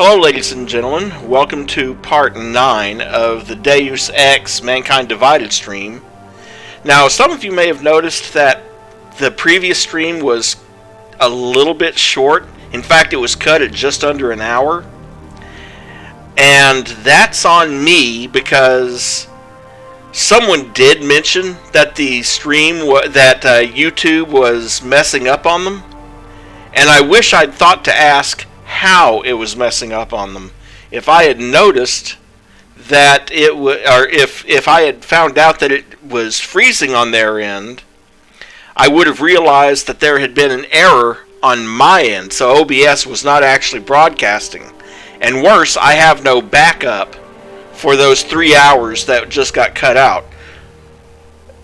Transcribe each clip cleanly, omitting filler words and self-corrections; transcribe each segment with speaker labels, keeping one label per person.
Speaker 1: Hello, ladies and gentlemen. Welcome to part 9 of the Deus Ex Mankind Divided stream. Now, some of you may have noticed that the previous stream was a little bit short. In fact, it was cut at just under an hour. And that's on me because someone did mention that the stream, YouTube was messing up on them. And I wish I'd thought to ask how it was messing up on them. If I had noticed that it would, or if I had found out that it was freezing on their end, I would have realized that there had been an error on my end, so OBS was not actually broadcasting. And worse, I have no backup for those 3 hours that just got cut out.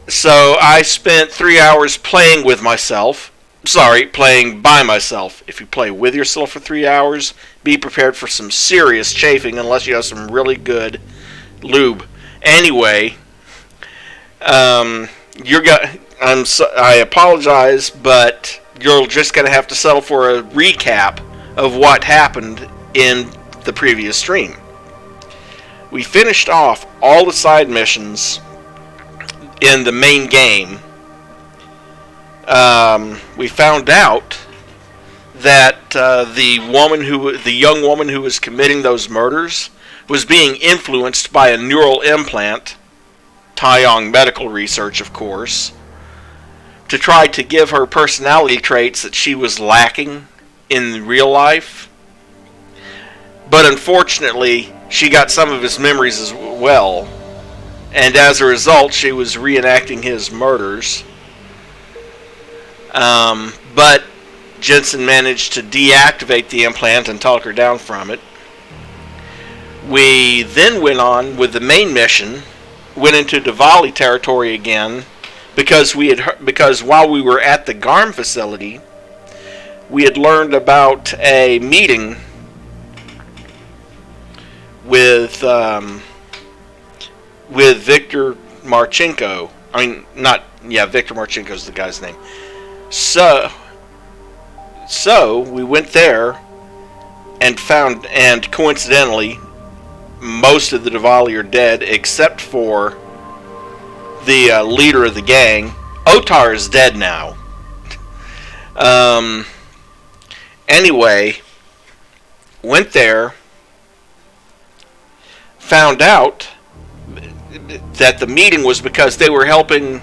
Speaker 1: So I spent 3 hours playing with myself. Playing by myself. If you play with yourself for 3 hours, be prepared for some serious chafing unless you have some really good lube. Anyway, I apologize, but you're just going to have to settle for a recap of what happened in the previous stream. We finished off all the side missions in the main game. We found out that the young woman who was committing those murders was being influenced by a neural implant, Taeyong medical research, of course, to try to give her personality traits that she was lacking in real life. But unfortunately, she got some of his memories as well, and as a result, she was reenacting his murders. But Jensen managed to deactivate the implant and talk her down from it. We then went on with the main mission, went into Diwali territory again, because while we were at the GARM facility, we had learned about a meeting with Victor Marchenko. Victor Marchenko is the guy's name. So we went there and coincidentally, most of the Diwali are dead except for the leader of the gang. Otar is dead now. Anyway, went there, found out that the meeting was because they were helping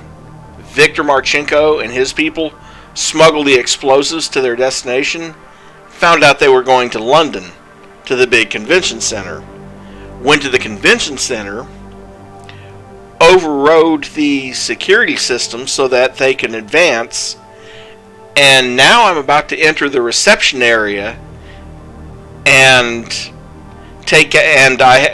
Speaker 1: Victor Marchenko and his people smuggle the explosives to their destination. Found out they were going to London, to the big convention center. Went to the convention center, overrode the security system so that they can advance, and now I'm about to enter the reception area and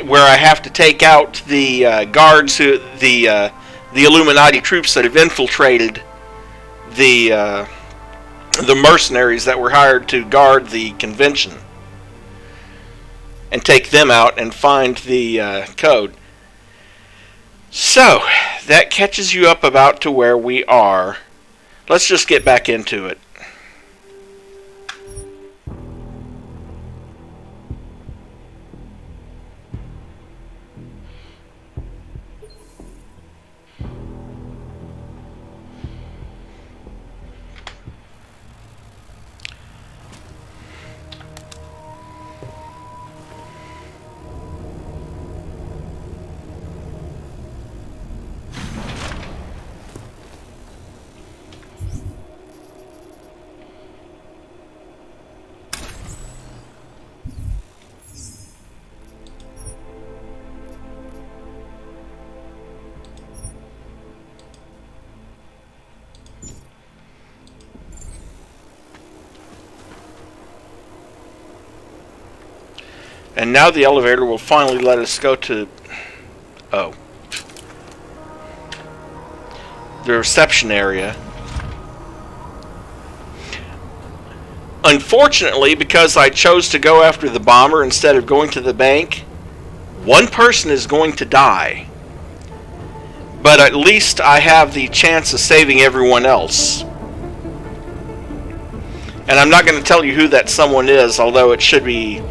Speaker 1: where I have to take out the guards the Illuminati troops that have infiltrated the mercenaries that were hired to guard the convention, and take them out and find the code. So that catches you up about to where we are. Let's just get back into it. And now the elevator will finally let us go to the reception area. Unfortunately, because I chose to go after the bomber instead of going to the bank, one person is going to die. But at least I have the chance of saving everyone else. And I'm not going to tell you who that someone is, although it should be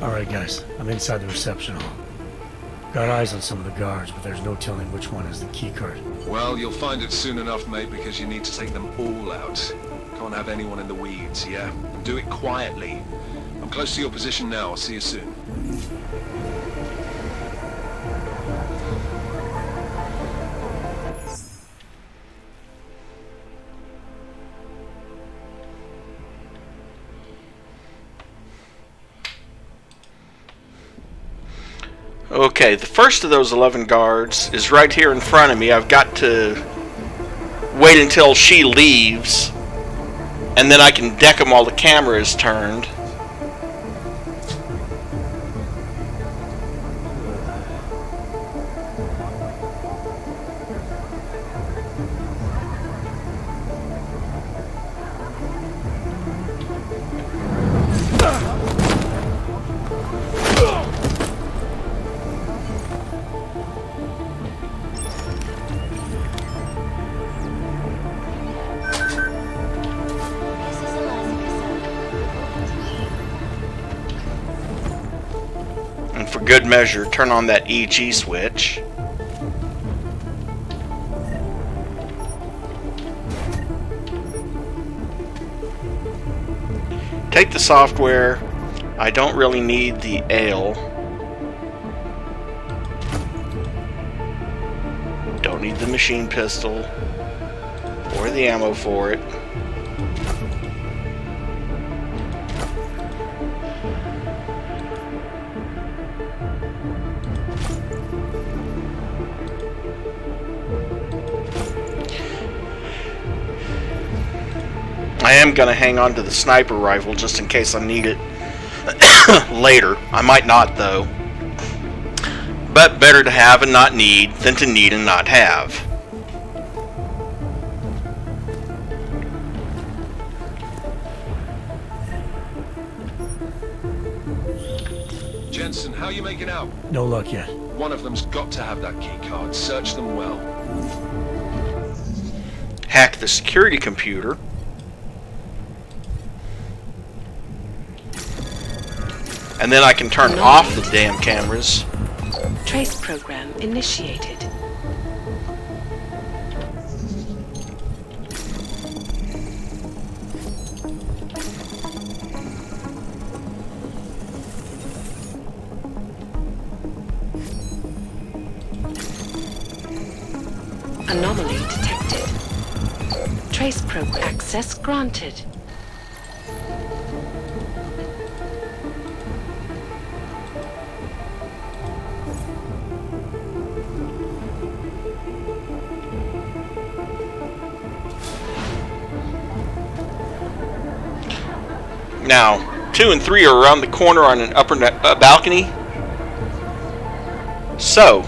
Speaker 2: Alright guys, I'm inside the reception hall. Got eyes on some of the guards, but there's no telling which one has the keycard.
Speaker 3: Well, you'll find it soon enough, mate, because you need to take them all out. Can't have anyone in the weeds, yeah? And do it quietly. I'm close to your position now. I'll see you soon.
Speaker 1: Okay, the first of those 11 guards is right here in front of me. I've got to wait until she leaves, and then I can deck them while the camera is turned. For good measure, turn on that EG switch. Take the software. I don't really need the ale. Don't need the machine pistol or the ammo for it. I am going to hang on to the sniper rifle just in case I need it later. I might not, though. But better to have and not need than to need and not have.
Speaker 3: Jensen, how are you making out?
Speaker 2: No luck yet.
Speaker 3: One of them's got to have that key card. Search them well.
Speaker 1: Hack the security computer. And then I can turn off the damn cameras.
Speaker 4: Trace program initiated. Anomaly detected. Trace program access granted.
Speaker 1: Now, 2 and 3 are around the corner on an upper balcony. So,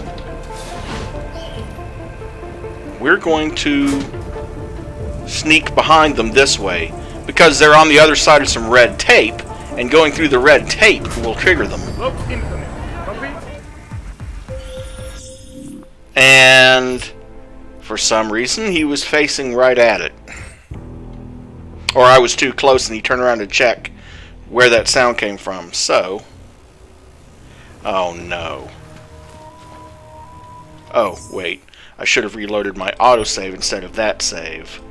Speaker 1: we're going to sneak behind them this way, because they're on the other side of some red tape, and going through the red tape will trigger them. And for some reason, he was facing right at it. Or I was too close and he turned around to check where that sound came from. So, oh no. Oh, wait. I should have reloaded my autosave instead of that save.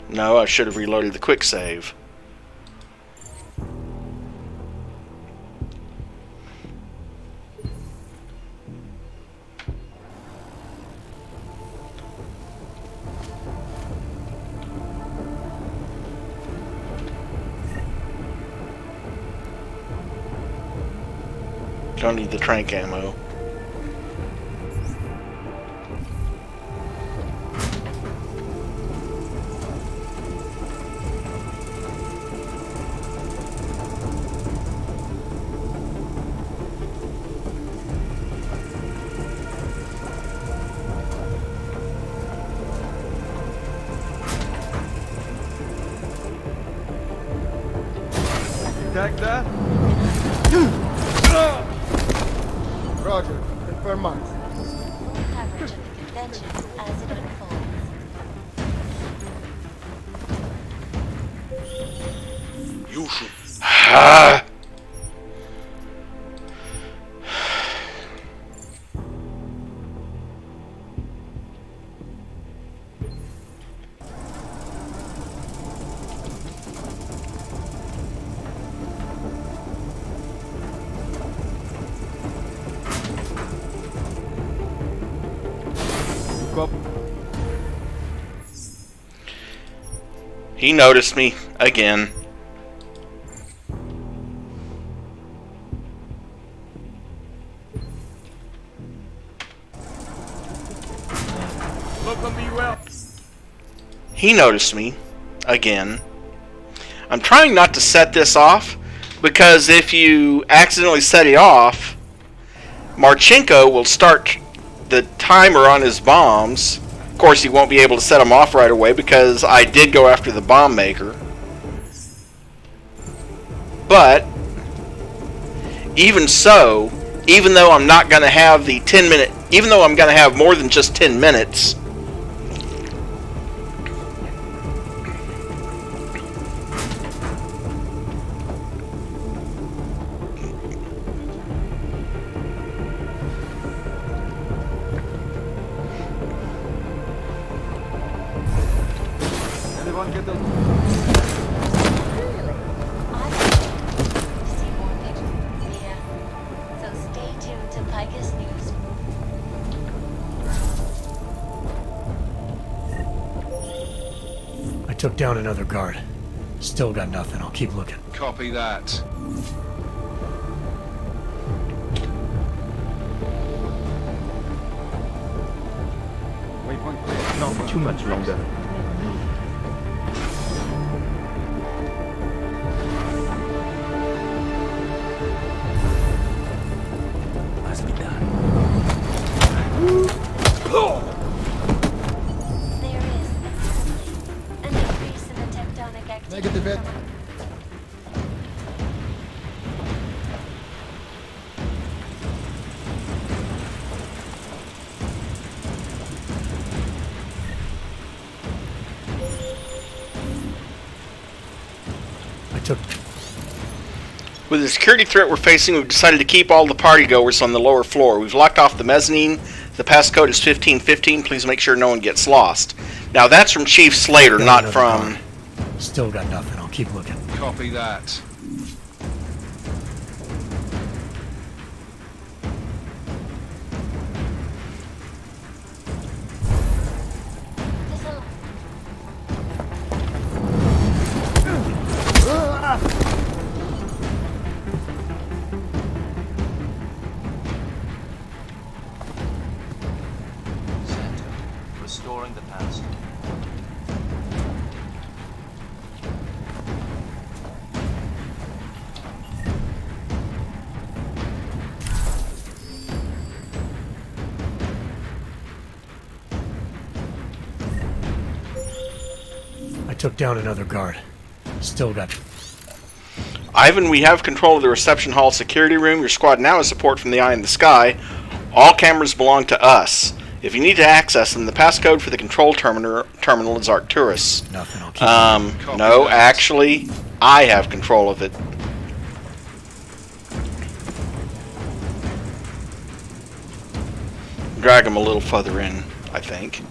Speaker 1: No, I should have reloaded the quick save. Don't need the trank ammo.
Speaker 5: Attack that? Roger. Confirm marks.
Speaker 6: Coverage of the convention as it unfolds.
Speaker 3: You should.
Speaker 5: Bob.
Speaker 1: He noticed me again.
Speaker 5: Look on you out.
Speaker 1: He noticed me again. I'm trying not to set this off, because if you accidentally set it off, Marchenko will start the timer on his bombs. Of course, he won't be able to set them off right away because I did go after the bomb maker. But even so, even though I'm not going to have the 10-minute, even though I'm going to have more than just 10 minutes,
Speaker 5: Anyone get the...
Speaker 6: Really? I to see more pictures. Yeah. So stay tuned to Picus News.
Speaker 2: I took down another guard. Still got nothing. I'll keep looking.
Speaker 3: Copy that.
Speaker 5: Waypoint clear.
Speaker 7: Not too much longer. Nicely done.
Speaker 6: There is, apparently, an increase in the tectonic activity.
Speaker 5: Negative hit.
Speaker 2: I took...
Speaker 1: with the security threat we're facing, we've decided to keep all the partygoers on the lower floor. We've locked off the mezzanine. The passcode is 1515. Please make sure no one gets lost. Now that's from Chief Slater,
Speaker 2: Got
Speaker 1: not
Speaker 2: another
Speaker 1: from...
Speaker 2: guard. Still got nothing. I'll keep looking.
Speaker 3: Copy that.
Speaker 6: This'll...
Speaker 7: Center. Restoring the past.
Speaker 2: I took down another guard. Still got...
Speaker 1: Ivan, we have control of the reception hall security room. Your squad now has support from the Eye in the Sky. All cameras belong to us. If you need to access them, the passcode for the control terminal is Arcturus.
Speaker 2: Nothing. I'll keep looking.
Speaker 1: No, actually, I have control of it. Drag him a little further in, I think.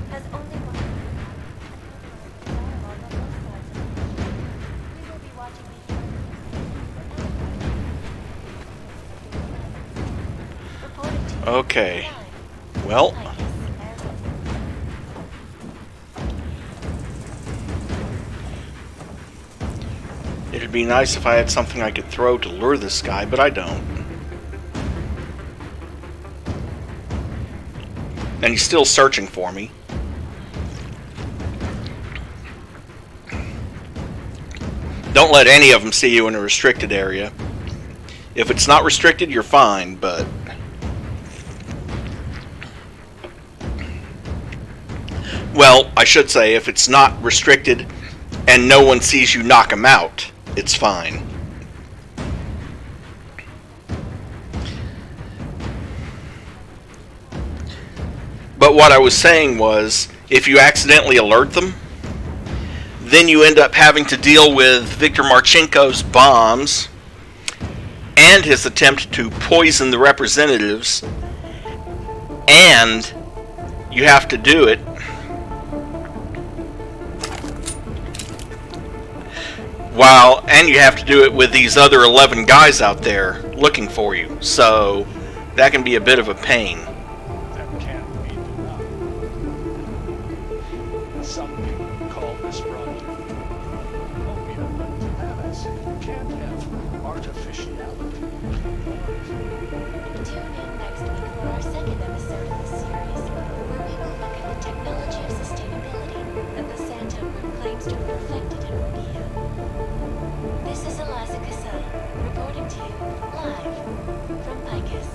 Speaker 6: Has only one... We will be watching the... Reporting to you.
Speaker 1: Okay. Well, it'd be nice if I had something I could throw to lure this guy, but I don't. And he's still searching for me. Don't let any of them see you in a restricted area. If it's not restricted, you're fine, but... well, I should say, if it's not restricted and no one sees you knock him out, it's fine. But what I was saying was, if you accidentally alert them, then you end up having to deal with Viktor Marchenko's bombs, and his attempt to poison the representatives, and you have to do it you have to do it with these other 11 guys out there looking for you. So that can be a bit of a pain.
Speaker 8: That can't be denied. Some people call this project utopia, but planets can't have artificiality.
Speaker 6: Tune in next week for our second episode of this series, where we will look at the technology of sustainability that the Santa Group claims to have perfected in Rugia. This is Eliza Casella, reporting to you live from Picus.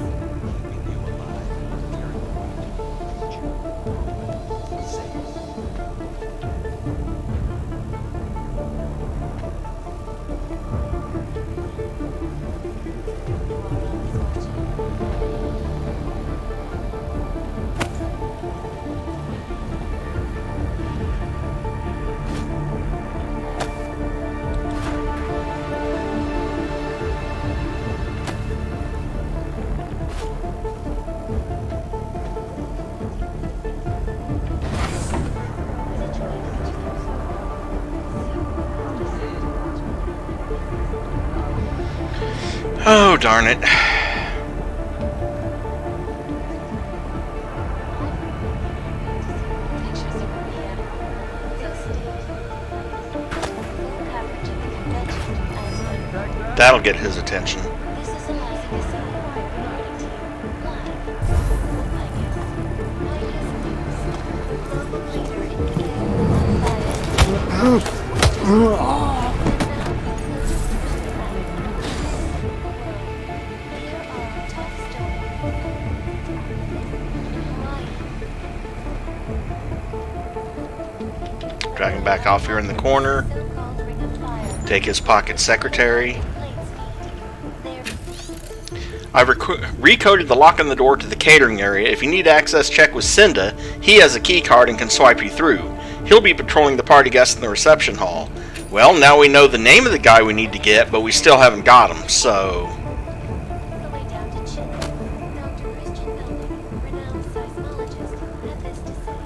Speaker 1: Oh, darn it.
Speaker 6: Pictures of Rugia. So stay tuned. Full coverage of the convention as
Speaker 1: That'll get his attention.
Speaker 6: This is Eliza Casella, reporting to you live from Picus. Picus News, global leader in Here are our top stories. Hawaii.
Speaker 1: Drag him back off here in the corner.
Speaker 6: So-called Ring of Fire.
Speaker 1: Take his pocket secretary.
Speaker 6: Plates feed. There.
Speaker 1: I've recoded the lock on the door to the catering area. If you need access check with Cinda, he has a key card and can swipe you through. He'll be patrolling the party guests in the reception hall. Well, now we know the name of the guy we need to get, but we still haven't got him, so...
Speaker 6: The way down to Chile, Dr. Christian Melnick, renowned seismologist, had this to say.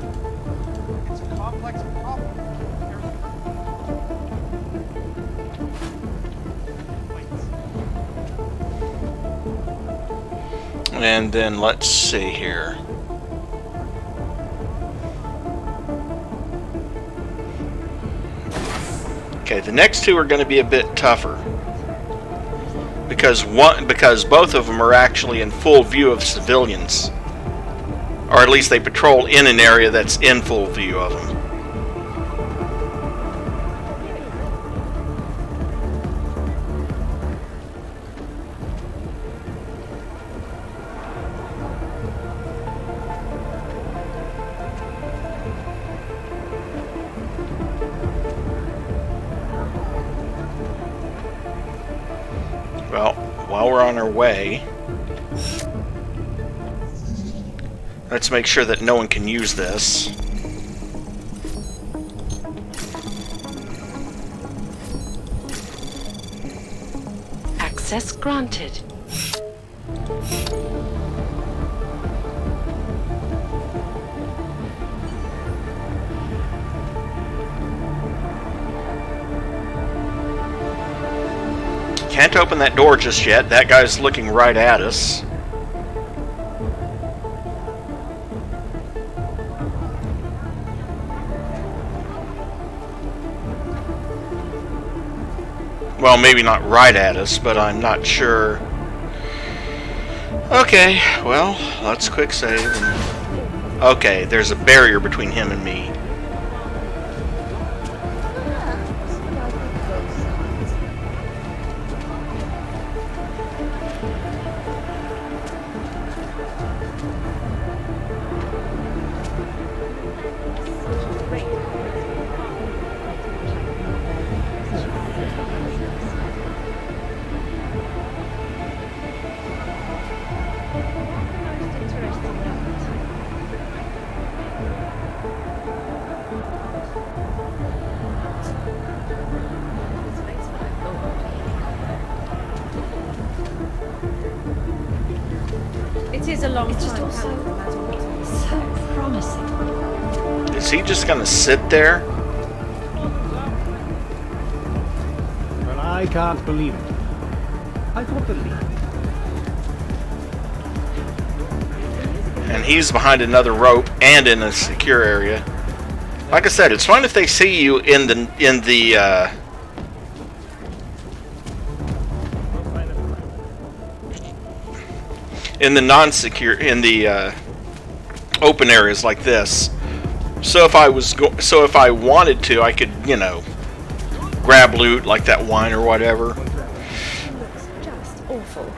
Speaker 5: It's a complex problem.
Speaker 1: And then let's see here. Okay, the next two are going to be a bit tougher. Because both of them are actually in full view of civilians. Or at least they patrol in an area that's in full view of them. Well, while we're on our way, let's make sure that no one can use this.
Speaker 4: Access granted.
Speaker 1: Can't open that door just yet. That guy's looking right at us. Well, maybe not right at us, but I'm not sure. Okay, well, let's quick save. Okay, there's a barrier between him and me.
Speaker 9: is a long
Speaker 4: It's just
Speaker 9: time
Speaker 4: also
Speaker 9: coming, no matter what.
Speaker 4: so promising.
Speaker 1: Is he just gonna sit there?
Speaker 8: Well, I can't believe it. I thought the lead.
Speaker 1: And he's behind another rope and in a secure area. Like I said, it's fun if they see you in the non-secure, in the open areas like this. So if I wanted to, I could, you know, grab loot like that wine or whatever.
Speaker 9: It looks just awful.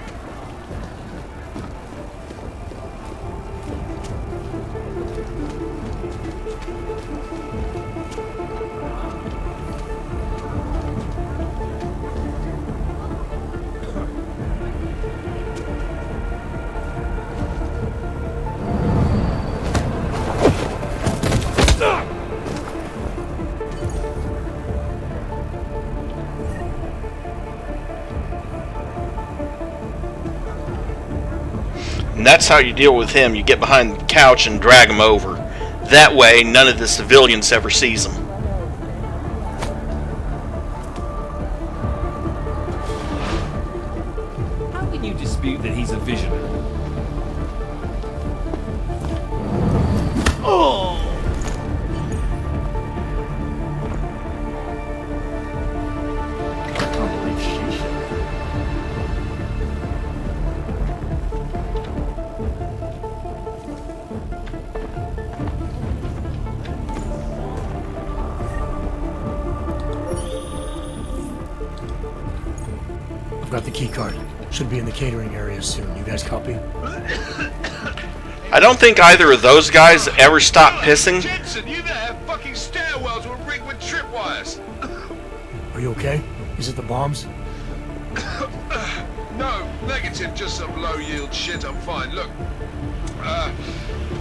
Speaker 1: And that's how you deal with him. You get behind the couch and drag him over. That way, none of the civilians ever sees him.
Speaker 10: How can you dispute that he's a visionary? Oh!
Speaker 2: I've got the key card. Should be in the catering area soon. You guys copy?
Speaker 1: I don't think either of those guys ever stop pissing.
Speaker 3: Jensen, you there? Fucking stairwells were rigged with tripwires.
Speaker 2: Are you okay? Is it the bombs?
Speaker 3: No, negative, just some low-yield shit. I'm fine. Look, I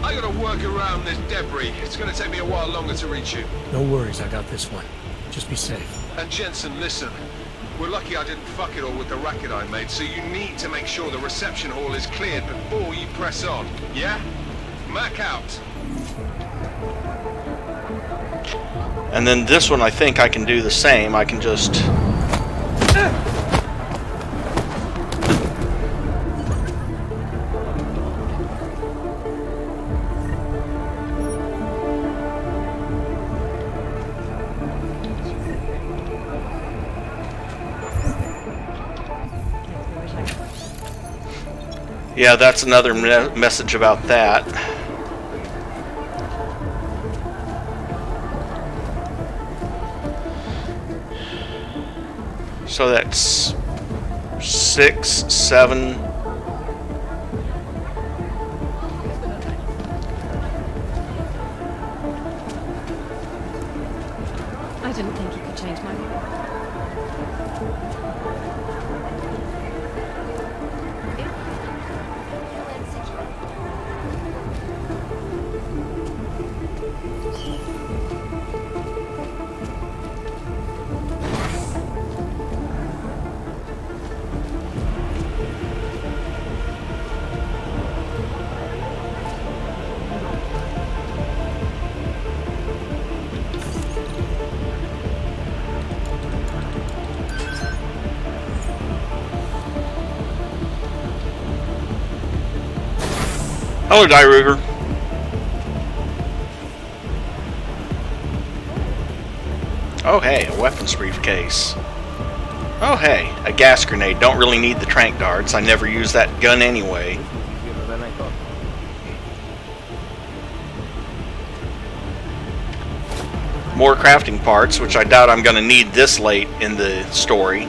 Speaker 3: gotta work around this debris. It's gonna take me a while longer to reach you.
Speaker 2: No worries, I got this one. Just be safe.
Speaker 3: And Jensen, listen. We're lucky I didn't fuck it all with the racket I made, so you need to make sure the reception hall is cleared before you press on. Yeah? Mac out.
Speaker 1: And then this one, I think I can do the same. I can just... Yeah, that's another message about that. So that's 6, 7.
Speaker 9: I didn't think you could change my mind.
Speaker 1: Hello, Die Ruger. Oh hey, a weapons briefcase. Oh hey, a gas grenade. Don't really need the tranq darts. I never use that gun anyway. More crafting parts, which I doubt I'm going to need this late in the story.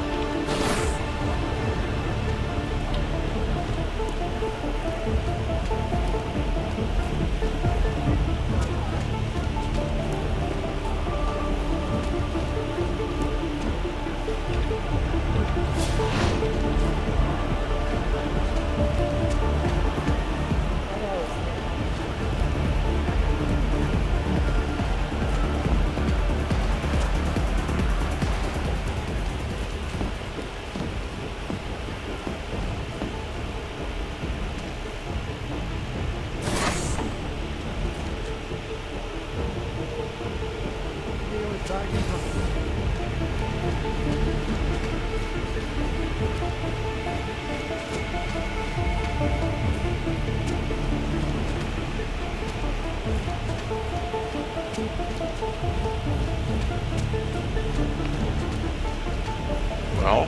Speaker 1: Well,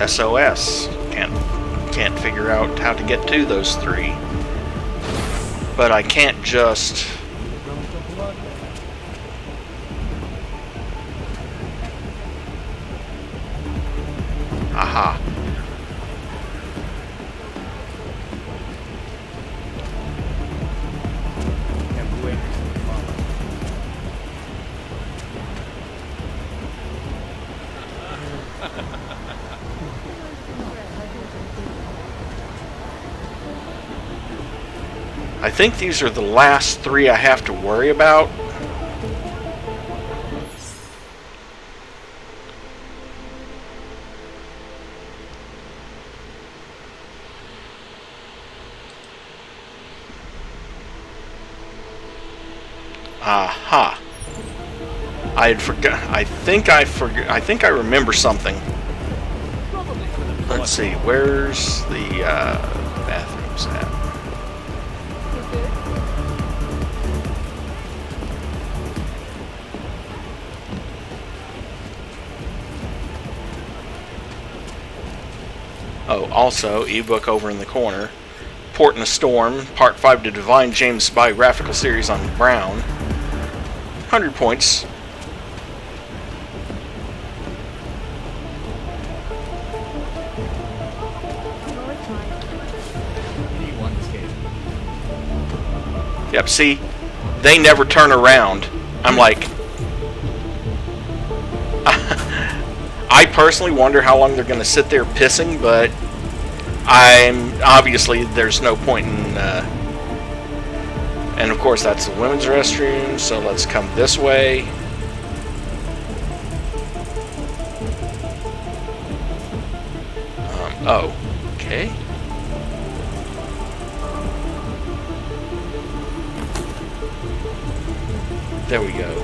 Speaker 1: SOS. Can't figure out how to get to those three. But I can't just... Aha. I think these are the last three I have to worry about. Aha. I had forgot. I think I remember something. Let's see. Where's the bathrooms at? Oh, also, ebook over in the corner. Port in a Storm, Part 5 to Divine James biographical series on Brown. 100 points. Yep, see? They never turn around. I'm like... I personally wonder how long they're going to sit there pissing, but obviously there's no point in... and of course that's the women's restroom, so let's come this way. Oh, okay. There we go.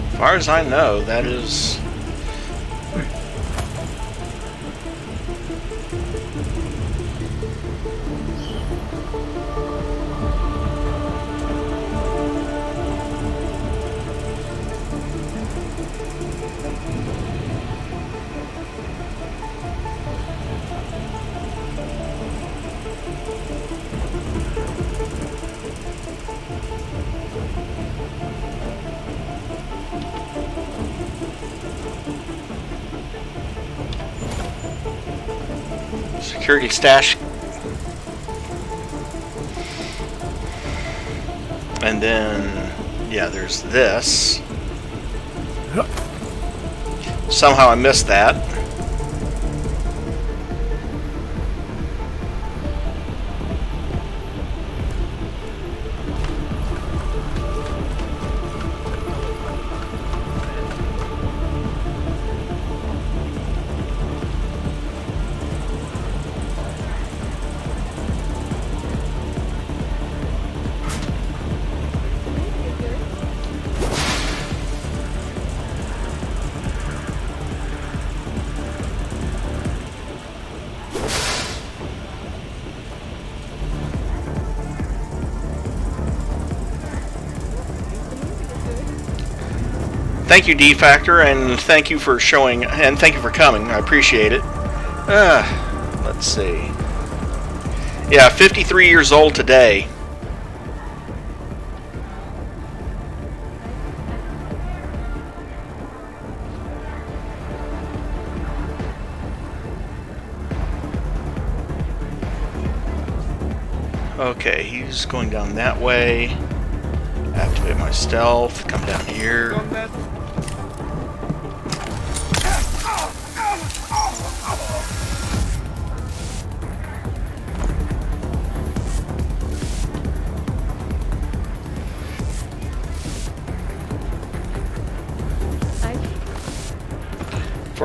Speaker 1: As far as I know, that is... security stash. And then, yeah, there's this. Somehow I missed that. Thank you, D-Factor, and thank you for showing, and thank you for coming. I appreciate it. Let's see. Yeah, 53 years old today. Okay, he's going down that way. Activate my stealth. Come down here.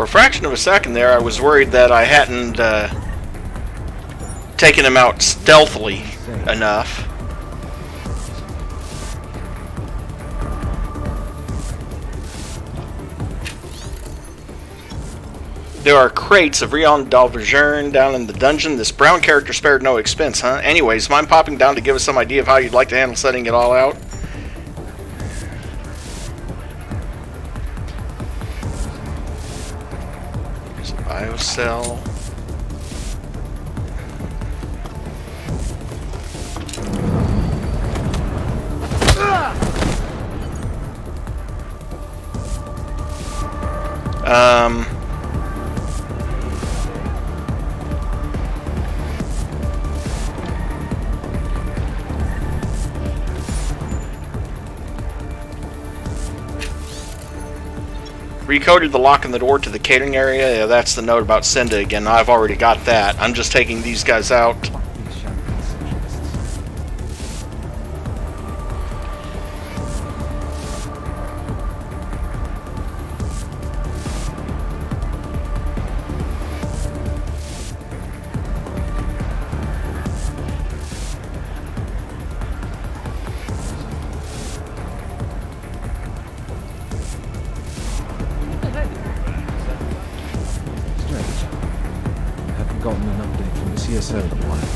Speaker 1: For a fraction of a second there, I was worried that I hadn't taken him out stealthily enough. There are crates of Rion Dalvergern down in the dungeon. This brown character spared no expense, huh? Anyways, mind popping down to give us some idea of how you'd like to handle setting it all out? There's a biocell. Recoded the lock in the door to the catering area. Yeah, that's the note about Cinda again. I've already got that. I'm just taking these guys out.
Speaker 11: Gotten an update from the CSO in a while.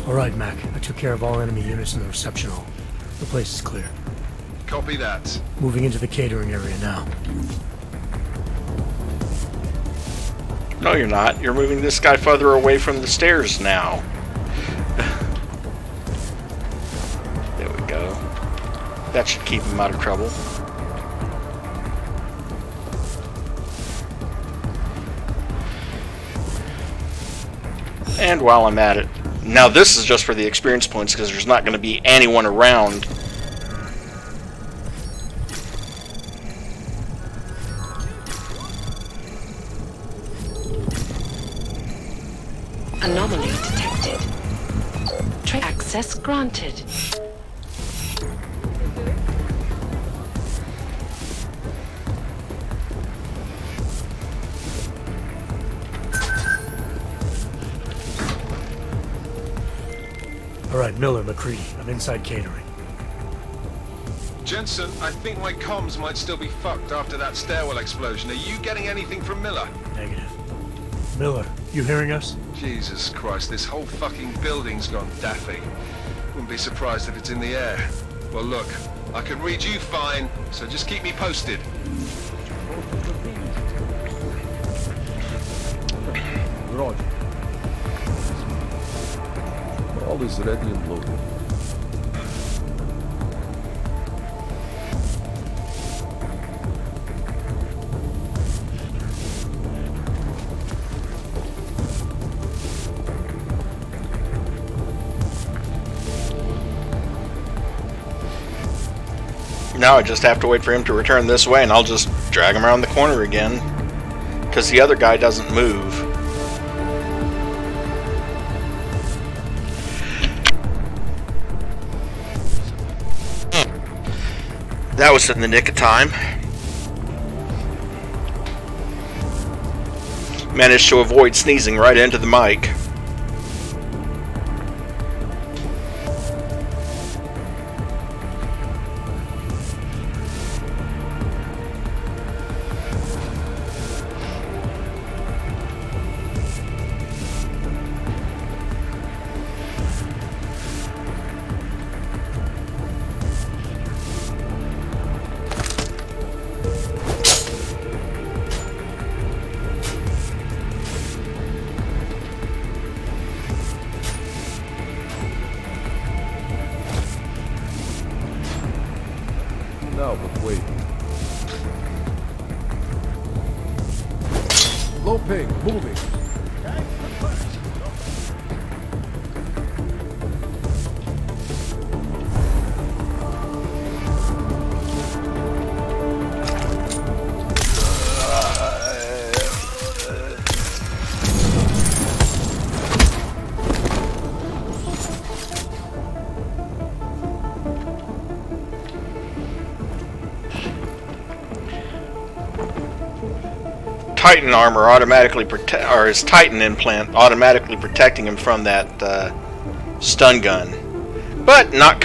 Speaker 2: All right, Mac. I took care of all enemy units in the reception hall. The place is clear.
Speaker 3: Copy that.
Speaker 2: Moving into the catering area now.
Speaker 1: No, you're not. You're moving this guy further away from the stairs now. There we go. That should keep him out of trouble. And while I'm at it, now this is just for the experience points because there's not going to be anyone around.
Speaker 12: Anomaly detected. Trace access granted.
Speaker 2: All right, Miller, McCready. I'm inside catering.
Speaker 3: Jensen, I think my comms might still be fucked after that stairwell explosion. Are you getting anything from Miller?
Speaker 2: Negative. Miller, you hearing us?
Speaker 3: Jesus Christ, this whole fucking building's gone daffy. Wouldn't be surprised if it's in the air. Well, look, I can read you fine, so just keep me posted.
Speaker 11: Roger. All is ready and loaded.
Speaker 1: Now I just have to wait for him to return this way and I'll just drag him around the corner again. Because the other guy doesn't move. That was in the nick of time. Managed to avoid sneezing right into the mic.
Speaker 11: No, but wait. Low ping, moving.
Speaker 1: Titan armor automatically or his Titan implant automatically protecting him from that stun gun, but not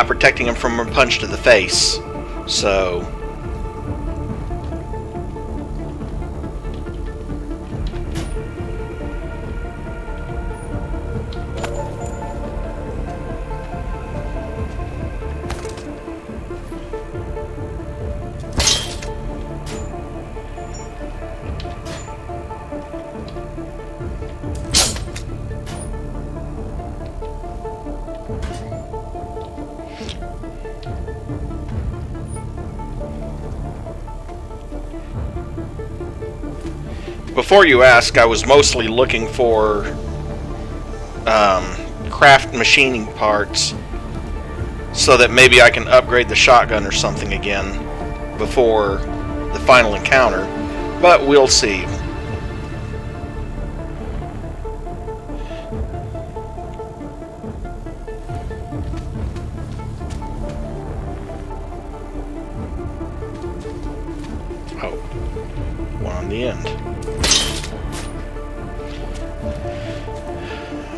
Speaker 1: protecting him from a punch to the face. So. Before you ask, I was mostly looking for craft machining parts so that maybe I can upgrade the shotgun or something again before the final encounter, but we'll see. Oh, one on the end.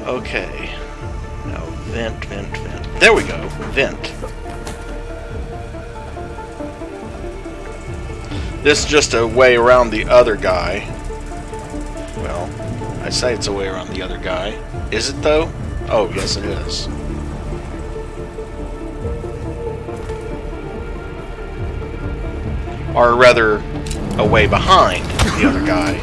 Speaker 1: Okay. Now vent. There we go. Vent. This is just a way around the other guy. Well, I say it's a way around the other guy. Is it though? Oh, yes it is. Or rather, a way behind the other guy.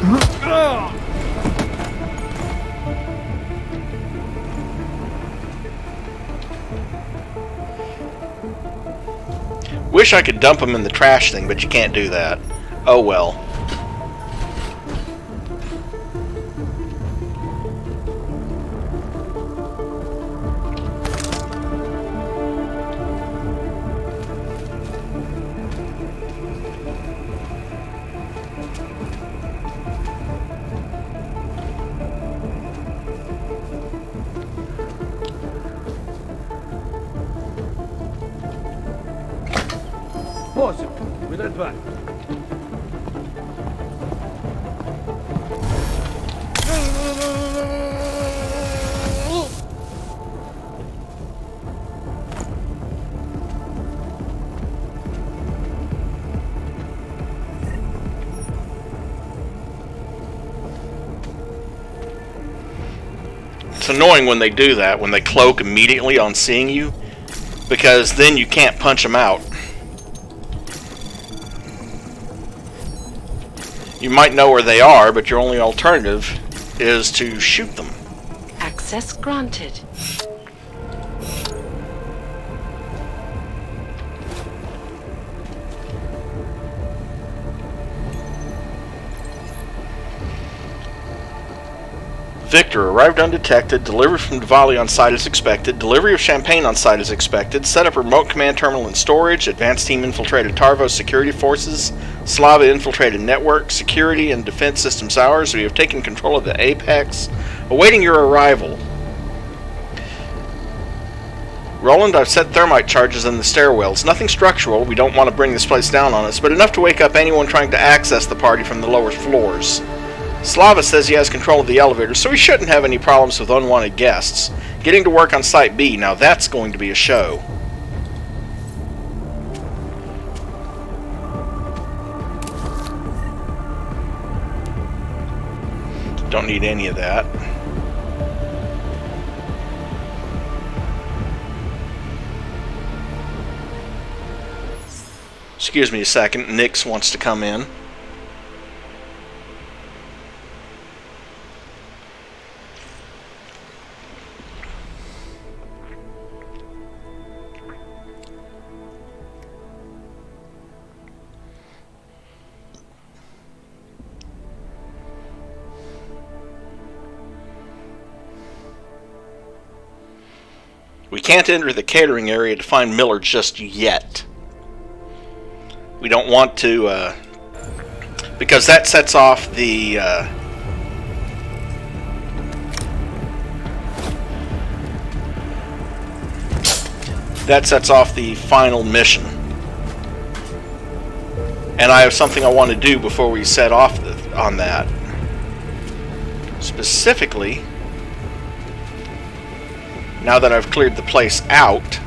Speaker 1: Wish I could dump him in the trash thing, but you can't do that. Oh well.
Speaker 11: Pause it. With that back.
Speaker 1: It's annoying when they do that, when they cloak immediately on seeing you, because then you can't punch them out. You might know where they are, but your only alternative is to shoot them.
Speaker 12: Access granted.
Speaker 1: Victor arrived undetected, delivery from Diwali on site as expected, delivery of champagne on site as expected, set up remote command terminal and storage, advanced team infiltrated Tarvos security forces, Slava infiltrated network, security and defense systems ours, we have taken control of the Apex, awaiting your arrival. Roland, I've set thermite charges in the stairwells, nothing structural, we don't want to bring this place down on us, but enough to wake up anyone trying to access the party from the lower floors. Slava says he has control of the elevator, so he shouldn't have any problems with unwanted guests. Getting to work on Site B, now that's going to be a show. Don't need any of that. Excuse me a second, Nix wants to come in. We can't enter the catering area to find Miller just yet. We don't want to, because that sets off the, final mission. And I have something I want to do before we set off on that. Specifically, now that I've cleared the place out,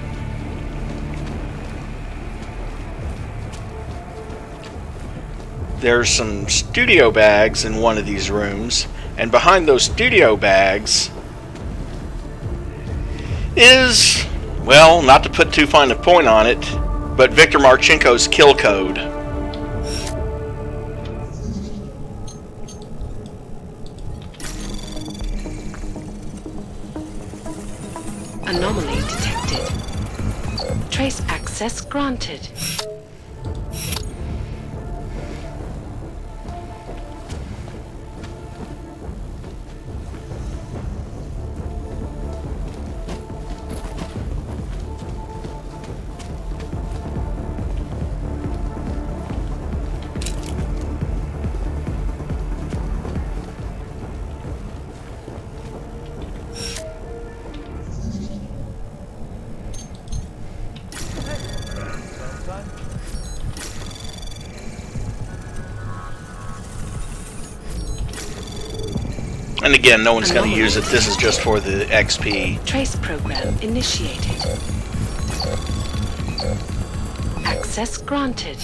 Speaker 1: there's some studio bags in one of these rooms, and behind those studio bags is, well, not to put too fine a point on it, but Viktor Marchenko's kill code.
Speaker 12: Anomaly detected. Trace access granted.
Speaker 1: And again, no one's going to use it. This is just for the XP.
Speaker 12: Trace program initiated. Access granted.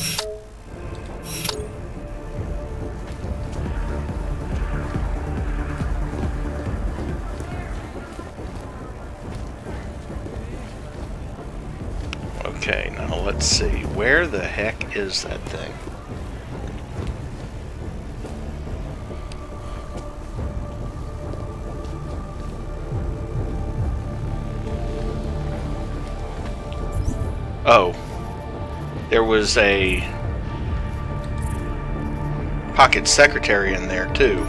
Speaker 1: Okay, now let's see. Where the heck is that thing? Oh, there was a pocket secretary in there too.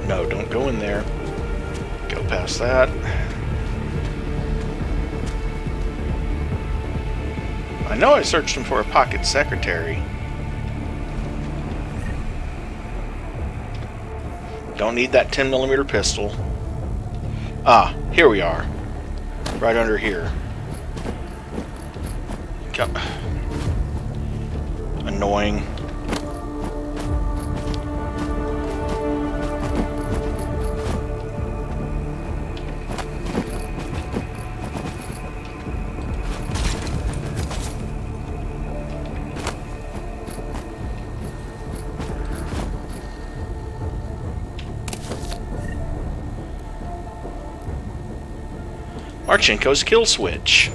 Speaker 1: No, don't go in there. Go past that. I know I searched him for a pocket secretary. Don't need that 10mm pistol. Ah, here we are. Right under here. Annoying. Marchenko's kill switch.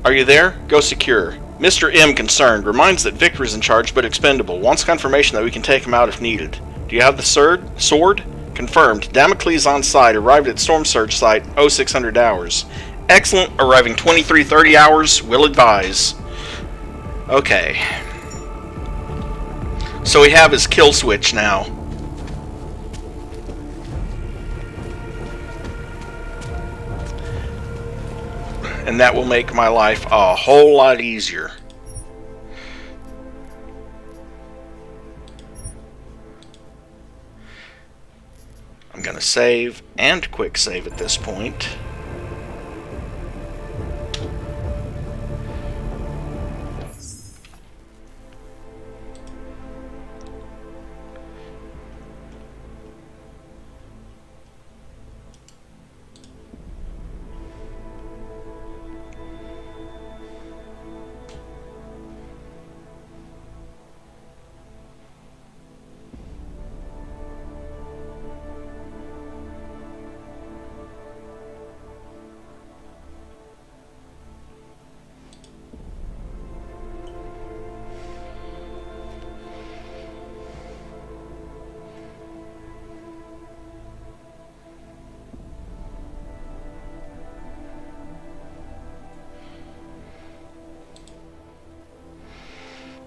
Speaker 1: Are you there? Go secure. Mr. M, concerned, reminds that Victor is in charge but expendable. Wants confirmation that we can take him out if needed. Do you have the sword? Confirmed. Damocles on site. Arrived at Storm Surge site 0600 hours. Excellent. Arriving 2330 hours. Will advise. Okay. So we have his kill switch now. And that will make my life a whole lot easier. I'm going to save and quick save at this point.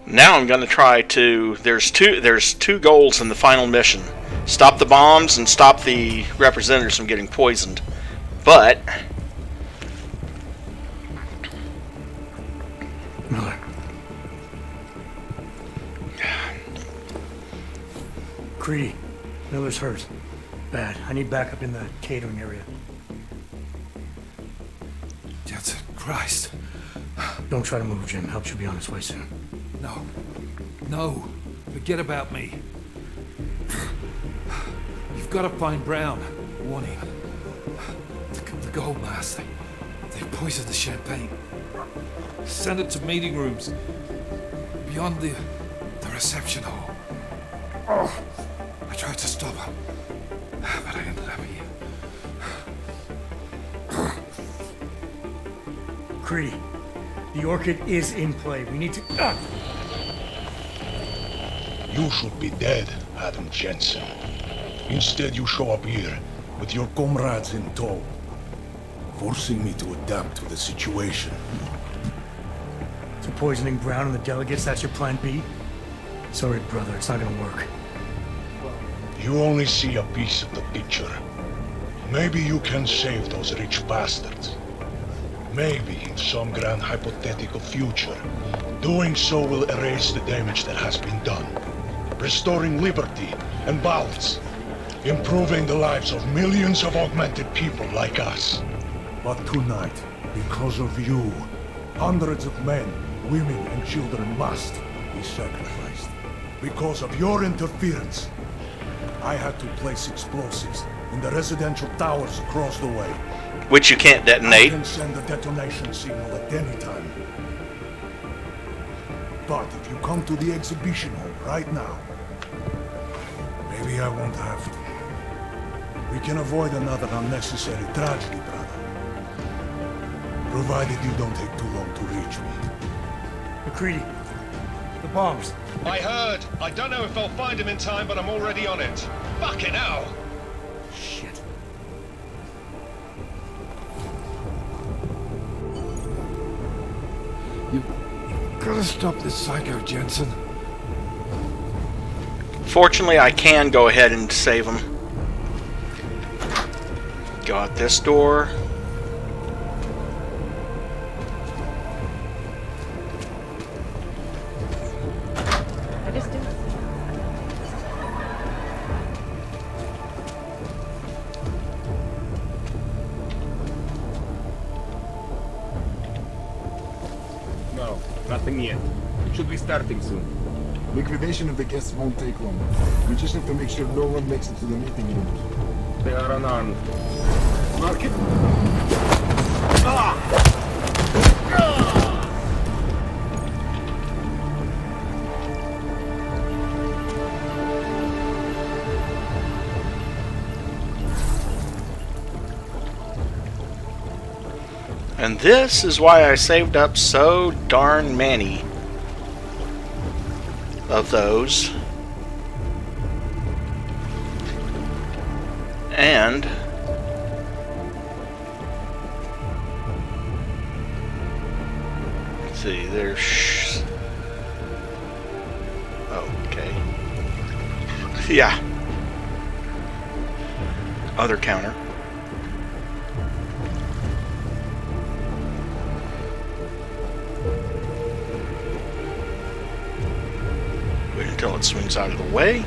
Speaker 1: Now I'm going to try to... There's two goals in the final mission. Stop the bombs and stop the representatives from getting poisoned. But...
Speaker 2: Miller. Creedy. Miller's hurt. Bad. I need backup in the catering area.
Speaker 13: Jensen, Christ.
Speaker 2: Don't try to move, Jim. Help should be on its way soon.
Speaker 13: No. No. Forget about me. You've got to find Brown. Warn him. The gold mask. They poisoned the champagne. Send it to meeting rooms. Beyond the reception hall. Oh, I tried to stop him. But I ended up here.
Speaker 2: Creedy. The Orchid is in play. We need to...
Speaker 14: You should be dead, Adam Jensen. Instead, you show up here with your comrades in tow, forcing me to adapt to the situation.
Speaker 2: So poisoning Brown and the delegates, that's your plan B? Sorry, brother, it's not gonna work.
Speaker 14: You only see a piece of the picture. Maybe you can save those rich bastards. Maybe in some grand hypothetical future, doing so will erase the damage that has been done, restoring liberty and balance, improving the lives of millions of augmented people like us.
Speaker 15: But tonight, because of you, hundreds of men, women and children must be sacrificed. Because of your interference, I had to place explosives in the residential towers across the way.
Speaker 1: Which you can't detonate.
Speaker 15: I can send a detonation signal at any time. But if you come to the exhibition hall right now, maybe I won't have to. We can avoid another unnecessary tragedy, brother. Provided you don't take too long to reach me.
Speaker 2: McCready, the bombs.
Speaker 3: I heard. I don't know if I'll find him in time, but I'm already on it. Fucking hell!
Speaker 2: Shit.
Speaker 13: Gotta stop this psycho, Jensen.
Speaker 1: Fortunately, I can go ahead and save him. Go out this door.
Speaker 9: I just do.
Speaker 16: No, nothing yet. Should be starting soon.
Speaker 17: Liquidation of the guests won't take long. We just have to make sure no one makes it to the meeting room.
Speaker 16: They are unarmed.
Speaker 17: Mark it.
Speaker 1: And this is why I saved up so darn many of those. And let's see, there's okay. Yeah. Other counter. Wait until it swings out of the way.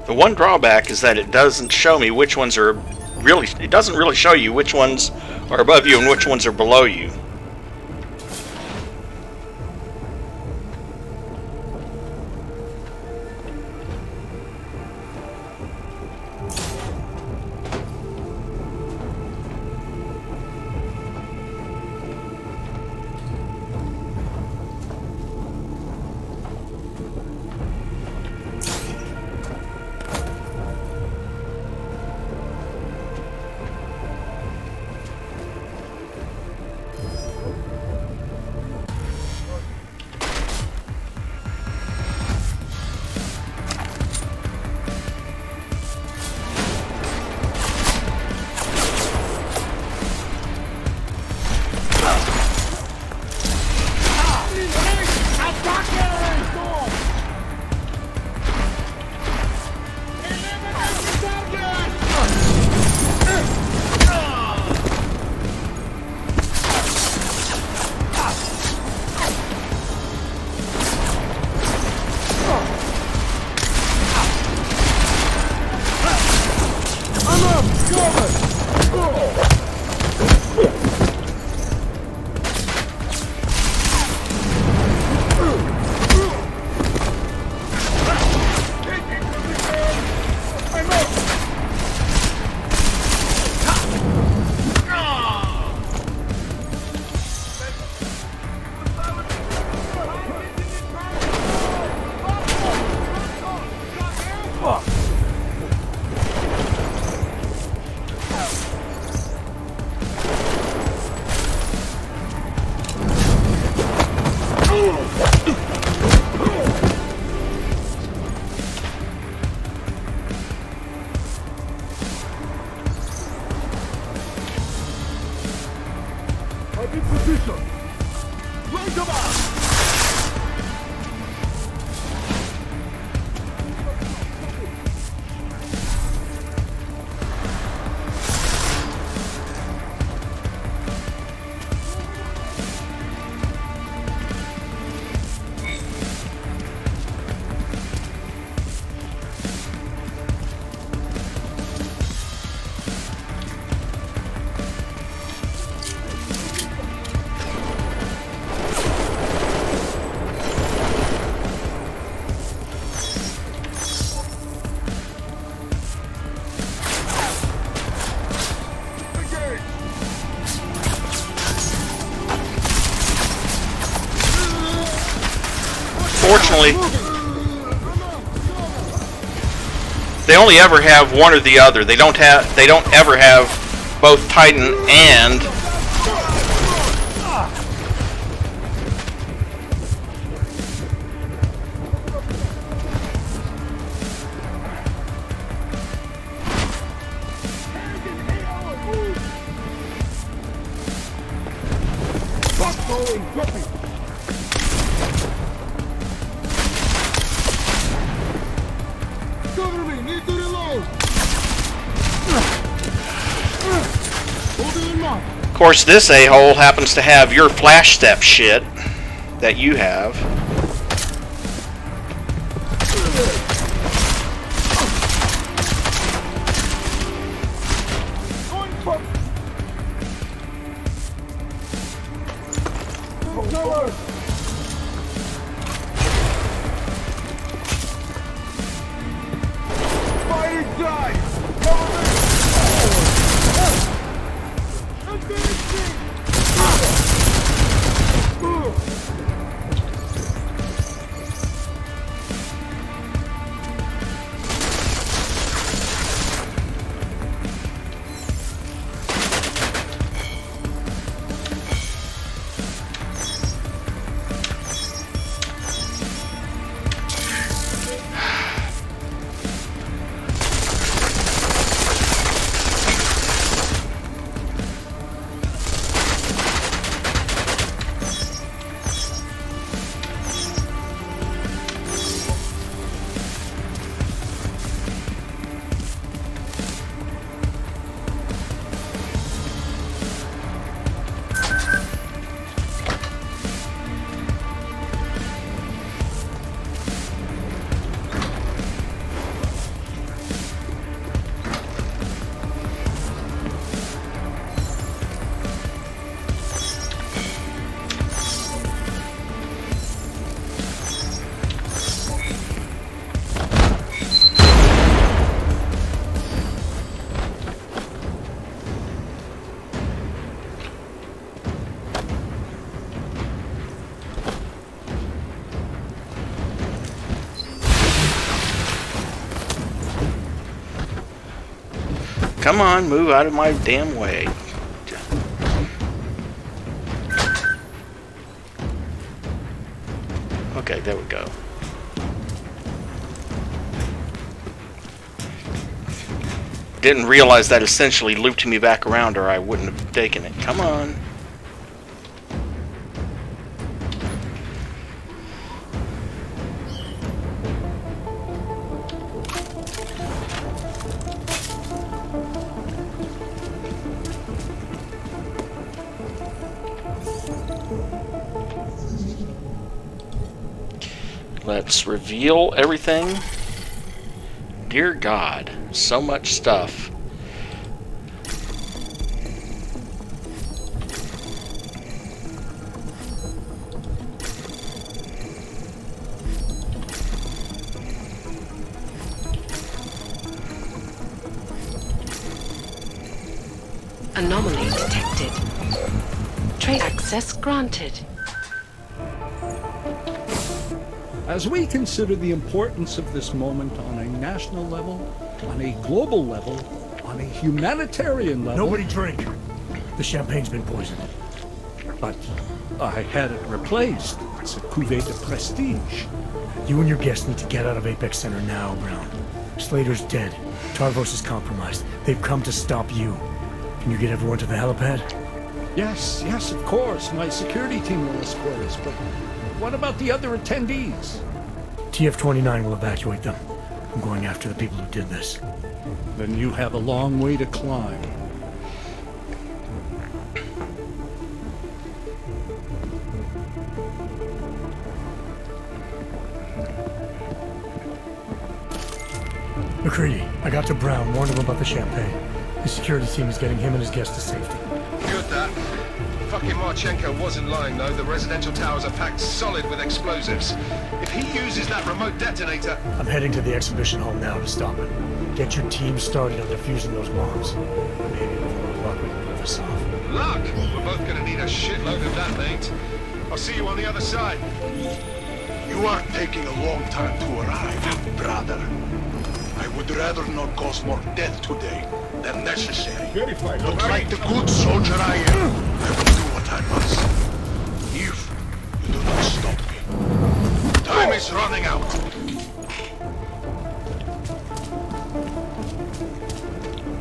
Speaker 1: The one drawback is that it doesn't show me which ones are really... It doesn't really show you which ones are above you and which ones are below you.
Speaker 15: Faster! Light them up!
Speaker 1: Fortunately, they only ever have one or the other. They don't ever have both Titan and of course, this a-hole happens to have your flash step shit that you have. Come on, move out of my damn way. Okay, there we go. Didn't realize that essentially looped me back around, or I wouldn't have taken it. Come on. Let's reveal everything. Dear God, so much stuff.
Speaker 12: Anomaly detected. Trace access granted.
Speaker 8: As we consider the importance of this moment on a national level, on a global level, on a humanitarian level...
Speaker 2: Nobody drink. The champagne's been poisoned.
Speaker 8: But I had it replaced. It's a cuvée de prestige.
Speaker 2: You and your guests need to get out of Apex Center now, Brown. Slater's dead. Tarvos is compromised. They've come to stop you. Can you get everyone to the helipad?
Speaker 8: Yes, yes, of course. My security team will escort us, but what about the other attendees?
Speaker 2: TF-29 will evacuate them. I'm going after the people who did this.
Speaker 8: Then you have a long way to climb.
Speaker 2: McCready, I got to Brown, warned him about the champagne. His security team is getting him and his guests to safety.
Speaker 3: Good, that. Fucking Marchenko wasn't lying, though. The residential towers are packed solid with explosives. If he uses that remote detonator...
Speaker 2: I'm heading to the exhibition hall now to stop it. Get your team started on defusing those bombs. Maybe with a little luck we can pull this off.
Speaker 3: Luck! We're both gonna need a shitload of that, mate. I'll see you on the other side.
Speaker 14: You are taking a long time to arrive, brother. I would rather not cause more death today than necessary.
Speaker 11: Verified,
Speaker 14: But like the good soldier I am, I will do what I must. If you do not stop me. Time is running out.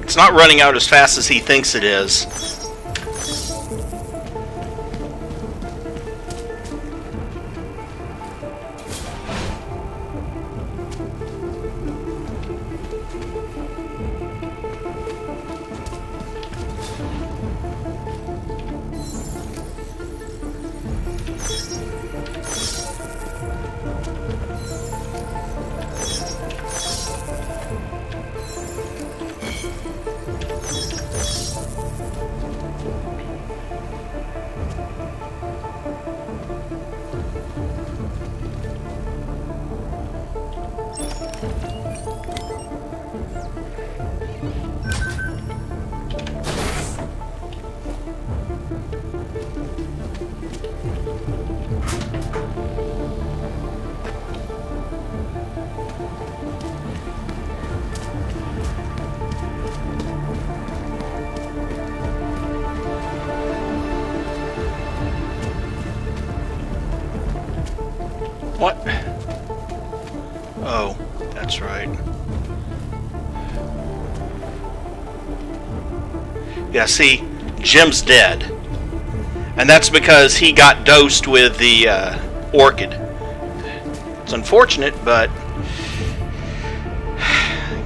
Speaker 1: It's not running out as fast as he thinks it is. What? Oh, that's right. Yeah, see, Jim's dead. And that's because he got dosed with the orchid. It's unfortunate, but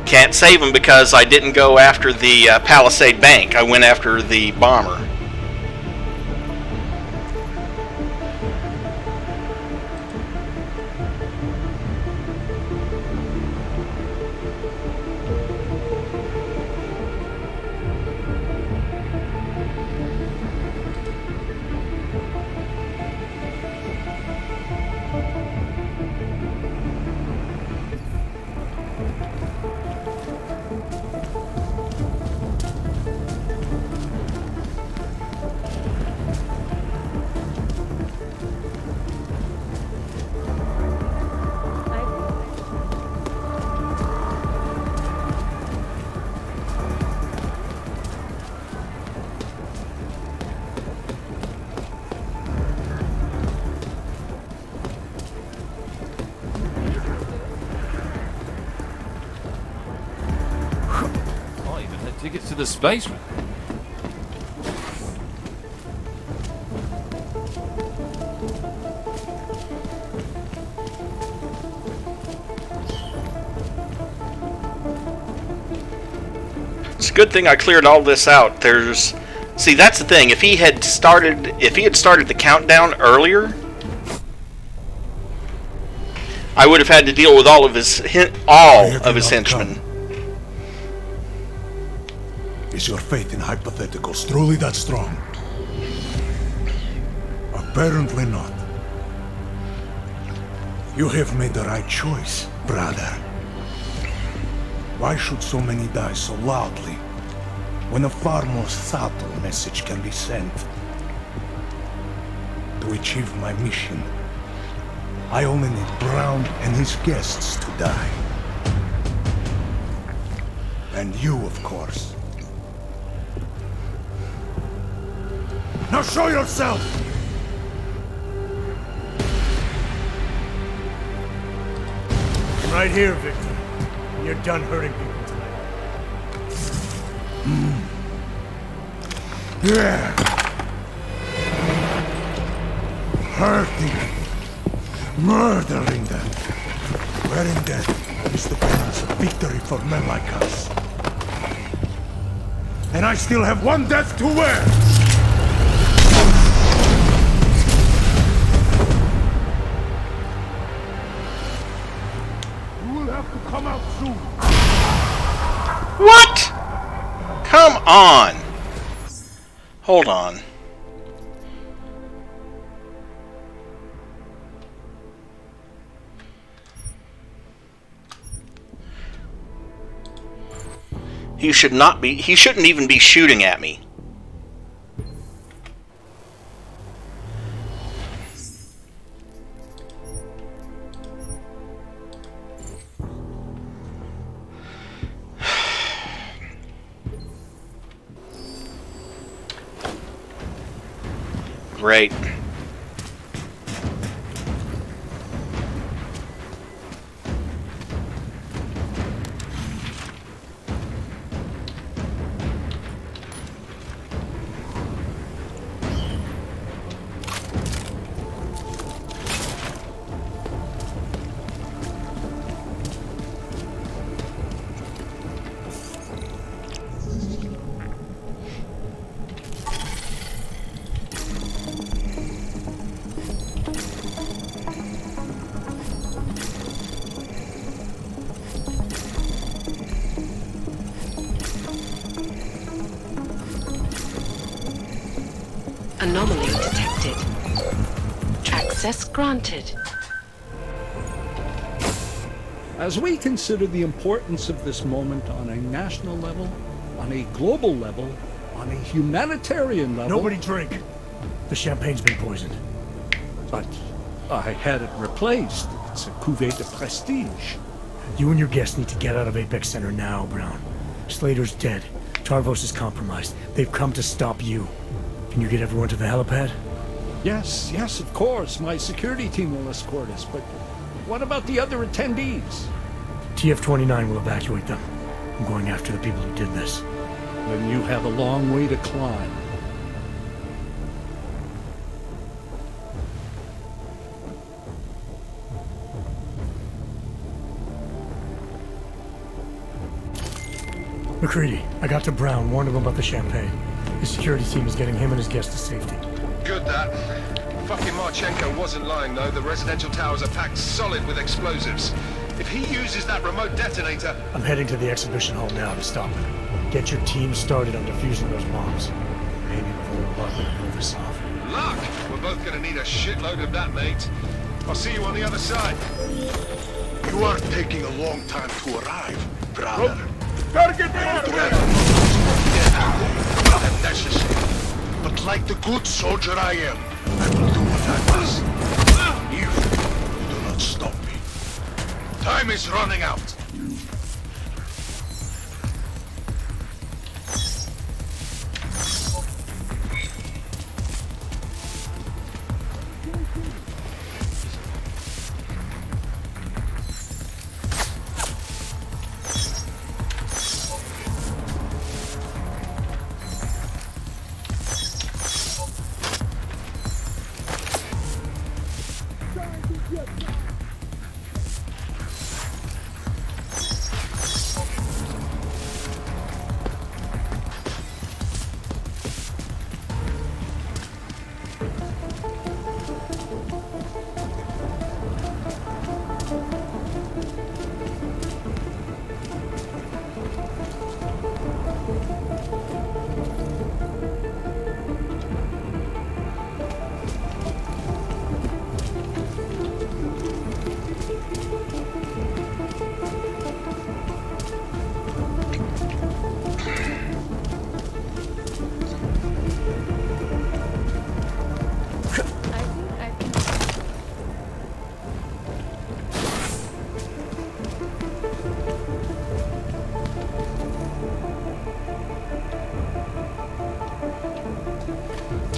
Speaker 1: can't save him because I didn't go after the Palisade Bank. I went after the bomber.
Speaker 13: Tickets to the space room.
Speaker 1: It's a good thing I cleared all this out. See, that's the thing. If he had started the countdown earlier, I would have had to deal with all of his henchmen.
Speaker 15: Is your faith in hypotheticals truly that strong? Apparently not. You have made the right choice, brother. Why should so many die so loudly, when a far more subtle message can be sent? To achieve my mission, I only need Brown and his guests to die. And you, of course. Now show yourself!
Speaker 2: Right here, Victor. You're done hurting people tonight.
Speaker 15: Yeah. hurting them, murdering them. Wearing death is the penance of victory for men like us. And I still have one death to wear! You will have to come out soon.
Speaker 1: What? Come on. Hold on. He shouldn't even be shooting at me. Great.
Speaker 12: Anomaly detected. Access granted.
Speaker 8: As we consider the importance of this moment on a national level, on a global level, on a humanitarian level...
Speaker 2: Nobody drink. The champagne's been poisoned.
Speaker 8: But I had it replaced. It's a cuvée de prestige.
Speaker 2: You and your guests need to get out of Apex Center now, Brown. Slater's dead. Tarvos is compromised. They've come to stop you. Can you get everyone to the helipad?
Speaker 8: Yes, of course. My security team will escort us, but what about the other attendees?
Speaker 2: TF-29 will evacuate them. I'm going after the people who did this.
Speaker 8: Then you have a long way to climb.
Speaker 2: McCready, I got to Brown, warned him about the champagne. His security team is getting him and his guests to safety.
Speaker 3: Good, that. Fucking Marchenko wasn't lying, though. The residential towers are packed solid with explosives. If he uses that remote detonator...
Speaker 2: I'm heading to the exhibition hall now to stop him. Get your team started on defusing those bombs. Maybe with a little luck we can pull this off.
Speaker 3: Luck! We're both gonna need a shitload of that, mate. I'll see you on the other side.
Speaker 14: You are taking a long time to arrive, brother.
Speaker 15: Target there!
Speaker 14: Not necessary. But like the good soldier I am, I will do what I must. If you do not stop me. Time is running out.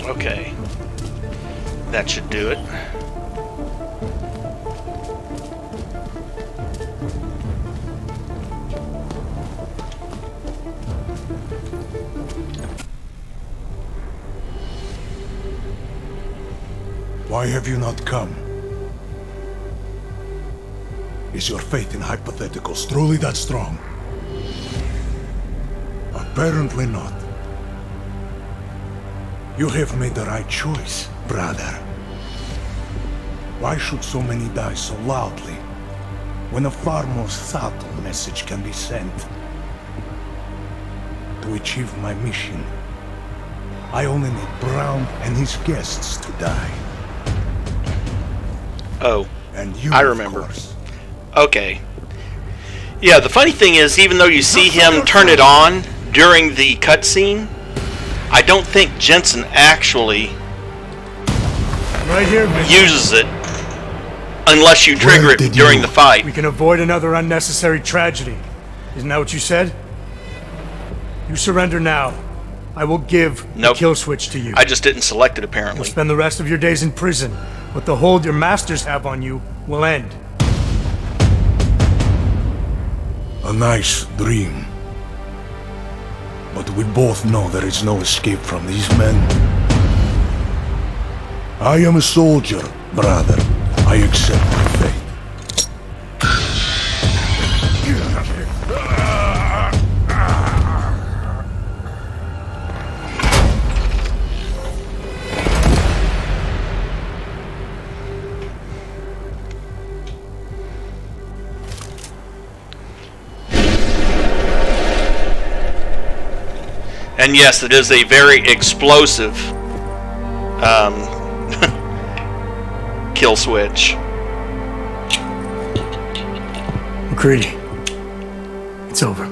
Speaker 1: Okay. That should do it.
Speaker 15: Why have you not come? Is your faith in hypotheticals truly that strong? Apparently not. You have made the right choice, brother. Why should so many die so loudly, when a far more subtle message can be sent? To achieve my mission, I only need Brown and his guests to die.
Speaker 1: Oh,
Speaker 15: and you,
Speaker 1: I remember. Okay. Yeah, the funny thing is, even though you see him turn it on during the cutscene, I don't think Jensen actually uses it unless you trigger it during the fight.
Speaker 2: We can avoid another unnecessary tragedy. Isn't that what you said? You surrender now. I will give the kill switch to you.
Speaker 1: I just didn't select it, apparently.
Speaker 2: You'll spend the rest of your days in prison, but the hold your masters have on you will end.
Speaker 15: A nice dream. But we both know there is no escape from these men. I am a soldier, brother. I accept my fate.
Speaker 1: And yes, it is a very explosive kill switch.
Speaker 2: McCready, it's over.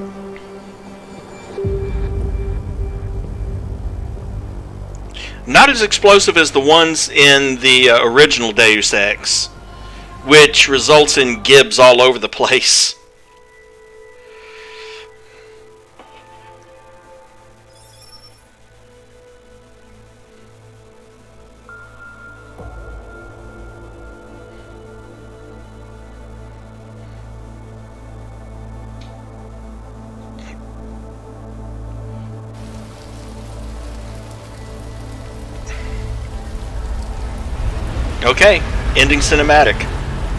Speaker 1: Not as explosive as the ones in the original Deus Ex, which results in gibs all over the place. Okay, ending cinematic.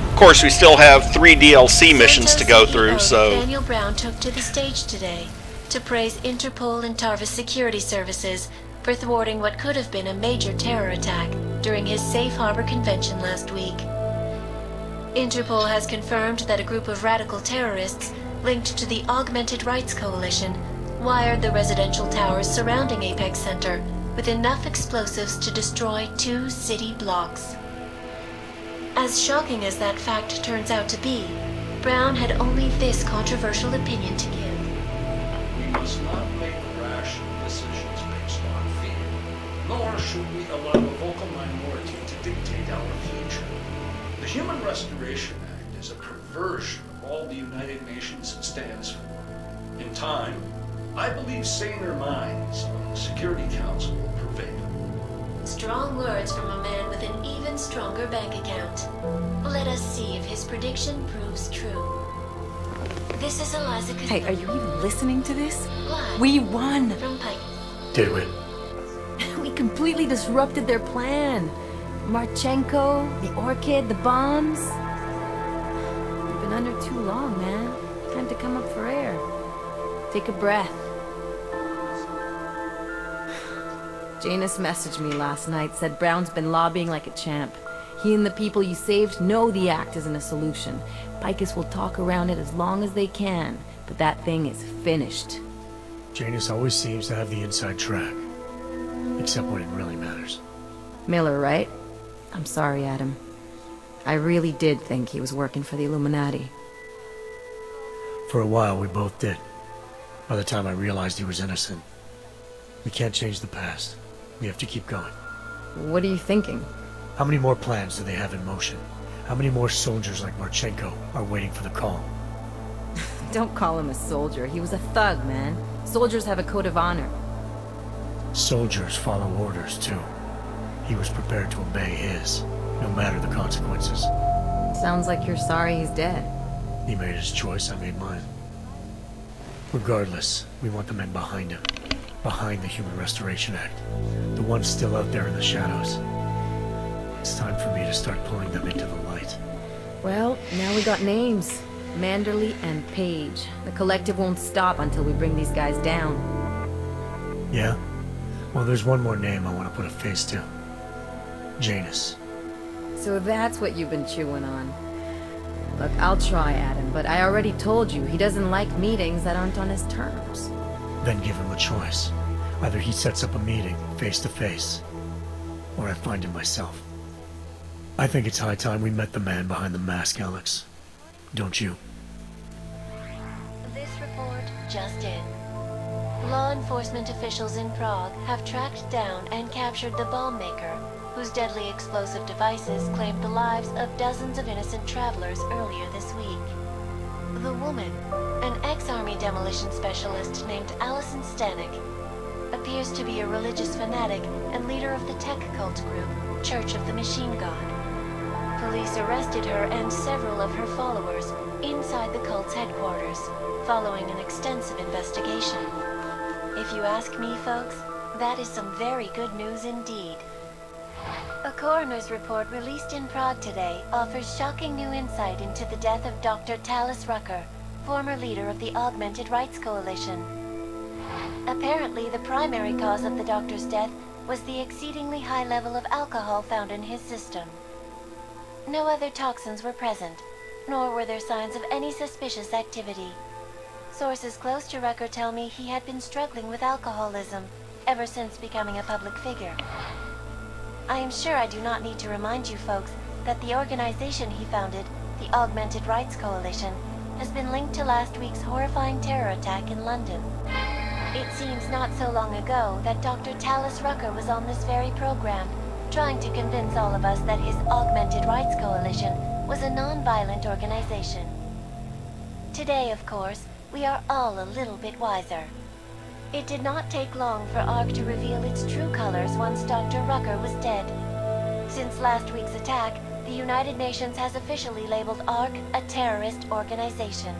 Speaker 1: Of course, we still have 3 DLC missions to go through, so...
Speaker 6: Daniel Brown took to the stage today to praise Interpol and Tarvis security services for thwarting what could have been a major terror attack during his Safe Harbor convention last week. Interpol has confirmed that a group of radical terrorists linked to the Augmented Rights Coalition wired the residential towers surrounding Apex Center with enough explosives to destroy 2 city blocks. As shocking as that fact turns out to be, Brown had only this controversial opinion to give.
Speaker 18: We must not make rash decisions based on fear, nor should we allow a vocal minority to dictate our future. The Human Restoration Act is a perversion of all the United Nations stands for. In time, I believe saner minds on the Security Council will prevail.
Speaker 6: Strong words from a man with an even stronger bank account. Let us see if his prediction proves true. This is Eliza.
Speaker 9: Hey, are you even listening to this?
Speaker 6: Live
Speaker 9: We won!
Speaker 6: from Pike.
Speaker 2: Did we?
Speaker 9: We completely disrupted their plan. Marchenko, the Orchid, the bombs. You've been under too long, man. Time to come up for air. Take a breath. Janus messaged me last night, said Brown's been lobbying like a champ. He and the people you saved know the act isn't a solution. Picus will talk around it as long as they can, but that thing is finished.
Speaker 2: Janus always seems to have the inside track. Except when it really matters.
Speaker 9: Miller, right? I'm sorry, Adam. I really did think he was working for the Illuminati.
Speaker 2: For a while, we both did. By the time I realized he was innocent. We can't change the past. We have to keep going.
Speaker 9: What are you thinking?
Speaker 2: How many more plans do they have in motion? How many more soldiers like Marchenko are waiting for the call?
Speaker 9: Don't call him a soldier. He was a thug, man. Soldiers have a code of honor.
Speaker 2: Soldiers follow orders, too. He was prepared to obey his, no matter the consequences.
Speaker 9: Sounds like you're sorry he's dead.
Speaker 2: He made his choice, I made mine. Regardless, we want the men behind him. Behind the Human Restoration Act. The ones still out there in the shadows. It's time for me to start pulling them into the light.
Speaker 9: Well, now we got names. Manderley and Page. The collective won't stop until we bring these guys down.
Speaker 2: Yeah? Well, there's one more name I want to put a face to. Janus.
Speaker 9: So that's what you've been chewing on. Look, I'll try, Adam, but I already told you he doesn't like meetings that aren't on his terms.
Speaker 2: Then give him a choice. Either he sets up a meeting, face to face, or I find him myself. I think it's high time we met the man behind the mask, Alex. Don't you?
Speaker 6: This report just in. Law enforcement officials in Prague have tracked down and captured the bomb maker, whose deadly explosive devices claimed the lives of dozens of innocent travelers earlier this week. The woman, an ex-army demolition specialist named Alison Stanek, appears to be a religious fanatic and leader of the tech cult group, Church of the Machine God. Police arrested her and several of her followers inside the cult's headquarters, following an extensive investigation. If you ask me, folks, that is some very good news indeed. A coroner's report released in Prague today offers shocking new insight into the death of Dr. Talis Rucker, former leader of the Augmented Rights Coalition. Apparently, the primary cause of the doctor's death was the exceedingly high level of alcohol found in his system. No other toxins were present, nor were there signs of any suspicious activity. Sources close to Rucker tell me he had been struggling with alcoholism ever since becoming a public figure. I am sure I do not need to remind you folks that the organization he founded, the Augmented Rights Coalition, has been linked to last week's horrifying terror attack in London. It seems not so long ago that Dr. Talis Rucker was on this very program, trying to convince all of us that his Augmented Rights Coalition was a non-violent organization. Today, of course, we are all a little bit wiser. It did not take long for ARC to reveal its true colors once Dr. Rucker was dead. Since last week's attack, the United Nations has officially labeled ARC a terrorist organization.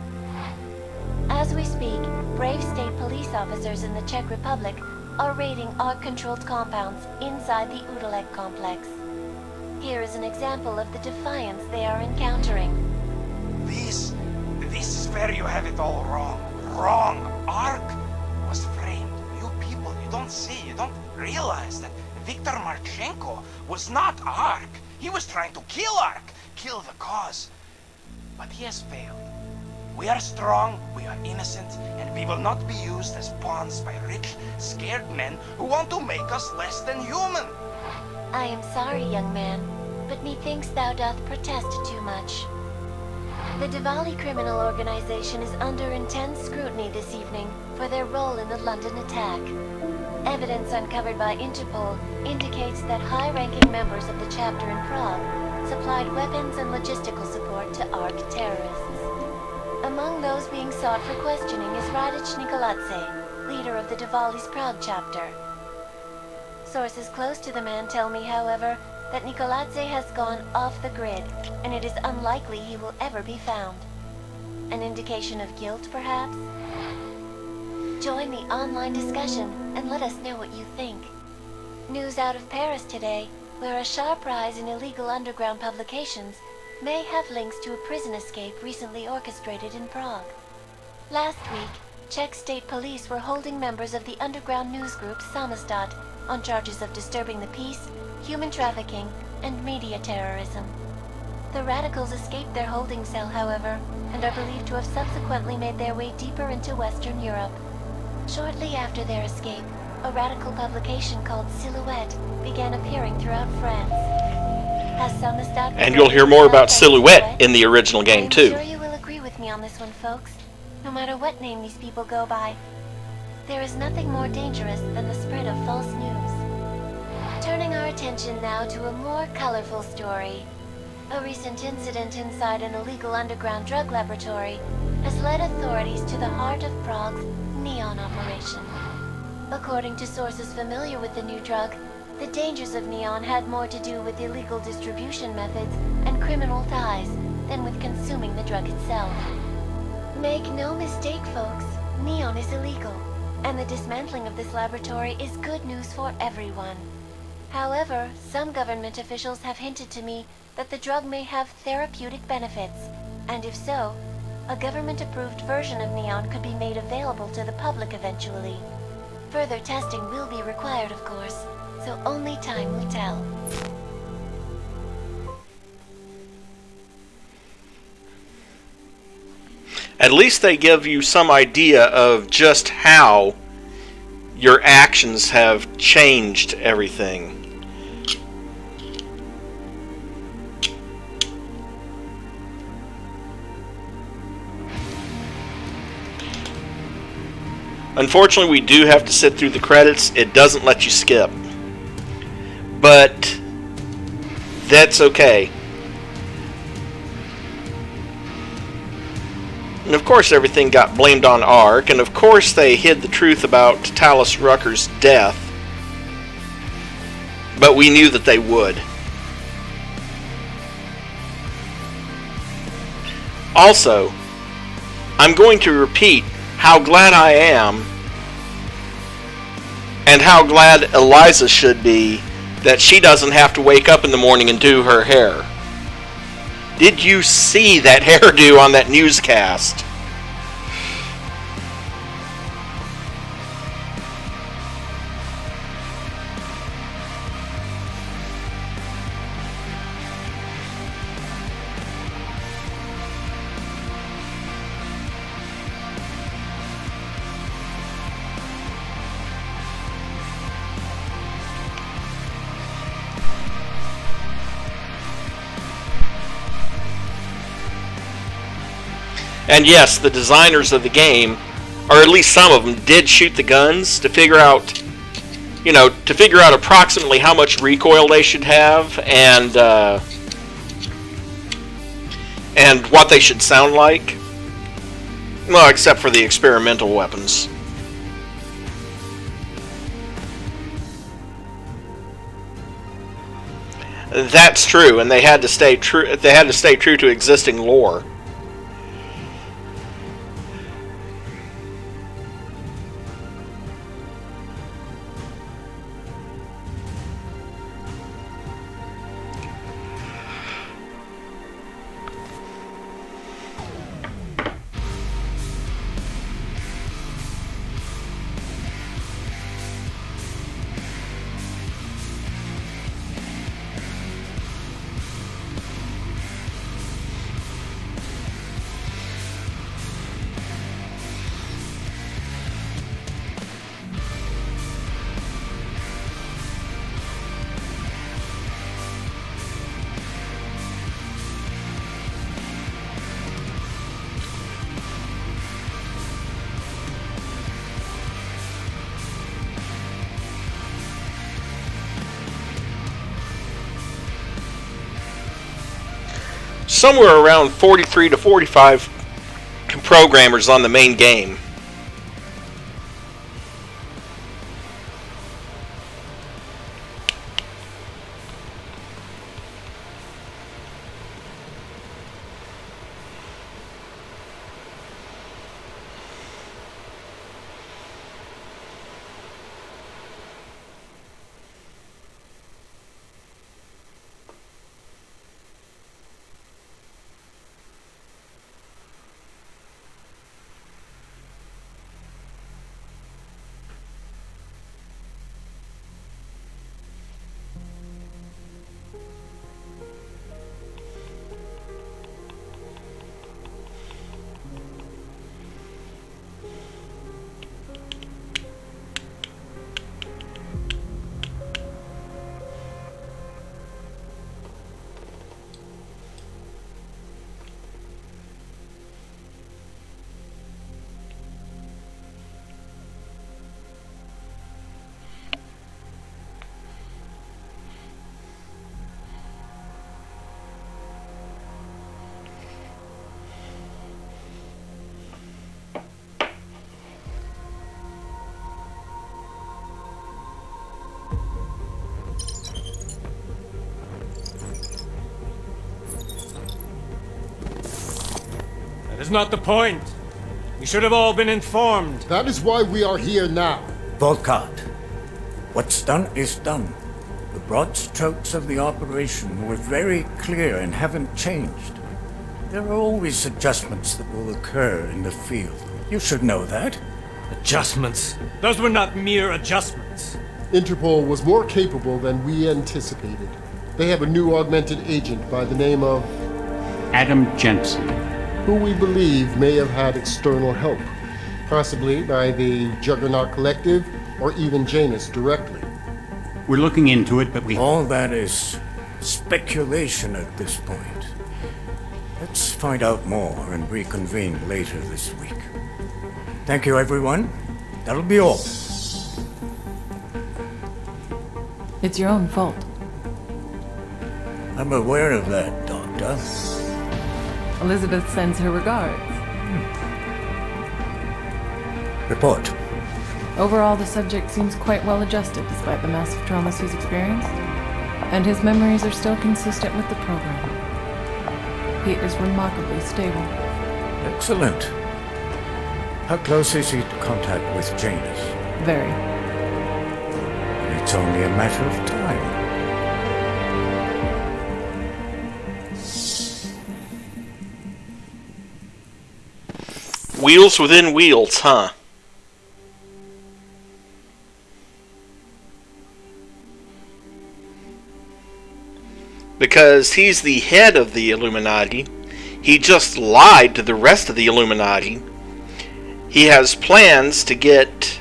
Speaker 6: As we speak, brave state police officers in the Czech Republic are raiding ARC-controlled compounds inside the Udaleg complex. Here is an example of the defiance they are encountering.
Speaker 19: This is where you have it all wrong. Wrong! ARC was framed. You people, you don't see, you don't realize that Viktor Marchenko was not ARC. He was trying to kill ARC, kill the cause. But he has failed. We are strong, we are innocent, and we will not be used as pawns by rich, scared men who want to make us less than human.
Speaker 6: I am sorry, young man, but methinks thou doth protest too much. The Diwali criminal organization is under intense scrutiny this evening for their role in the London attack. Evidence uncovered by Interpol indicates that high-ranking members of the chapter in Prague supplied weapons and logistical support to ARC terrorists. Among those being sought for questioning is Radic Nikoladze, leader of the Diwali's Prague chapter. Sources close to the man tell me, however, that Nikoladze has gone off the grid, and it is unlikely he will ever be found. An indication of guilt, perhaps? Join the online discussion and let us know what you think. News out of Paris today, where a sharp rise in illegal underground publications may have links to a prison escape recently orchestrated in Prague. Last week, Czech state police were holding members of the underground news group Samizdat on charges of disturbing the peace, human trafficking, and media terrorism. The radicals escaped their holding cell, however, and are believed to have subsequently made their way deeper into Western Europe. Shortly after their escape, a radical publication called Silhouette began appearing throughout France.
Speaker 1: And you'll hear more about Silhouette in the original game, too.
Speaker 6: I'm sure you will agree with me on this one, folks. No matter what name these people go by, there is nothing more dangerous than the spread of false news. Turning our attention now to a more colorful story. A recent incident inside an illegal underground drug laboratory has led authorities to the heart of Prague's Neon operation. According to sources familiar with the new drug, the dangers of Neon had more to do with illegal distribution methods and criminal ties than with consuming the drug itself. Make no mistake, folks, Neon is illegal, and the dismantling of this laboratory is good news for everyone. However, some government officials have hinted to me that the drug may have therapeutic benefits, and if so, a government-approved version of Neon could be made available to the public eventually. Further testing will be required, of course, so only time will tell.
Speaker 1: At least they give you some idea of just how your actions have changed everything. Unfortunately, we do have to sit through the credits. It doesn't let you skip. But that's okay. And of course everything got blamed on Ark, and of course they hid the truth about Talus Rucker's death. But we knew that they would. Also, I'm going to repeat how glad I am, and how glad Eliza should be, that she doesn't have to wake up in the morning and do her hair. Did you see that hairdo on that newscast? And yes, the designers of the game, or at least some of them, did shoot the guns to figure out, to figure out approximately how much recoil they should have, and what they should sound like. Well, except for the experimental weapons. That's true, and they had to stay true. They had to stay true to existing lore. Somewhere around 43 to 45 programmers on the main game.
Speaker 20: That is not the point. We should have all been informed.
Speaker 21: That is why we are here now.
Speaker 22: Volkart, what's done is done. The
Speaker 21: broad strokes of the operation were very clear and haven't changed. There are always adjustments that will occur in the field. You should know that.
Speaker 20: Adjustments? Those were not mere adjustments.
Speaker 22: Interpol was more capable than we anticipated. They have a new augmented agent by the name of...
Speaker 16: Adam Jensen.
Speaker 22: Who we believe may have had external help. Possibly by the Juggernaut Collective or even Janus directly.
Speaker 16: We're looking into it, but we...
Speaker 21: All that is speculation at this point. Let's find out more and reconvene later this week. Thank you, everyone. That'll be all.
Speaker 9: It's your own fault.
Speaker 21: I'm aware of that, Doctor.
Speaker 9: Elizabeth sends her regards.
Speaker 21: Report.
Speaker 9: Overall, the subject seems quite well adjusted despite the massive traumas he's experienced, and his memories are still consistent with the program. He is remarkably stable.
Speaker 21: Excellent. How close is he to contact with Janus?
Speaker 9: Very.
Speaker 21: And it's only a matter of time.
Speaker 1: Wheels within wheels, huh? Because he's the head of the Illuminati. He just lied to the rest of the Illuminati. He has plans to get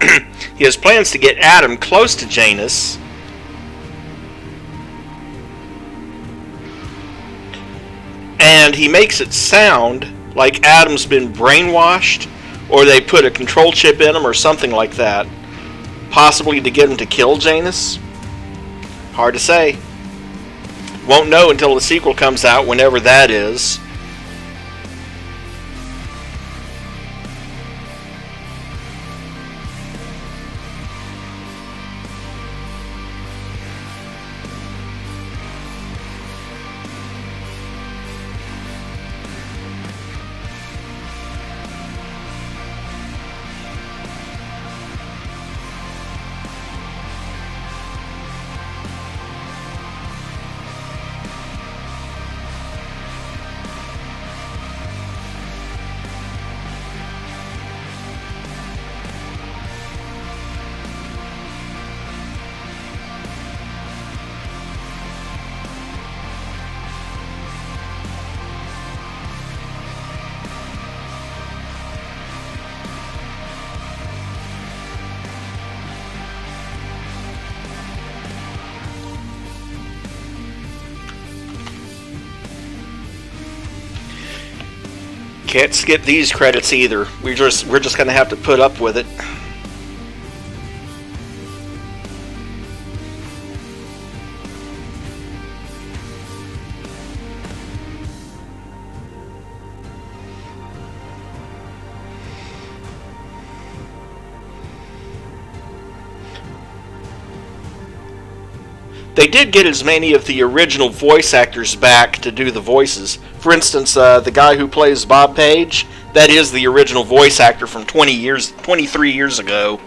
Speaker 1: Adam close to Janus. And he makes it sound like Adam's been brainwashed, or they put a control chip in him or something like that. Possibly to get him to kill Janus? Hard to say. Won't know until the sequel comes out, whenever that is. Can't skip these credits either. We're just gonna have to put up with it. They did get as many of the original voice actors back to do the voices. For instance, the guy who plays Bob Page, that is the original voice actor from 23 years ago.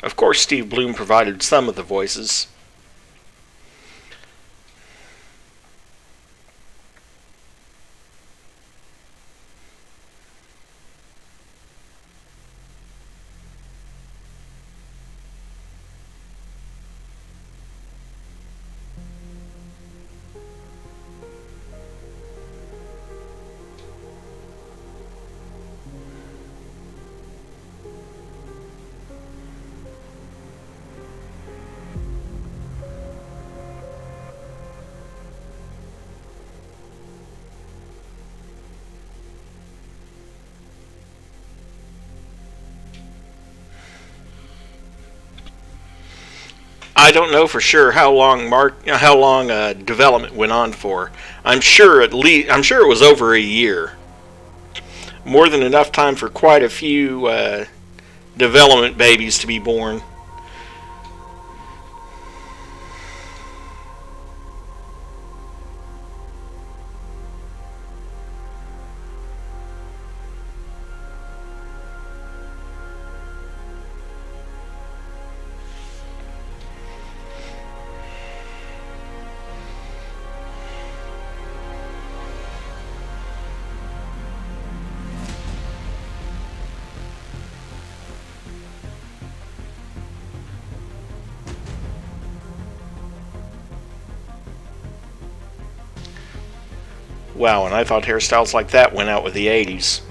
Speaker 1: Of course, Steve Bloom provided some of the voices. I don't know for sure how long development went on for. I'm sure it was over a year. More than enough time for quite a few development babies to be born. Wow, and I thought hairstyles like that went out with the 80s.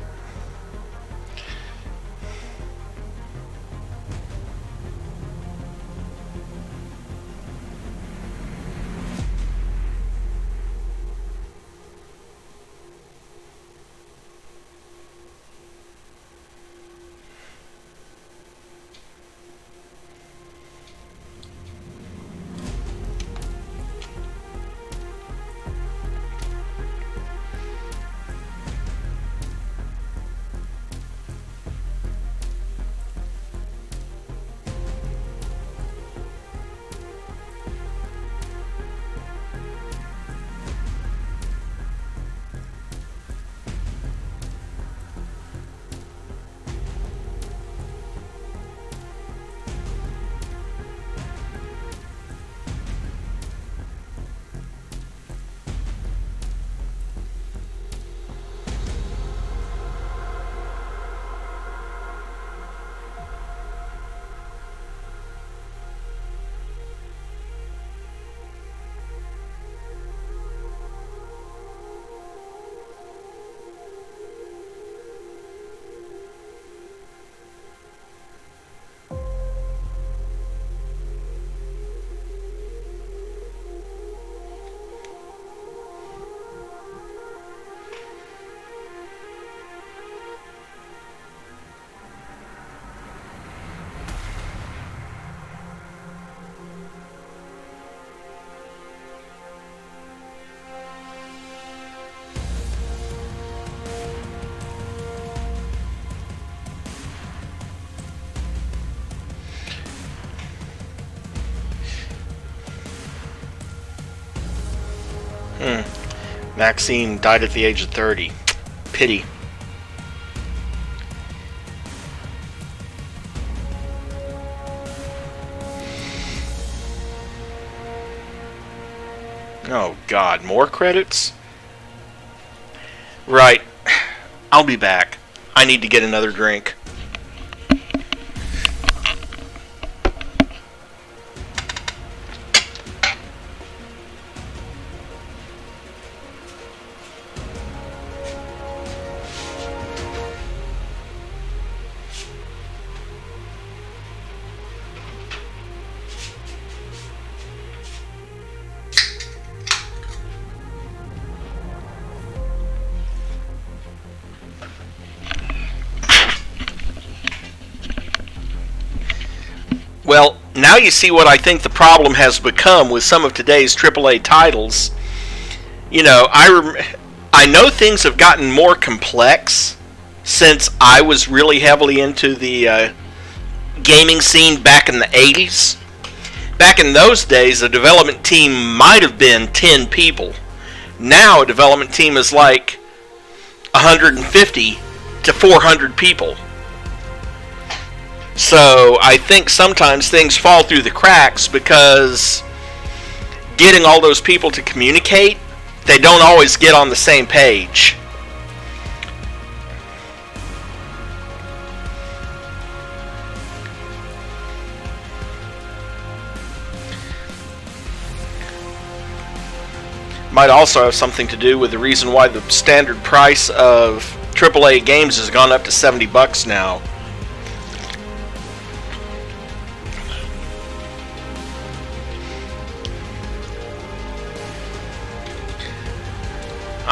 Speaker 1: Maxine died at the age of 30. Pity. Oh God, more credits? Right. I'll be back. I need to get another drink. Well, now you see what I think the problem has become with some of today's AAA titles. You know, I know things have gotten more complex since I was really heavily into the gaming scene back in the 80s. Back in those days, a development team might have been 10 people. Now a development team is like 150 to 400 people. So I think sometimes things fall through the cracks because getting all those people to communicate, they don't always get on the same page. Might also have something to do with the reason why the standard price of AAA games has gone up to $70 now.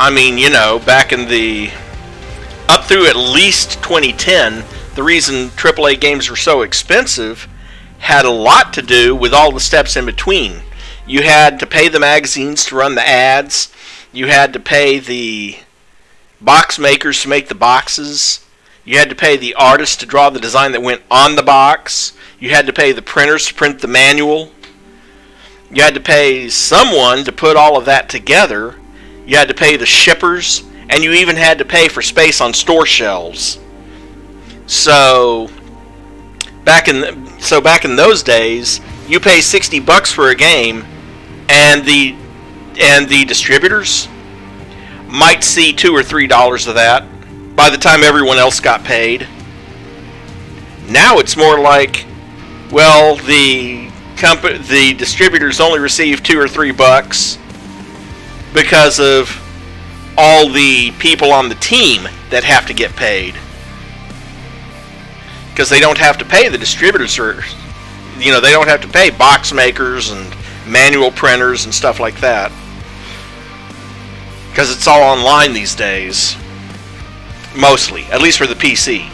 Speaker 1: I mean, you know, back in up through at least 2010, the reason AAA games were so expensive had a lot to do with all the steps in between. You had to pay the magazines to run the ads. You had to pay the box makers to make the boxes. You had to pay the artists to draw the design that went on the box. You had to pay the printers to print the manual. You had to pay someone to put all of that together. You had to pay the shippers, and you even had to pay for space on store shelves. So back in those days, you pay $60 for a game, and the distributors might see $2 or $3 of that by the time everyone else got paid. Now it's more like, well, the distributors only receive $2 or $3 because of all the people on the team that have to get paid. Because they don't have to pay the distributors, or they don't have to pay box makers and manual printers and stuff like that. Because it's all online these days. Mostly, at least for the PC.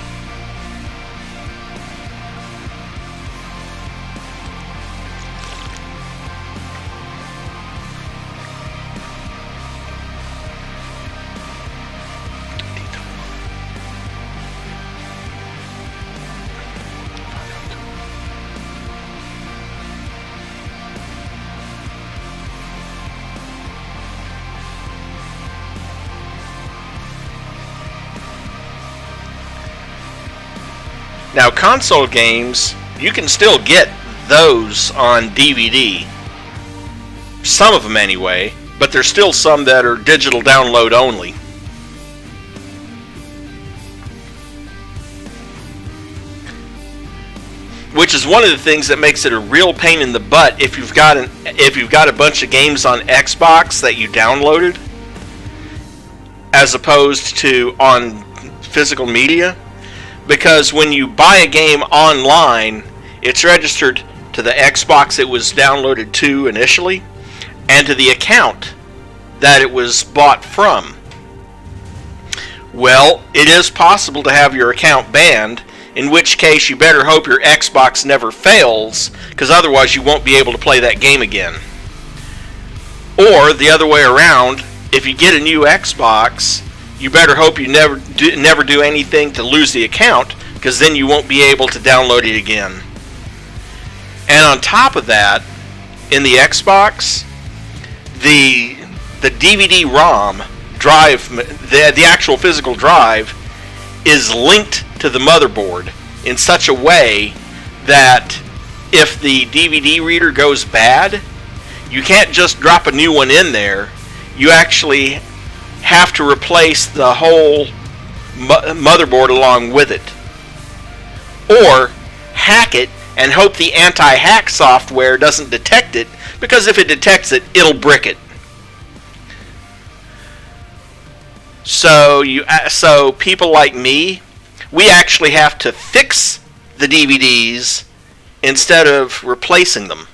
Speaker 1: Now, console games, you can still get those on DVD. Some of them anyway, but there's still some that are digital download only. Which is one of the things that makes it a real pain in the butt if you've got a bunch of games on Xbox that you downloaded, as opposed to on physical media. Because when you buy a game online, it's registered to the Xbox it was downloaded to initially, and to the account that it was bought from. Well, it is possible to have your account banned, in which case you better hope your Xbox never fails, because otherwise you won't be able to play that game again. Or, the other way around, if you get a new Xbox, you better hope you never do anything to lose the account, because then you won't be able to download it again. And on top of that, in the Xbox, the DVD-ROM drive, the actual physical drive, is linked to the motherboard in such a way that if the DVD reader goes bad, you can't just drop a new one in there. You actually have to replace the whole motherboard along with it. Or hack it and hope the anti-hack software doesn't detect it, because if it detects it, it'll brick it. So people like me, we actually have to fix the DVDs instead of replacing them.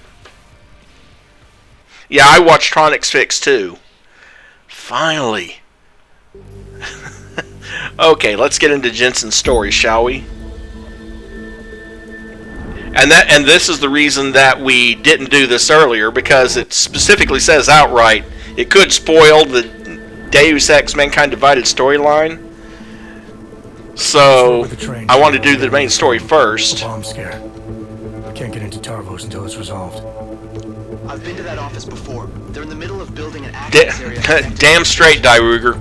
Speaker 1: Yeah, I watched Tronix Fix too. Finally. Okay, let's get into Jensen's story, shall we? And this is the reason that we didn't do this earlier, because it specifically says outright it could spoil the Deus Ex Mankind Divided storyline. So I want to do the main story first.
Speaker 2: Bomb scare. I can't get into Tarvos until it's resolved.
Speaker 5: I've been to that office before. They're in the middle of building an access area.
Speaker 1: Damn straight, Ruger.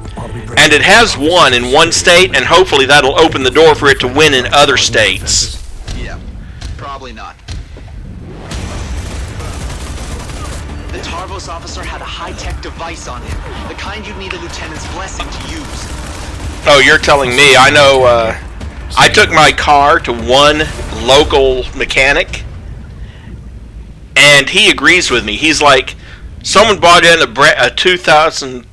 Speaker 1: And it has won in one state, and hopefully that'll open the door for it to win in other states.
Speaker 5: Yeah, probably not. The Tarvos officer had a high-tech device on him, the kind you'd need a lieutenant's blessing to use.
Speaker 1: Oh, you're telling me. I know, I took my car to one local mechanic, and he agrees with me. He's like, someone brought in a 2000...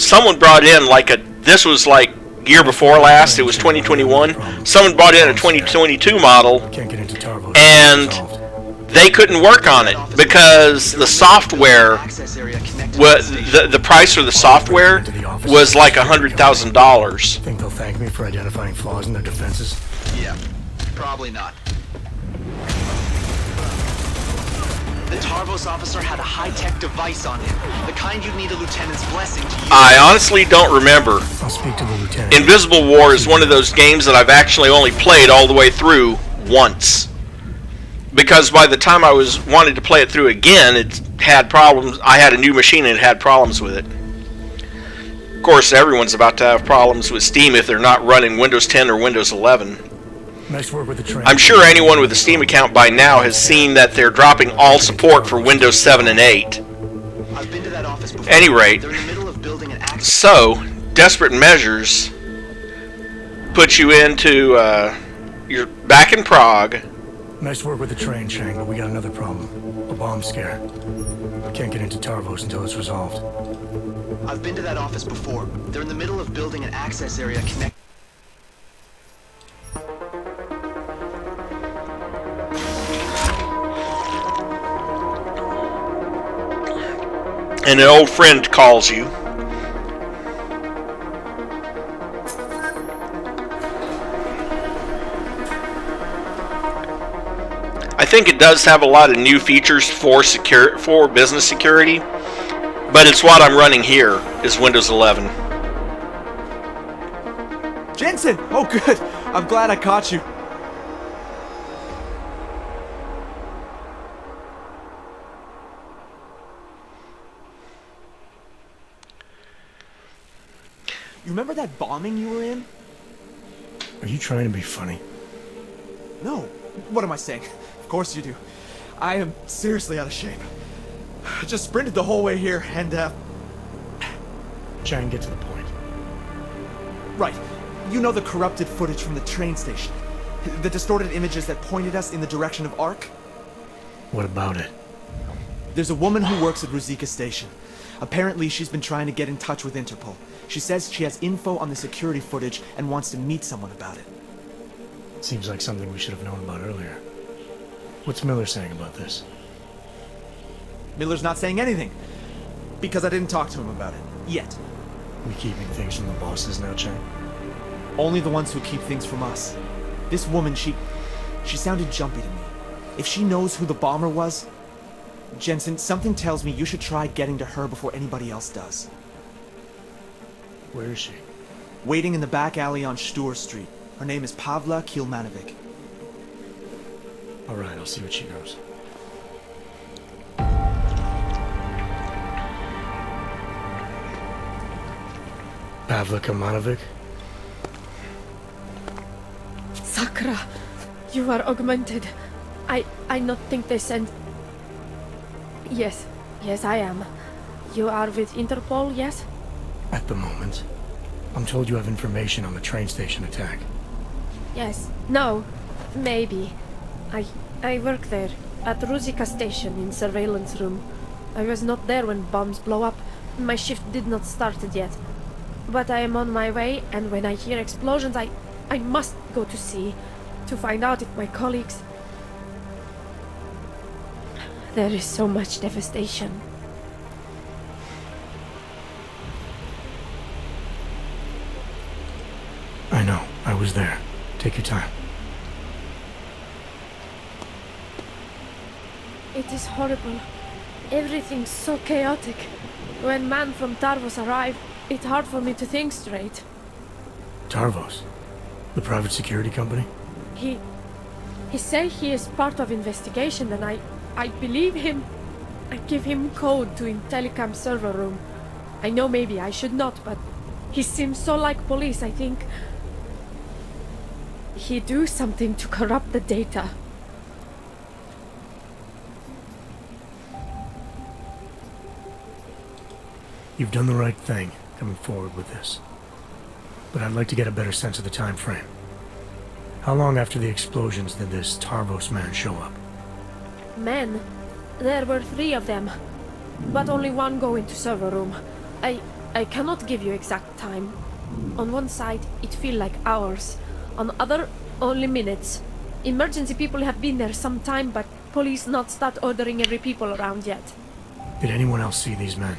Speaker 1: someone brought in like this was like year before last, it was 2021. Someone brought in a 2022 model, and they couldn't work on it because the software, the price for the software was like $100,000.
Speaker 2: Think they'll thank me for identifying flaws in their defenses?
Speaker 5: Yeah, probably not. The Tarvos officer had a high-tech device on him, the kind you'd need a lieutenant's blessing to use.
Speaker 1: I honestly don't remember.
Speaker 2: I'll speak to the lieutenant.
Speaker 1: Invisible War is one of those games that I've actually only played all the way through once. Because by the time I was wanting to play it through again, it had problems. I had a new machine and it had problems with it. Of course, everyone's about to have problems with Steam if they're not running Windows 10 or Windows 11.
Speaker 2: Nice work with the train.
Speaker 1: I'm sure anyone with a Steam account by now has seen that they're dropping all support for Windows 7 and 8.
Speaker 5: I've been to that office before.
Speaker 1: At any rate,
Speaker 5: They're in the middle of building an access.
Speaker 1: so desperate measures put you into you're back in Prague.
Speaker 2: Nice work with the train, Chang, but we got another problem. A bomb scare. Can't get into Tarvos until it's resolved.
Speaker 5: I've been to that office before. They're in the middle of building an access area connect.
Speaker 1: And an old friend calls you. I think it does have a lot of new features for business security, but it's what I'm running here is Windows 11.
Speaker 4: Jensen! Oh good! I'm glad I caught you. You remember that bombing you were in?
Speaker 2: Are you trying to be funny?
Speaker 4: No. What am I saying? Of course you do. I am seriously out of shape. I just sprinted the whole way here and,
Speaker 2: Chang, get to the point.
Speaker 4: Right. You know the corrupted footage from the train station? The distorted images that pointed us in the direction of Ark?
Speaker 2: What about it?
Speaker 4: There's a woman who works at Ruzicka Station. Apparently she's been trying to get in touch with Interpol. She says she has info on the security footage and wants to meet someone about it.
Speaker 2: Seems like something we should have known about earlier. What's Miller saying about this?
Speaker 4: Miller's not saying anything. Because I didn't talk to him about it. Yet.
Speaker 2: We keeping things from the bosses now, Chang?
Speaker 4: Only the ones who keep things from us. This woman, she sounded jumpy to me. If she knows who the bomber was... Jensen, something tells me you should try getting to her before anybody else does.
Speaker 2: Where is she?
Speaker 4: Waiting in the back alley on Stur Street. Her name is Pavla Kilmanovic.
Speaker 2: Alright, I'll see what she knows. Pavla Kilmanovic?
Speaker 7: Sakra, you are augmented. I not think they sent... Yes, I am. You are with Interpol, yes?
Speaker 2: At the moment. I'm told you have information on the train station attack.
Speaker 7: Yes. No. Maybe. I work there, at Ruzicka Station in surveillance room. I was not there when bombs blow up. My shift did not started yet. But I am on my way, and when I hear explosions, I must go to see, to find out if my colleagues... There is so much devastation.
Speaker 2: I know. I was there. Take your time.
Speaker 7: It is horrible. Everything's so chaotic. When man from Tarvos arrived, it's hard for me to think straight.
Speaker 2: Tarvos? The private security company?
Speaker 7: He say he is part of investigation, and I believe him. I give him code to in telecom server room. I know maybe I should not, but he seems so like police, I think. He do something to corrupt the data.
Speaker 2: You've done the right thing, coming forward with this. But I'd like to get a better sense of the time frame. How long after the explosions did this Tarvos man show up?
Speaker 7: Men? There were 3 of them. But only one go into server room. I cannot give you exact time. On one side, it feel like hours. On other, only minutes. Emergency people have been there some time, but police not start ordering every people around yet.
Speaker 2: Did anyone else see these men?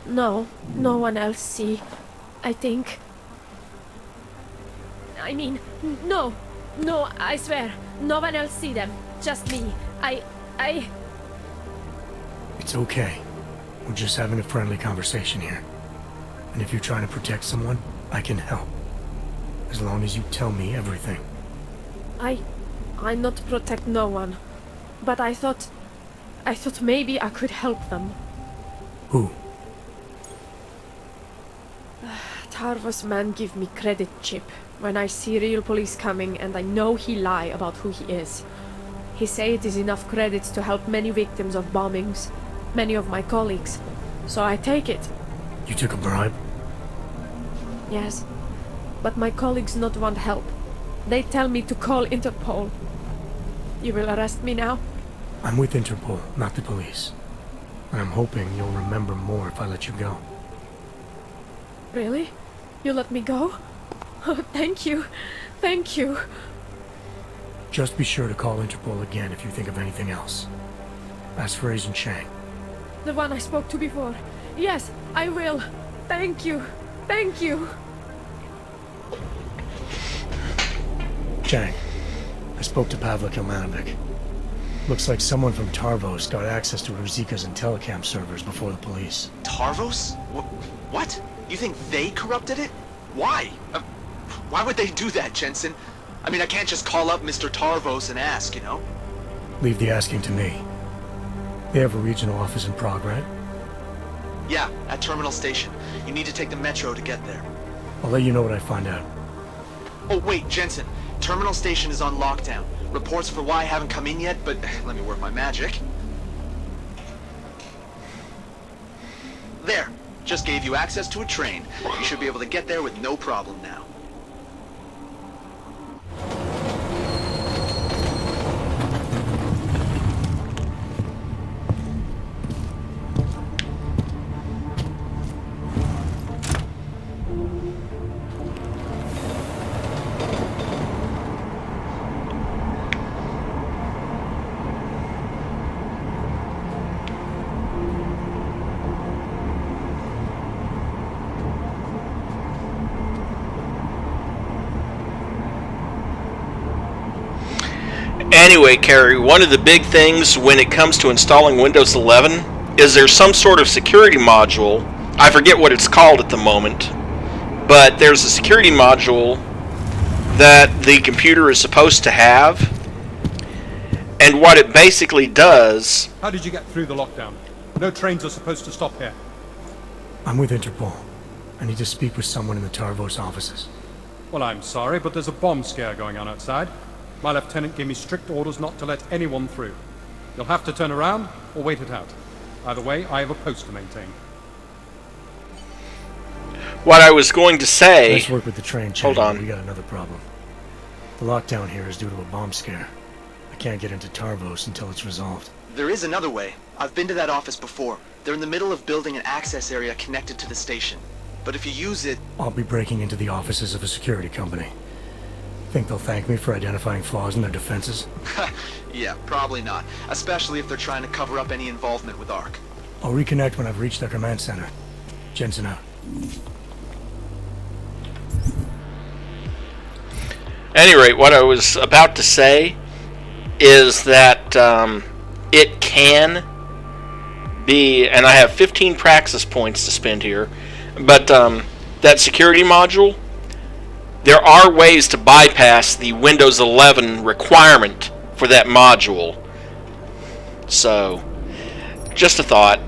Speaker 7: No one else see. I think. I mean, no, I swear, no one else see them. Just me. I...
Speaker 2: It's okay. We're just having a friendly conversation here. And if you're trying to protect someone, I can help. As long as you tell me everything.
Speaker 7: I not protect no one. But I thought maybe I could help them.
Speaker 2: Who?
Speaker 7: Tarvos man give me credit chip when I see real police coming and I know he lie about who he is. He say it is enough credits to help many victims of bombings, many of my colleagues. So I take it.
Speaker 2: You took a bribe?
Speaker 7: Yes. But my colleagues not want help. They tell me to call Interpol. You will arrest me now?
Speaker 2: I'm with Interpol, not the police. And I'm hoping you'll remember more if I let you go.
Speaker 7: Really? You let me go? Oh, thank you. Thank you.
Speaker 2: Just be sure to call Interpol again if you think of anything else. As for Agent Chang.
Speaker 7: The one I spoke to before. Yes, I will. Thank you. Thank you.
Speaker 2: Chang, I spoke to Pavlik Ilmanovic. Looks like someone from Tarvos got access to Ruzika's and telecam servers before the police.
Speaker 5: Tarvos? What? You think they corrupted it? Why? Why would they do that, Jensen? I mean, I can't just call up Mr. Tarvos and ask, you know?
Speaker 2: Leave the asking to me. They have a regional office in Prague, right?
Speaker 5: Yeah, at Terminal Station. You need to take the metro to get there.
Speaker 2: I'll let you know what I find out.
Speaker 5: Oh, wait, Jensen. Terminal Station is on lockdown. Reports for why haven't come in yet, but let me work my magic. There. Just gave you access to a train. You should be able to get there with no problem now.
Speaker 1: Anyway, Carrie, one of the big things when it comes to installing Windows 11 is there's some sort of security module. I forget what it's called at the moment, but there's a security module that the computer is supposed to have, and what it basically does...
Speaker 10: How did you get through the lockdown? No trains are supposed to stop here.
Speaker 2: I'm with Interpol. I need to speak with someone in the Tarvos offices.
Speaker 10: Well, I'm sorry, but there's a bomb scare going on outside. My lieutenant gave me strict orders not to let anyone through. You'll have to turn around or wait it out. Either way, I have a post to maintain.
Speaker 1: What I was going to say...
Speaker 2: Let's work with the train chain.
Speaker 1: Hold on.
Speaker 2: We got another problem. The lockdown here is due to a bomb scare. I can't get into Tarvos until it's resolved.
Speaker 5: There is another way. I've been to that office before. They're in the middle of building an access area connected to the station. But if you use it...
Speaker 2: I'll be breaking into the offices of a security company. Think they'll thank me for identifying flaws in their defenses?
Speaker 5: Yeah, probably not. Especially if they're trying to cover up any involvement with ARC.
Speaker 2: I'll reconnect when I've reached their command center. Jensen out.
Speaker 1: At any rate, what I was about to say is that it can be, and I have 15 praxis points to spend here, but that security module, there are ways to bypass the Windows 11 requirement for that module. So, just a thought.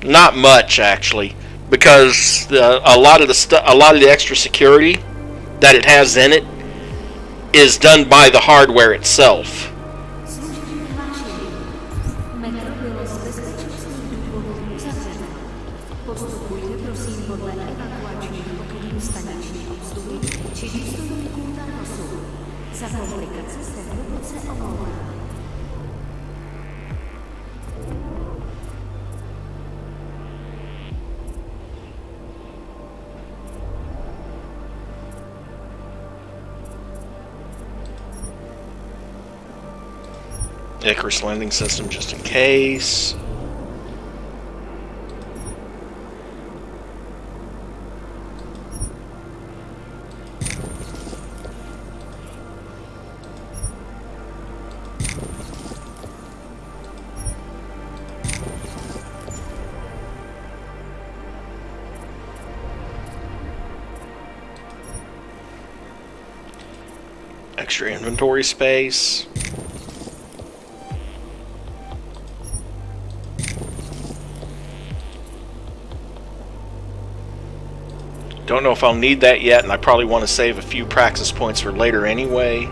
Speaker 1: Not much, actually, because a lot of the extra security that it has in it is done by the hardware itself.
Speaker 6: prosím podle evakuačních pokynů staniční obsluhy či důstojníků Janusů. Za komplikace se hluboce omlouvám.
Speaker 1: Icarus landing system just in case. Extra inventory space. Don't know if I'll need that yet, and I probably want to save a few praxis points for later anyway.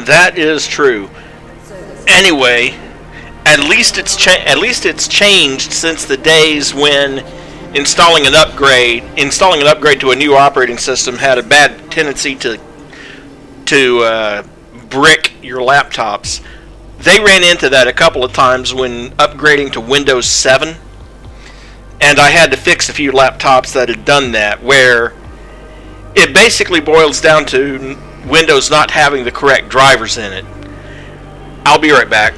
Speaker 1: That is true. Anyway, at least it's changed since the days when installing an upgrade to a new operating system had a bad tendency to brick your laptops. They ran into that a couple of times when upgrading to Windows 7, and I had to fix a few laptops that had done that, where it basically boils down to Windows not having the correct drivers in it. I'll be right back.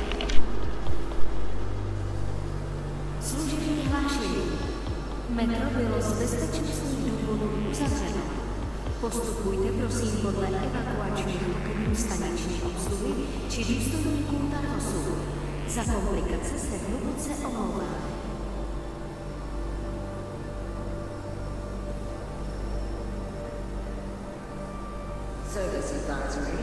Speaker 6: Postupujte prosím podle evakuačních pokynů staniční obsluhy či důstojníků Janusů. Za komplikace se hluboce omlouvám.
Speaker 11: Service advisory.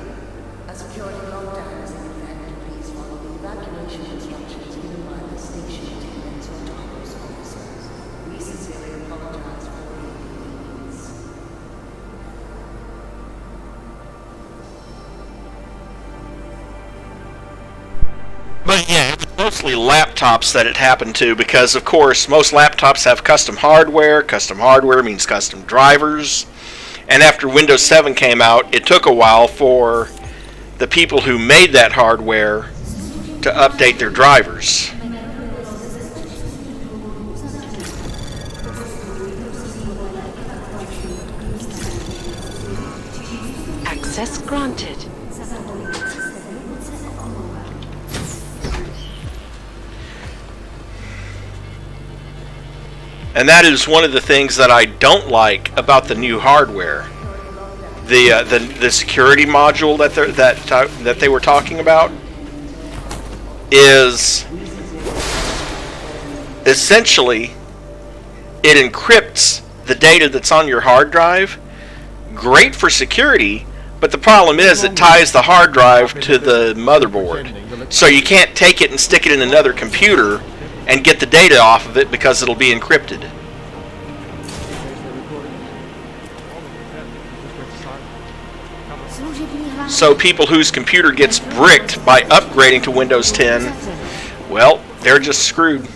Speaker 11: A security lockdown is in effect. Please follow the evacuation instructions given by the station attendants or Janus officers. We sincerely apologize for the inconvenience.
Speaker 1: But yeah, it's mostly laptops that it happened to, because of course most laptops have custom hardware. Custom hardware means custom drivers. And after Windows 7 came out, it took a while for the people who made that hardware to update their drivers.
Speaker 12: Access granted.
Speaker 1: And that is one of the things that I don't like about the new hardware. The security module that they were talking about is essentially it encrypts the data that's on your hard drive. Great for security, but the problem is it ties the hard drive to the motherboard. So you can't take it and stick it in another computer and get the data off of it because it'll be encrypted. So people whose computer gets bricked by upgrading to Windows 10, well, they're just screwed.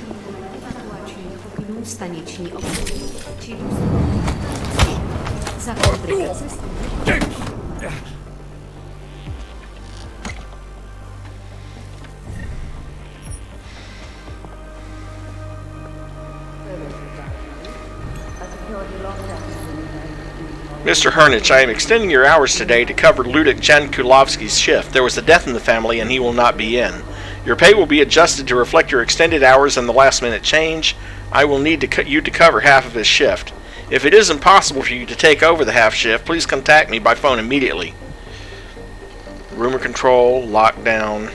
Speaker 1: Mr. Hernich, I am extending your hours today to cover Ludek Jankulovsky's shift. There was a death in the family and he will not be in. Your pay will be adjusted to reflect your extended hours and the last minute change. I will need you to cover half of his shift. If it is impossible for you to take over the half shift, please contact me by phone immediately. Rumor control, lockdown.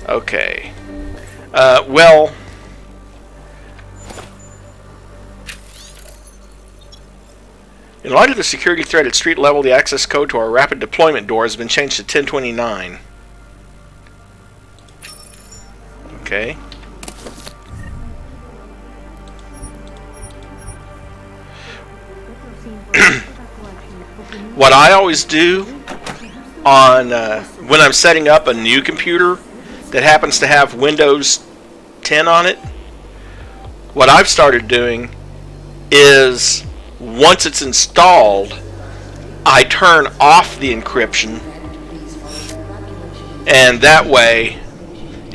Speaker 1: Okay. Well... in light of the security threat at street level, the access code to our rapid deployment door has been changed to 1029. Okay. What I always do on when I'm setting up a new computer that happens to have Windows 10 on it, what I've started doing is once it's installed, I turn off the encryption, and that way,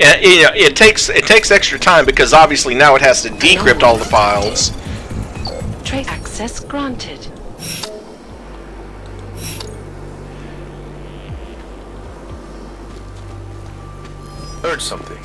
Speaker 1: and, you know, it takes extra time because obviously now it has to decrypt all the files.
Speaker 12: Trace access granted.
Speaker 13: Heard something.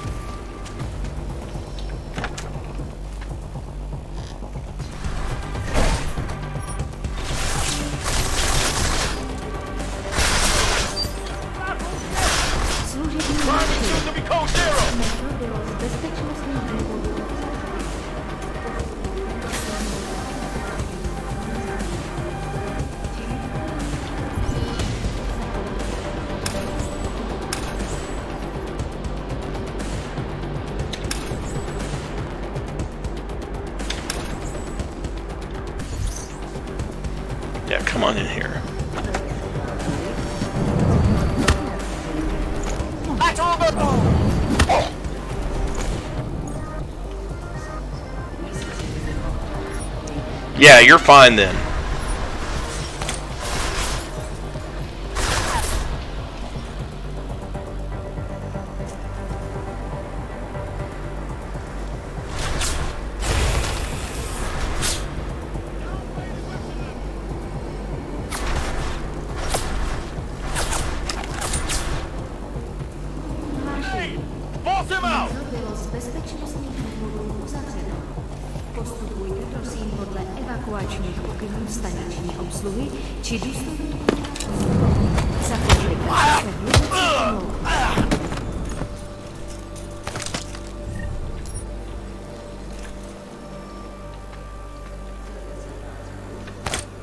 Speaker 1: Yeah, come on in here. Yeah, you're fine then.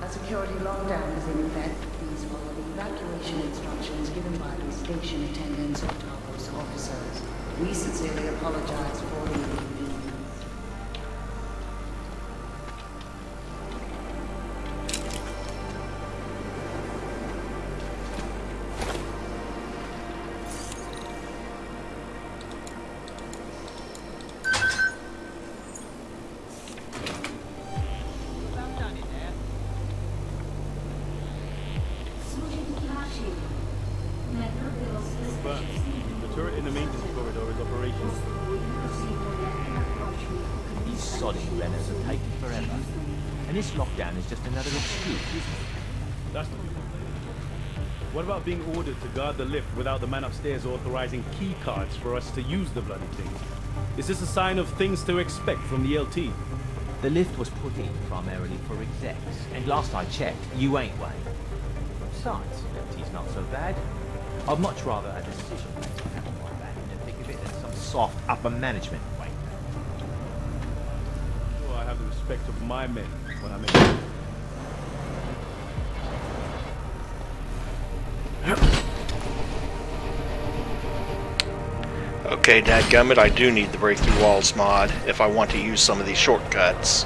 Speaker 11: Security lockdown is in effect. Please follow the evacuation instructions given by the station attendants or Targos officers. We sincerely apologize for the inconvenience.
Speaker 16: The turret in the maintenance corridor is operational.
Speaker 17: These sodding renners have taken forever. And this lockdown is just another excuse, isn't it?
Speaker 16: That's not good. What about being ordered to guard the lift without the man upstairs authorizing key cards for us to use the bloody thing? Is this a sign of things to expect from the LT?
Speaker 17: The lift was put in primarily for execs, and last I checked, you ain't one. Besides, LT's not so bad. I'd much rather a decision maker happen like that in the thick of it than some soft upper management way.
Speaker 16: Sure, I have the respect of my men when I make it.
Speaker 1: Okay, dadgummit, I do need the Breakthrough Walls mod if I want to use some of these shortcuts.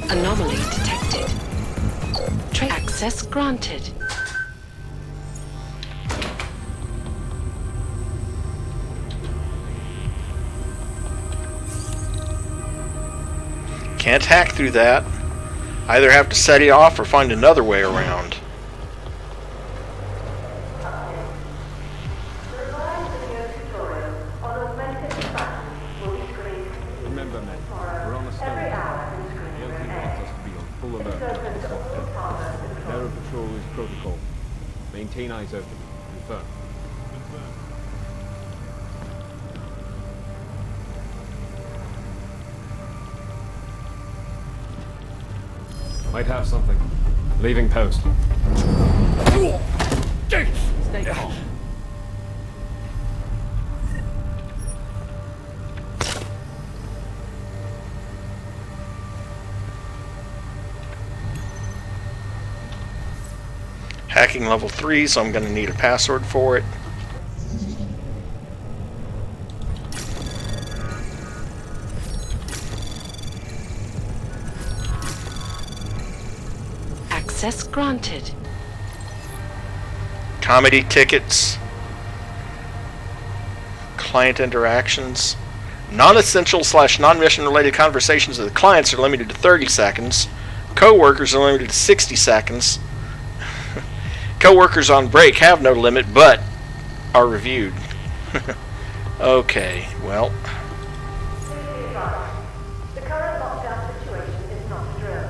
Speaker 12: Anomaly detected. Access granted.
Speaker 1: Can't hack through that. Either have to set it off or find another way around.
Speaker 16: Remember, men, we're on a stone. The LT wants us to be on full alert. Terror Patrol is Maintain eyes open. Confirm. Might have something. Leaving post.
Speaker 17: Stay calm.
Speaker 1: Hacking level 3, so I'm going to need a password for it.
Speaker 12: Access granted.
Speaker 1: Comedy tickets. Client interactions. Non-essential / non-mission related conversations with the clients are limited to 30 seconds. Co-workers are limited to 60 seconds. Co-workers on break have no limit, but are reviewed. Okay, well.
Speaker 11: The current lockdown situation is not a drill.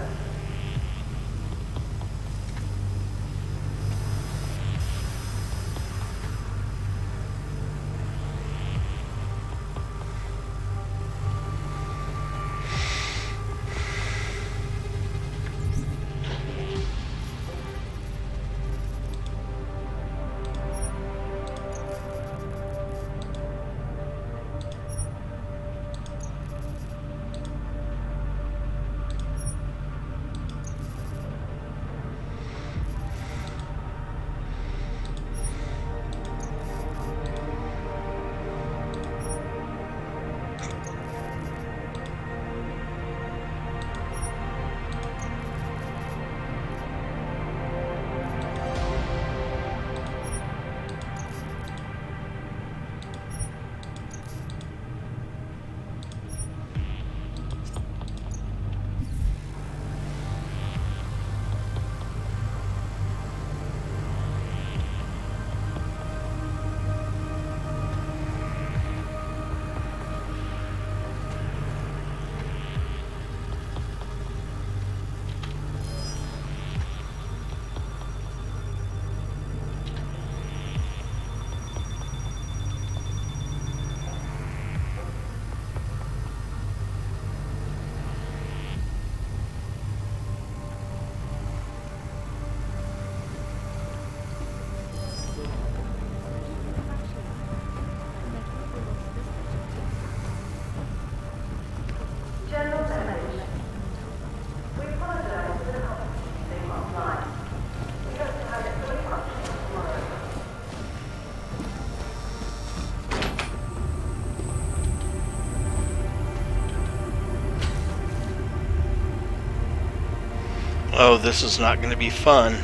Speaker 1: Oh, this is not going to be fun.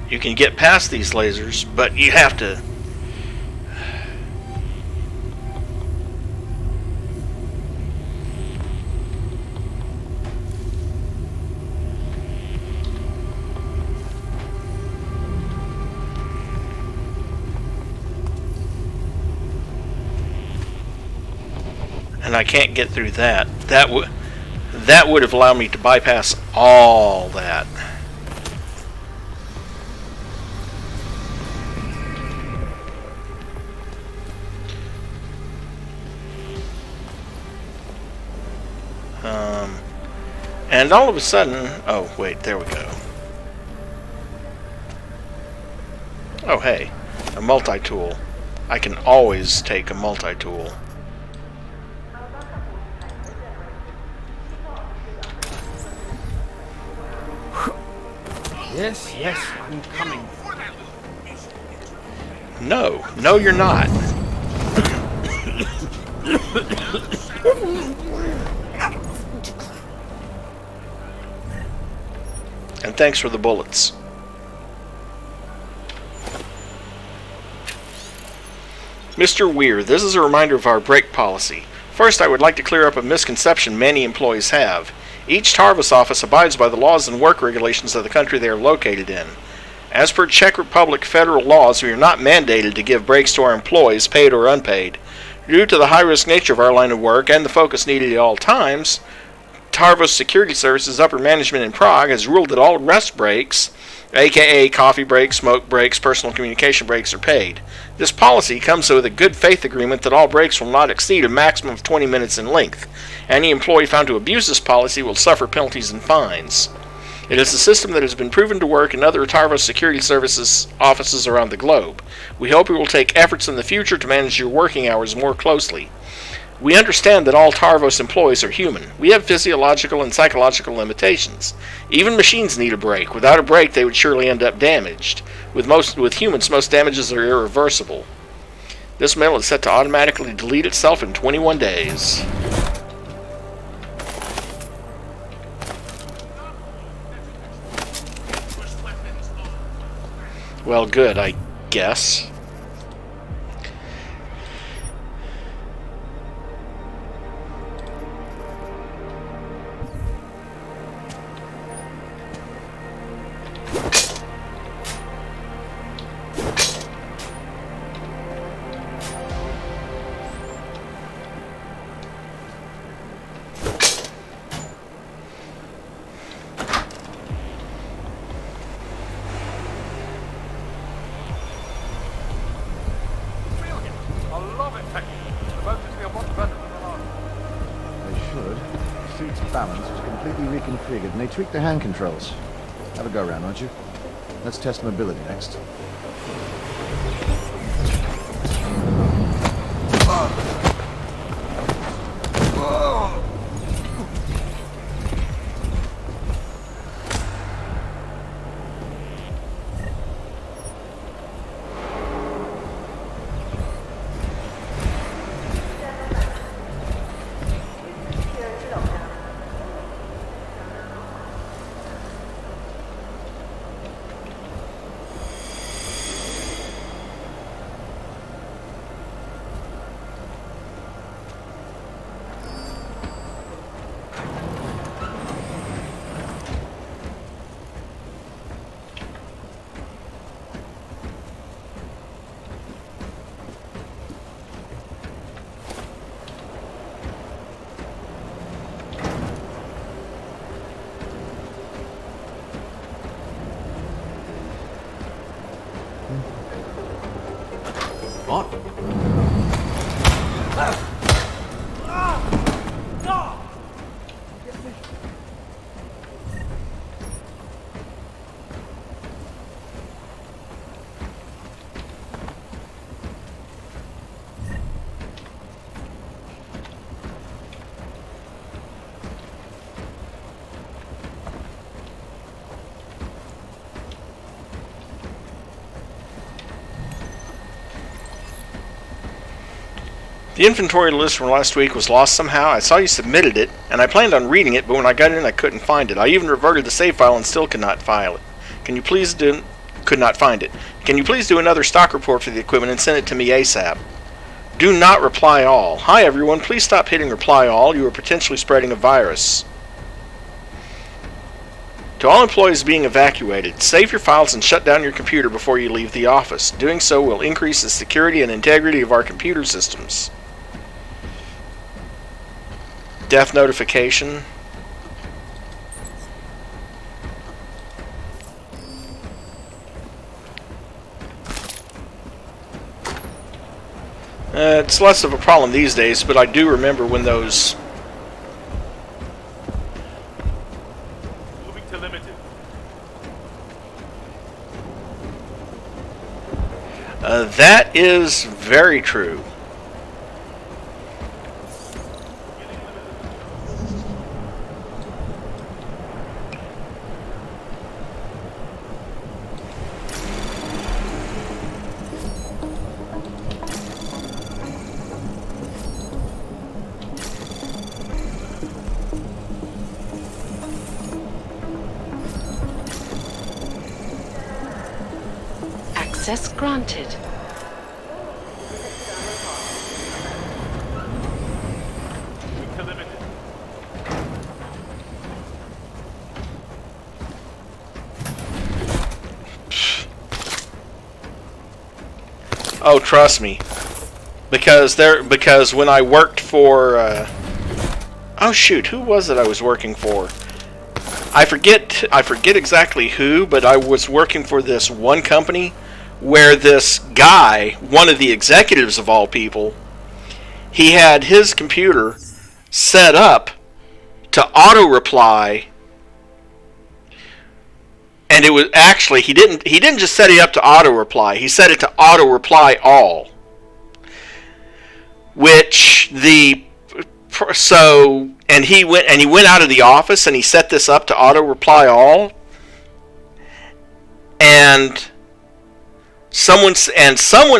Speaker 1: You can get past these lasers, but you have to... And I can't get through that. That would have allowed me to bypass all that. And all of a sudden, oh wait, there we go. Oh hey, a multi-tool. I can always take a multi-tool.
Speaker 3: Yes, yes, I'm coming.
Speaker 1: No, no you're not. And thanks for the bullets. Mr. Weir, this is a reminder of our break policy. First, I would like to clear up a misconception many employees have. Each Tarvis office abides by the laws and work regulations of the country they are located in. As per Czech Republic federal laws, we are not mandated to give breaks to our employees, paid or unpaid. Due to the high-risk nature of our line of work and the focus needed at all times, Tarvos Security Services upper management in Prague has ruled that all rest breaks, aka coffee breaks, smoke breaks, personal communication breaks, are paid. This policy comes with a good faith agreement that all breaks will not exceed a maximum of 20 minutes in length. Any employee found to abuse this policy will suffer penalties and fines. It is a system that has been proven to work in other Tarvos Security Services offices around the globe. We hope you will take efforts in the future to manage your working hours more closely. We understand that all Tarvos employees are human. We have physiological and psychological limitations. Even machines need a break. Without a break, they would surely end up damaged. With humans, most damages are irreversible. This mail is set to automatically delete itself in 21 days. Well, good, I guess.
Speaker 8: Reconfigured, and they tweaked the hand controls. Have a go around, won't you? Let's test mobility next. What?
Speaker 1: The inventory list from last week was lost somehow. I saw you submitted it, and I planned on reading it, but when I got in I couldn't find it. I even reverted the save file and still could not file it. Could not find it. Can you please do another stock report for the equipment and send it to me ASAP? Do not reply all. Hi everyone, please stop hitting reply all. You are potentially spreading a virus. To all employees being evacuated, save your files and shut down your computer before you leave the office. Doing so will increase the security and integrity of our computer systems. Death notification. It's less of a problem these days, but I do remember when those...
Speaker 16: Moving to limited.
Speaker 1: That is very true.
Speaker 12: Access granted.
Speaker 1: Oh, trust me, because when I worked for Oh shoot, who was it I was working for? I forget exactly who, but I was working for this one company where this guy, one of the executives of all people, he had his computer set up to auto reply, and it was actually he didn't just set it up to auto reply, he set it to auto reply all, which and he went out of the office and he set this up to auto reply all, and someone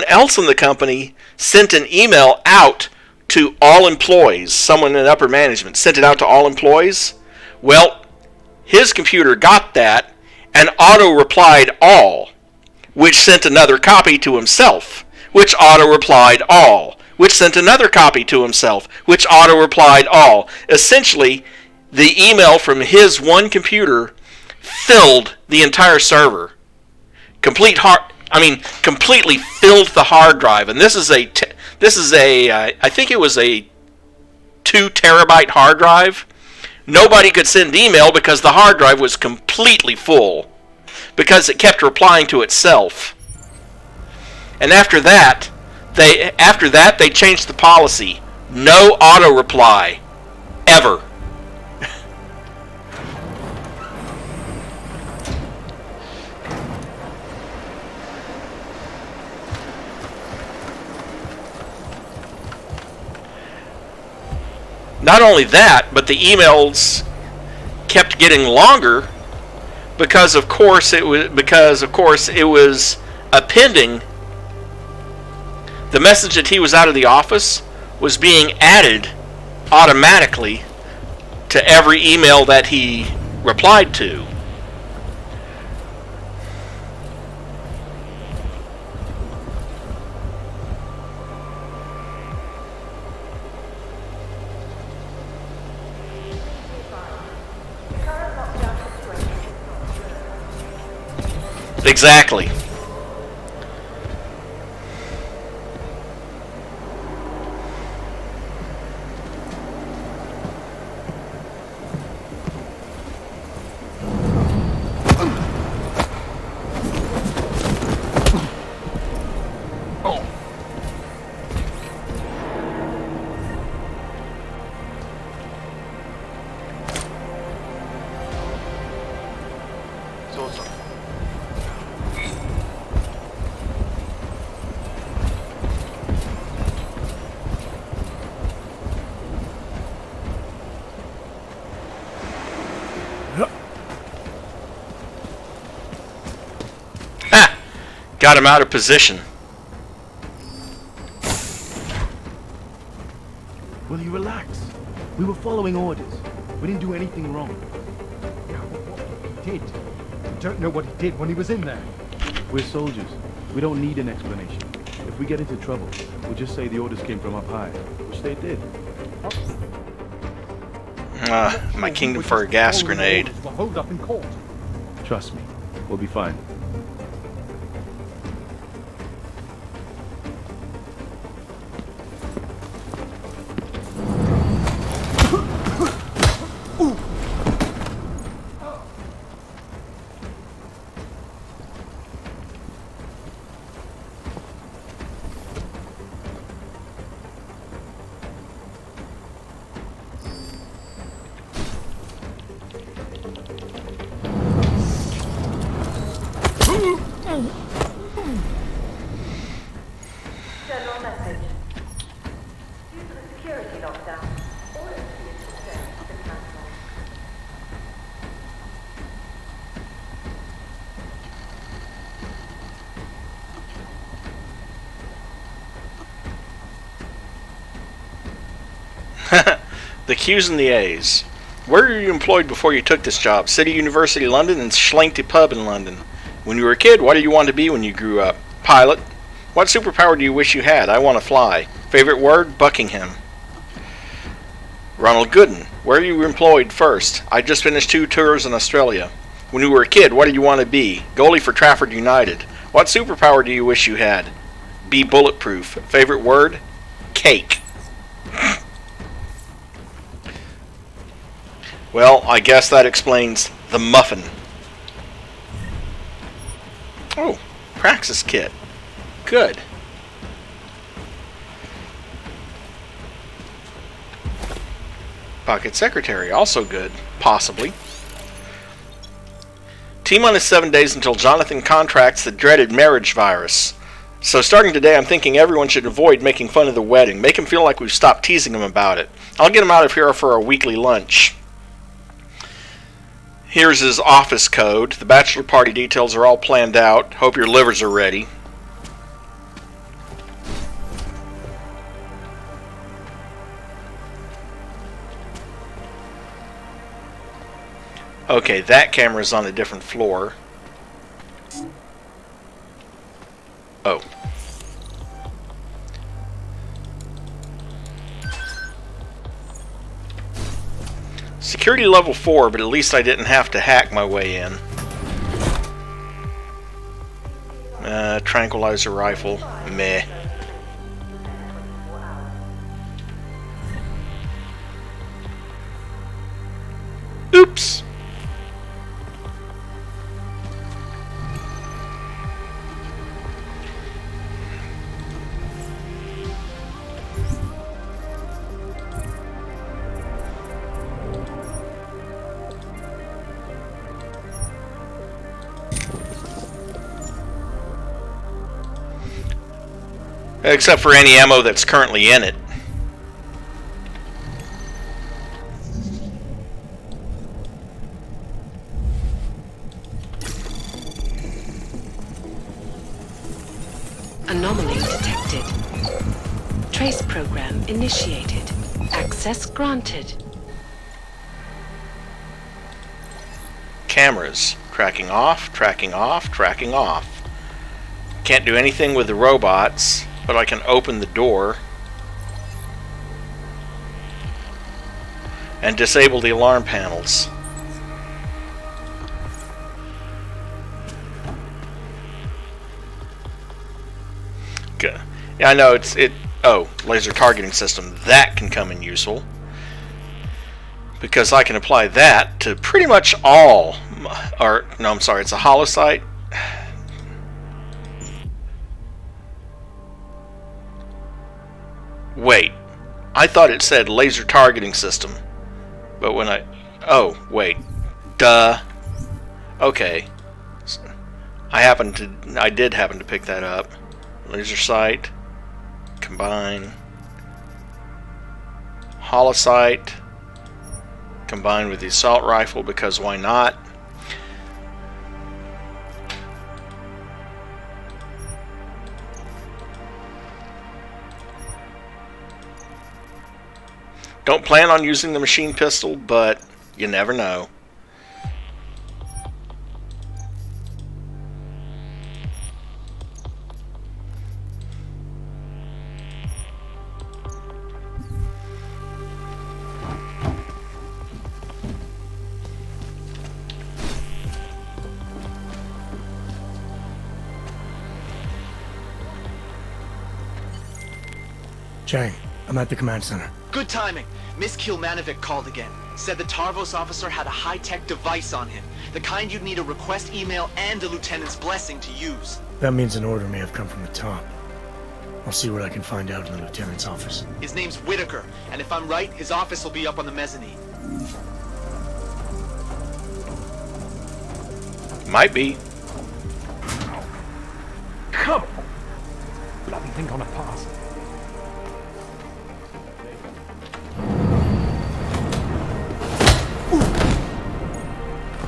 Speaker 1: else in the company sent an email out to all employees. Someone in upper management sent it out to all employees. Well, his computer got that and auto replied all, which sent another copy to himself, which auto replied all, which sent another copy to himself, which auto-replied all. Essentially, the email from his one computer filled the entire server. Completely filled the hard drive. And this is a I think it was a 2 terabyte hard drive. Nobody could send email because the hard drive was completely full, because it kept replying to itself. And after that, they changed the policy. No auto reply. Ever. Not only that, but the emails kept getting longer because of course it was appending. The message that he was out of the office was being added automatically to every email that he replied to. Exactly. Got him out of position.
Speaker 16: Will you relax? We were following orders. We didn't do anything wrong.
Speaker 3: Yeah, what he did. We don't know what he did when he was in there.
Speaker 16: We're soldiers. We don't need an explanation. If we get into trouble, we'll just say the orders came from up high, which they did.
Speaker 1: My kingdom for a gas grenade.
Speaker 3: We're holed up in court.
Speaker 16: Trust me, we'll be fine.
Speaker 11: General message. Due to the security lockdown, all immediate success have been cancelled.
Speaker 1: The Q's and the A's. Where were you employed before you took this job? City University London and Schlenty Pub in London. When you were a kid, what did you want to be when you grew up? Pilot. What superpower do you wish you had? I want to fly. Favorite word? Buckingham. Ronald Gooden. Where were you employed first? I just finished 2 tours in Australia. When you were a kid, what did you want to be? Goalie for Trafford United. What superpower do you wish you had? Be bulletproof. Favorite word? Cake. Well, I guess that explains the muffin. Oh, Praxis kit. Good. Pocket secretary, also good. Possibly. T-minus 7 days until Jonathan contracts the dreaded marriage virus. So starting today, I'm thinking everyone should avoid making fun of the wedding. Make him feel like we've stopped teasing him about it. I'll get him out of here for our weekly lunch. Here's his office code. The bachelor party details are all planned out. Hope your livers are ready. Okay, that camera's on a different floor. Oh. Security level 4, but at least I didn't have to hack my way in. Tranquilizer rifle. Meh. Oops! Except for any ammo that's currently in it.
Speaker 12: Anomaly detected. Trace program initiated. Access granted.
Speaker 1: Cameras. Tracking off, tracking off, tracking off. Can't do anything with the robots, but I can open the door and disable the alarm panels. Okay. Yeah, I know it. Oh, laser targeting system. That can come in useful because I can apply that to pretty much all. Or no, I'm sorry. It's a holocyte. Wait, I thought it said laser targeting system, but when I... Oh, wait. Duh. Okay. I did happen to pick that up. Laser sight. Combine. Holocyte. Combined with the assault rifle, because why not? Don't plan on using the machine pistol, but you never know.
Speaker 2: Chang, I'm at the command center.
Speaker 5: Good timing. Miss Kilmanovic called again. Said the Tarvos officer had a high-tech device on him. The kind you'd need a request email and the lieutenant's blessing to use.
Speaker 2: That means an order may have come from the top. I'll see what I can find out in the lieutenant's office.
Speaker 5: His name's Whitaker, and if I'm right, his office will be up on the mezzanine.
Speaker 1: Might be.
Speaker 16: Come! Bloody thing on a pass.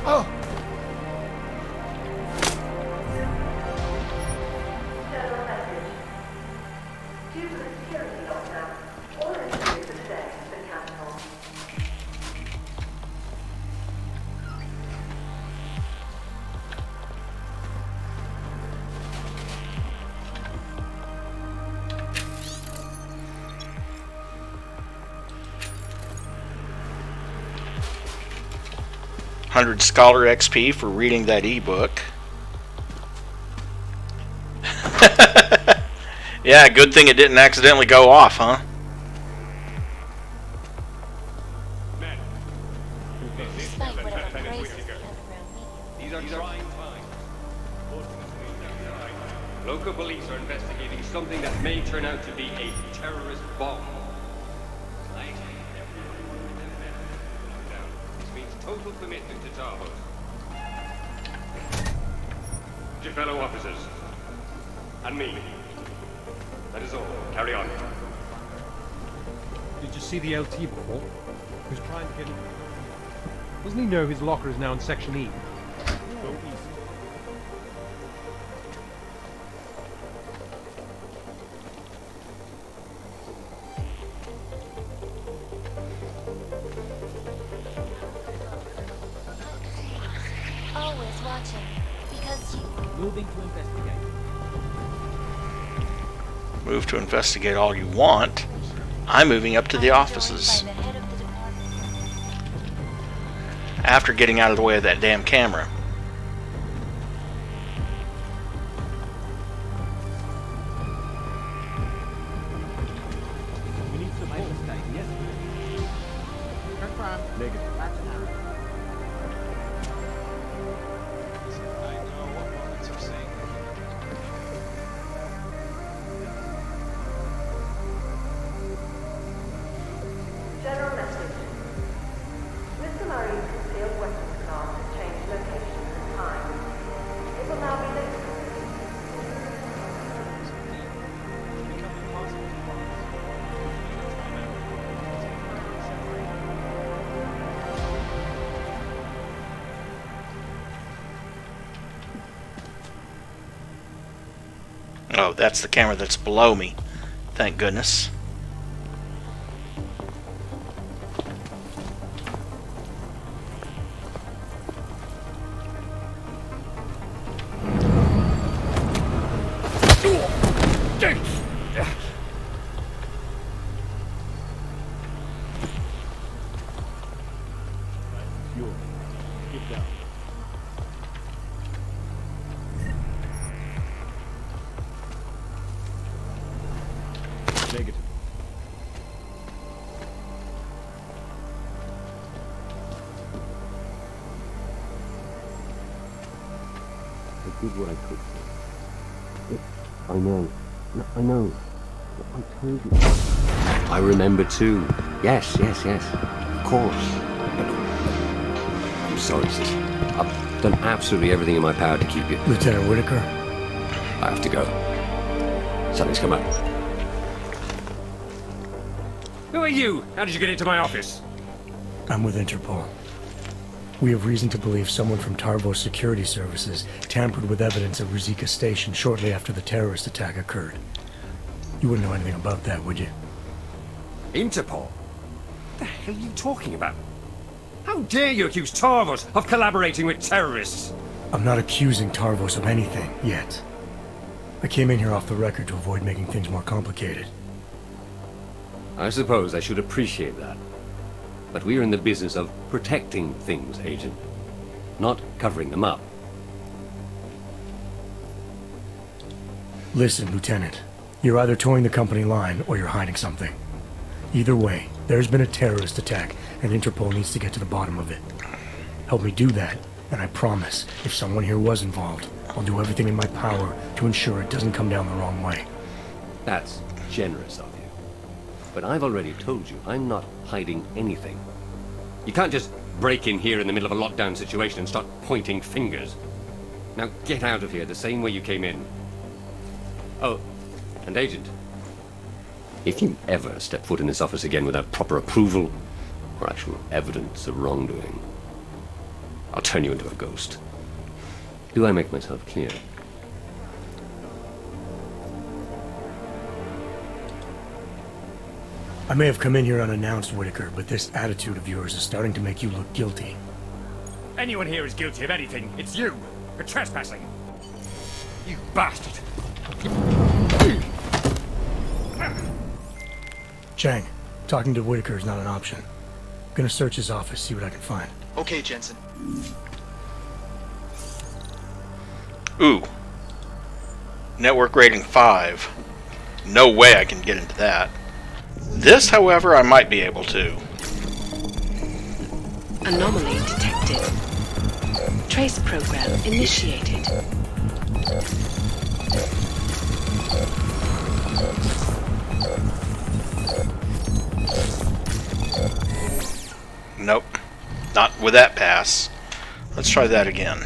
Speaker 22: Oh!
Speaker 1: Scholar XP for reading that ebook. Yeah, good thing it didn't accidentally go off, huh?
Speaker 14: Local police are investigating something that may turn out to be a terrorist bomb. Tonight, this means total commitment to Tahoe. To your fellow officers. And me. That is all. Carry on.
Speaker 10: Did you see the LT before? He was trying to get in. Doesn't he know his locker is now in Section E? Go easy.
Speaker 6: Always watching. Because you...
Speaker 17: Moving to investigate.
Speaker 1: Move to investigate all you want. I'm moving up to the offices. After getting out of the way of that damn camera.
Speaker 16: We need to make a mistake, yes? Confirm. Negative.
Speaker 5: I know what moments of saying.
Speaker 11: General message. Mr. Murray's concealed weapons class has changed location and time. It will now be linked.
Speaker 1: Oh, that's the camera that's below me. Thank goodness.
Speaker 16: Get down. Negative.
Speaker 14: I did what I could. I know. No, I know. I told you. I remember too. Yes. Of course. I'm sorry, sis. I've done absolutely everything in my power to keep you.
Speaker 2: Lieutenant Whitaker?
Speaker 14: I have to go. Something's come up.
Speaker 20: Who are you? How did you get into my office?
Speaker 2: I'm with Interpol. We have reason to believe someone from Tarvo's security services tampered with evidence at Ruzicka Station shortly after the terrorist attack occurred. You wouldn't know anything about that, would you?
Speaker 20: Interpol? What the hell are you talking about? How dare you accuse Tarvos of collaborating with terrorists?
Speaker 2: I'm not accusing Tarvos of anything, yet. I came in here off the record to avoid making things more complicated.
Speaker 14: I suppose I should appreciate that. But we're in the business of protecting things, Agent. Not covering them up.
Speaker 2: Listen, Lieutenant. You're either towing the company line or you're hiding something. Either way, there's been a terrorist attack, and Interpol needs to get to the bottom of it. Help me do that, and I promise, if someone here was involved, I'll do everything in my power to ensure it doesn't come down the wrong way.
Speaker 14: That's generous of you. But I've already told you, I'm not hiding anything. You can't just break in here in the middle of a lockdown situation and start pointing fingers. Now get out of here the same way you came in. Oh, and Agent, if you ever step foot in this office again without proper approval or actual evidence of wrongdoing, I'll turn you into a ghost. Do I make myself clear?
Speaker 2: I may have come in here unannounced, Whitaker, but this attitude of yours is starting to make you look guilty.
Speaker 20: Anyone here is guilty of anything. It's you. For trespassing. You bastard.
Speaker 2: Chang, talking to Whitaker is not an option. I'm gonna search his office, see what I can find.
Speaker 5: Okay, Jensen.
Speaker 1: Ooh. Network rating 5. No way I can get into that. This, however, I might be able to.
Speaker 12: Anomaly detected. Trace program initiated.
Speaker 1: with that pass. Let's try that again.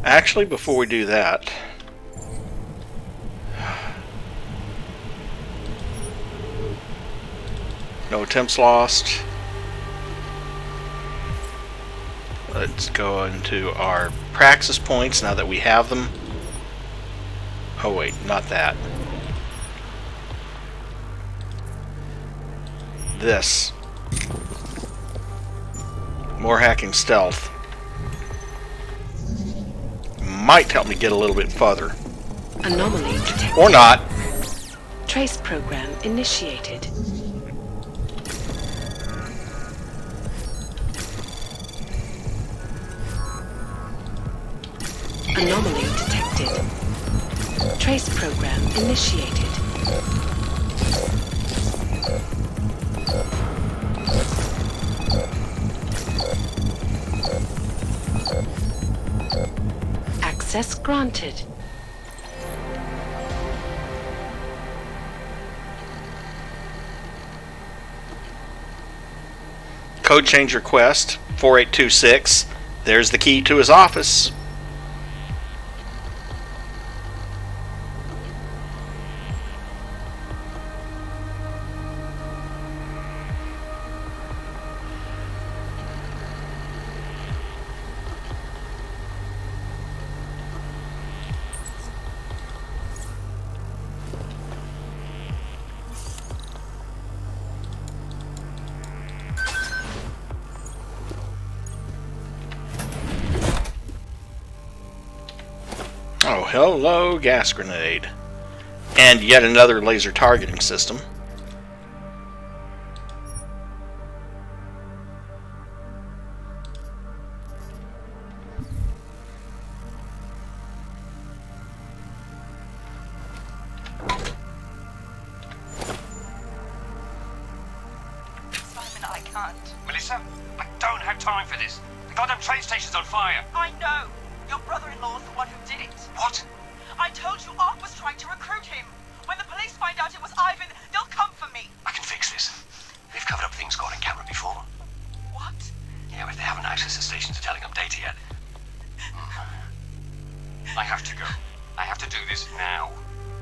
Speaker 1: Actually, before we do that, no attempts lost. Let's go into our praxis points now that we have them. Oh wait, not that. This. More hacking stealth. Might help me get a little bit further.
Speaker 12: Anomaly detected.
Speaker 1: Or not.
Speaker 12: Trace program initiated. Anomaly detected. Trace program initiated. Access granted.
Speaker 1: Code change request 4826. There's the key to his office. Oh, hello, gas grenade. And yet another laser targeting system.
Speaker 15: Simon, I can't.
Speaker 20: Melissa, I don't have time for this. The goddamn train station's on fire.
Speaker 15: I know. Your brother-in-law's the one who did it.
Speaker 20: What?
Speaker 15: I told you Aug was trying to recruit him. When the police find out it was Ivan, they'll come for me.
Speaker 20: I can fix this. We've covered up things caught on camera before.
Speaker 15: What?
Speaker 20: Yeah, but they haven't accessed the station to telling them data yet. I have to go. I have to do this now.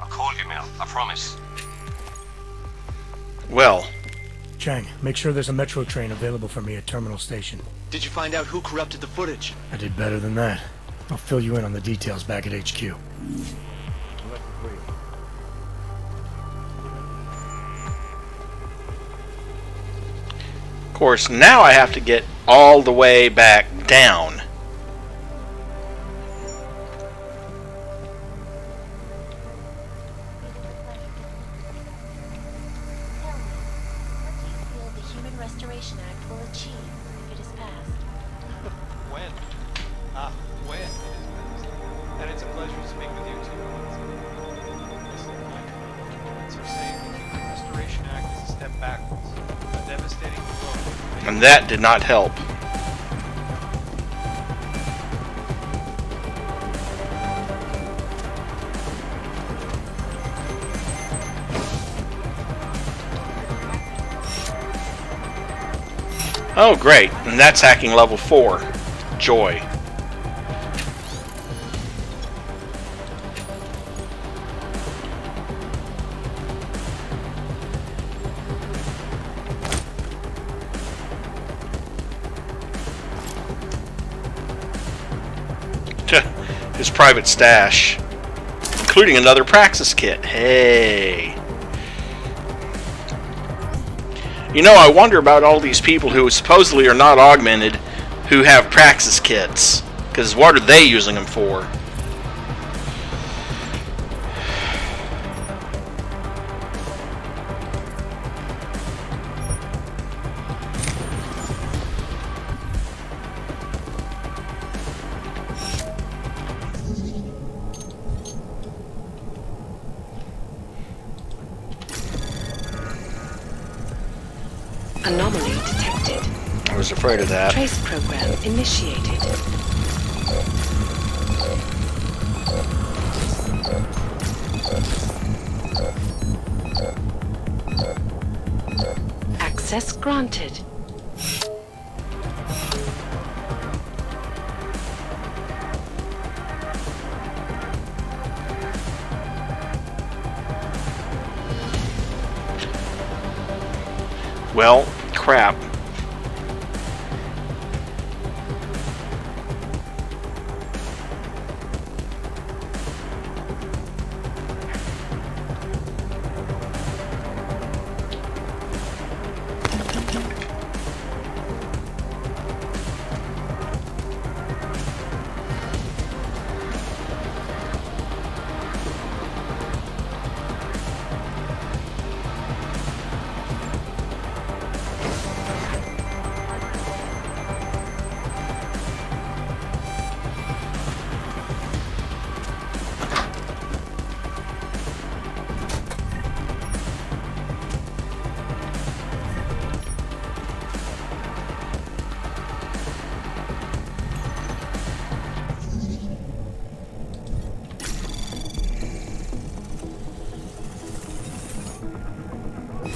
Speaker 20: I'll call you, Mel. I promise.
Speaker 1: Well.
Speaker 2: Chang, make sure there's a metro train available for me at Terminal Station.
Speaker 5: Did you find out who corrupted the footage?
Speaker 2: I did better than that. I'll fill you in on the details back at HQ.
Speaker 1: Of course, now I have to get all the way back down.
Speaker 6: Restoration Act will achieve if it is passed.
Speaker 18: When? When it is passed. And it's a pleasure to speak with you too. Listen, Mike. So saying the Human Restoration Act is a step backwards. A devastating blow.
Speaker 1: And that did not help. Oh, great. And that's hacking level 4. Joy. His private stash, including another Praxis kit. Hey. You know, I wonder about all these people who supposedly are not augmented, who have Praxis kits. Because what are they using them for?
Speaker 12: Anomaly detected.
Speaker 1: I was afraid of that.
Speaker 12: Trace program initiated. Access granted.
Speaker 1: Well, crap.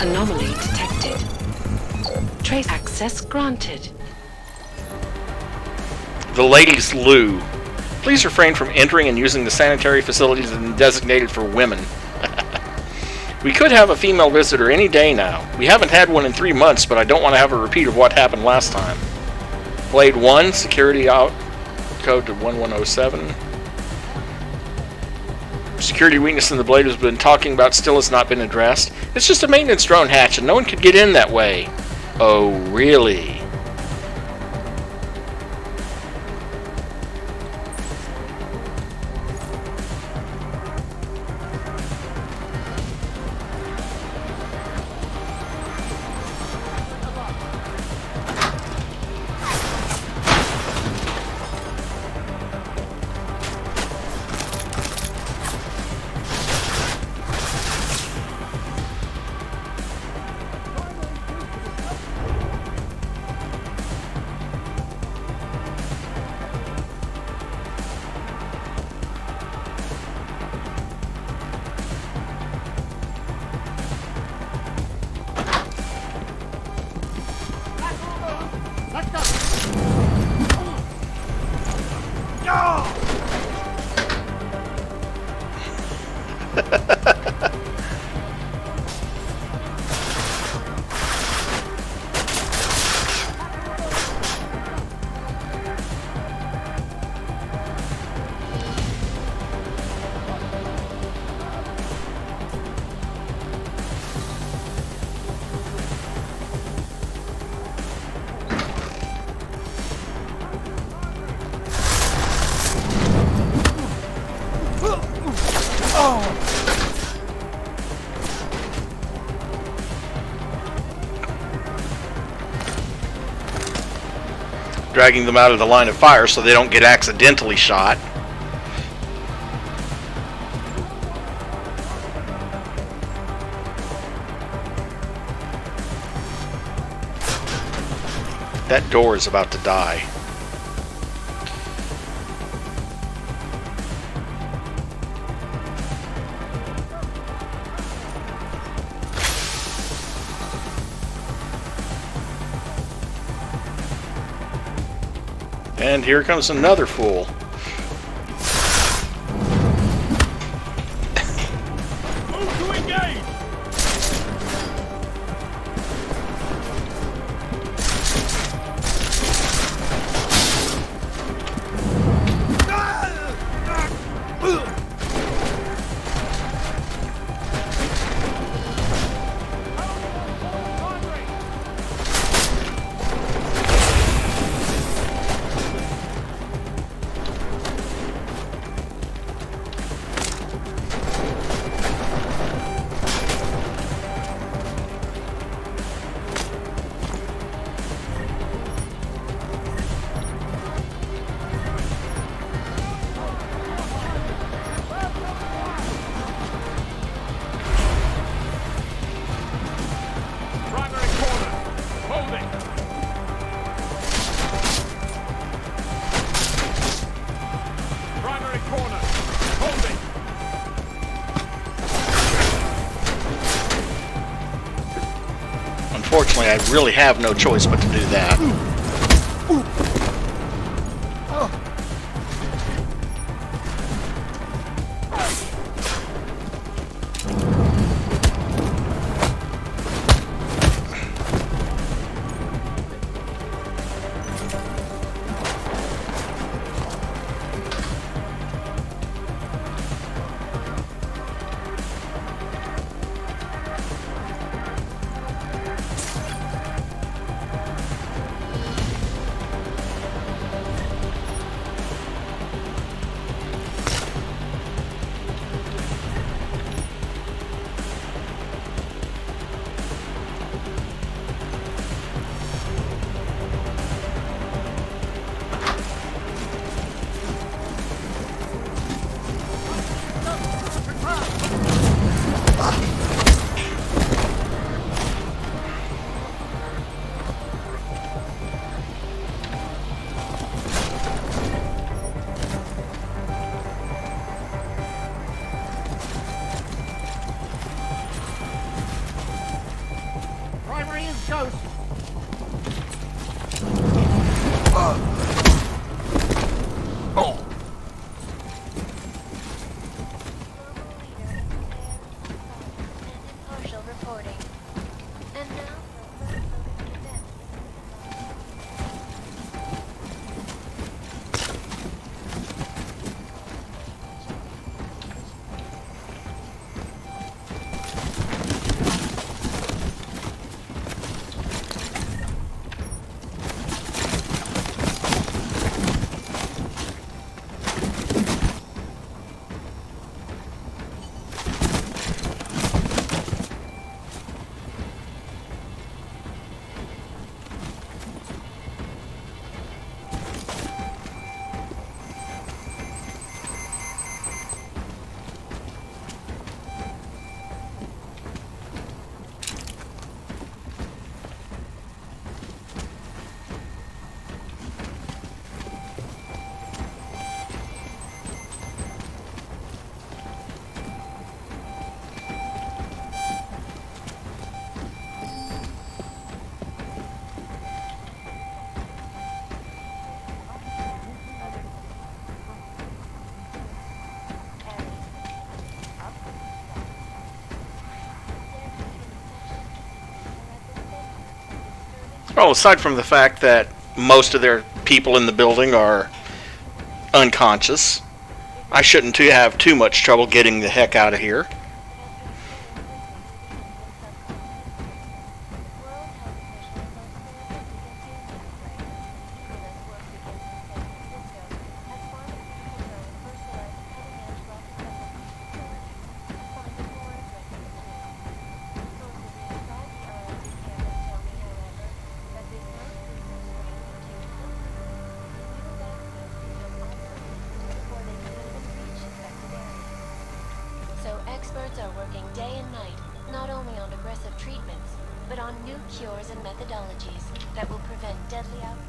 Speaker 12: Anomaly detected. Trace access granted.
Speaker 1: The ladies' loo. Please refrain from entering and using the sanitary facilities designated for women. We could have a female visitor any day now. We haven't had one in 3 months, but I don't want to have a repeat of what happened last time. Blade 1, security out, code to 1107. Security weakness in the blade has been talking about still has not been addressed. It's just a maintenance drone hatch and no one could get in that way. Oh, really? Dragging them out of the line of fire so they don't get accidentally shot. That door is about to die. And here comes another fool.
Speaker 16: Move to engage!
Speaker 1: Unfortunately, I really have no choice but to do that.
Speaker 9: goes.
Speaker 6: Partial reporting. And now,
Speaker 1: Well, aside from the fact that most of their people in the building are unconscious, I shouldn't have too much trouble getting the heck out of here.
Speaker 6: So experts are working day and night, not only on aggressive treatments, but on new cures and methodologies that will prevent deadly outbreaks.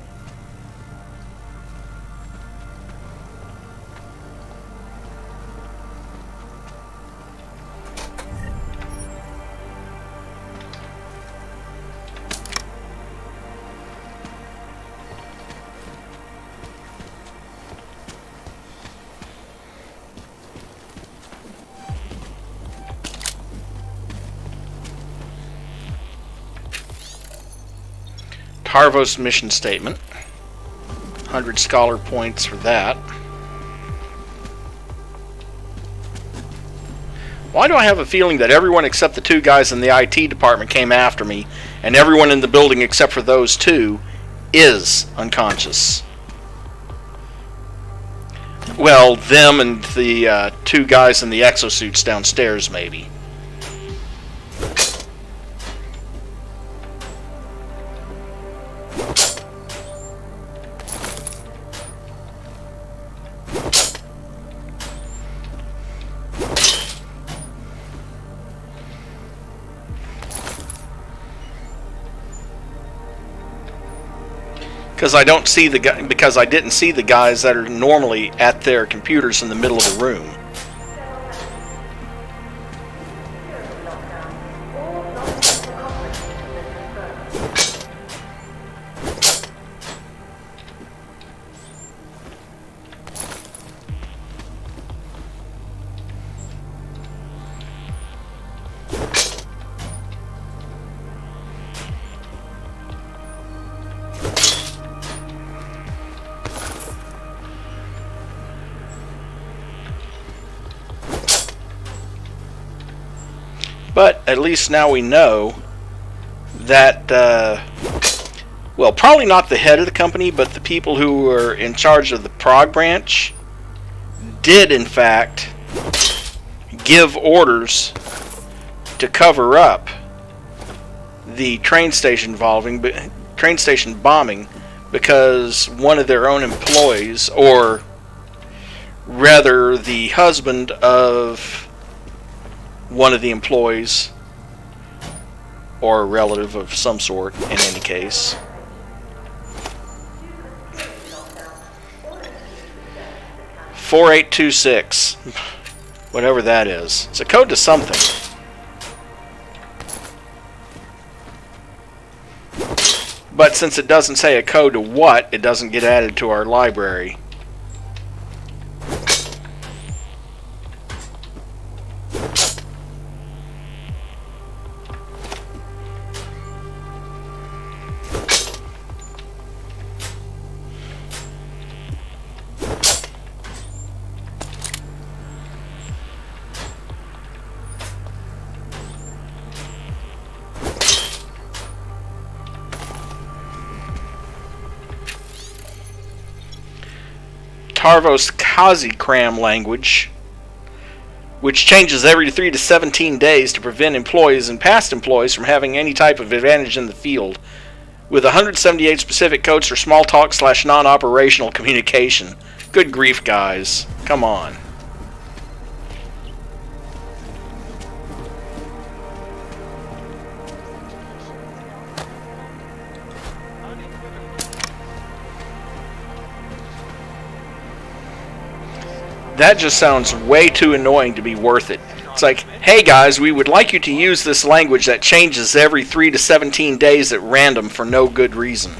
Speaker 1: Tarvos mission statement. 100 scholar points for that. Why do I have a feeling that everyone except the two guys in the IT department came after me, and everyone in the building except for those two is unconscious? Well, them and the two guys in the exosuits downstairs, maybe. Because I don't see the guy, because I didn't see the guys that are normally at their computers in the middle of the room. But at least now we know that, well, probably not the head of the company, but the people who were in charge of the Prague branch did, in fact, give orders to cover up the train station bombing because one of their own employees, or rather the husband of one of the employees, or a relative of some sort in any case, .4826, whatever that is. It's a code to something. But since it doesn't say a code to what, it doesn't get added to our library. Tarvos Kazikram language, which changes every 3 to 17 days to prevent employees and past employees from having any type of advantage in the field, with 178 specific codes for small talk / non-operational communication. Good grief, guys. Come on. That just sounds way too annoying to be worth it. It's like, hey guys, we would like you to use this language that changes every 3 to 17 days at random for no good reason.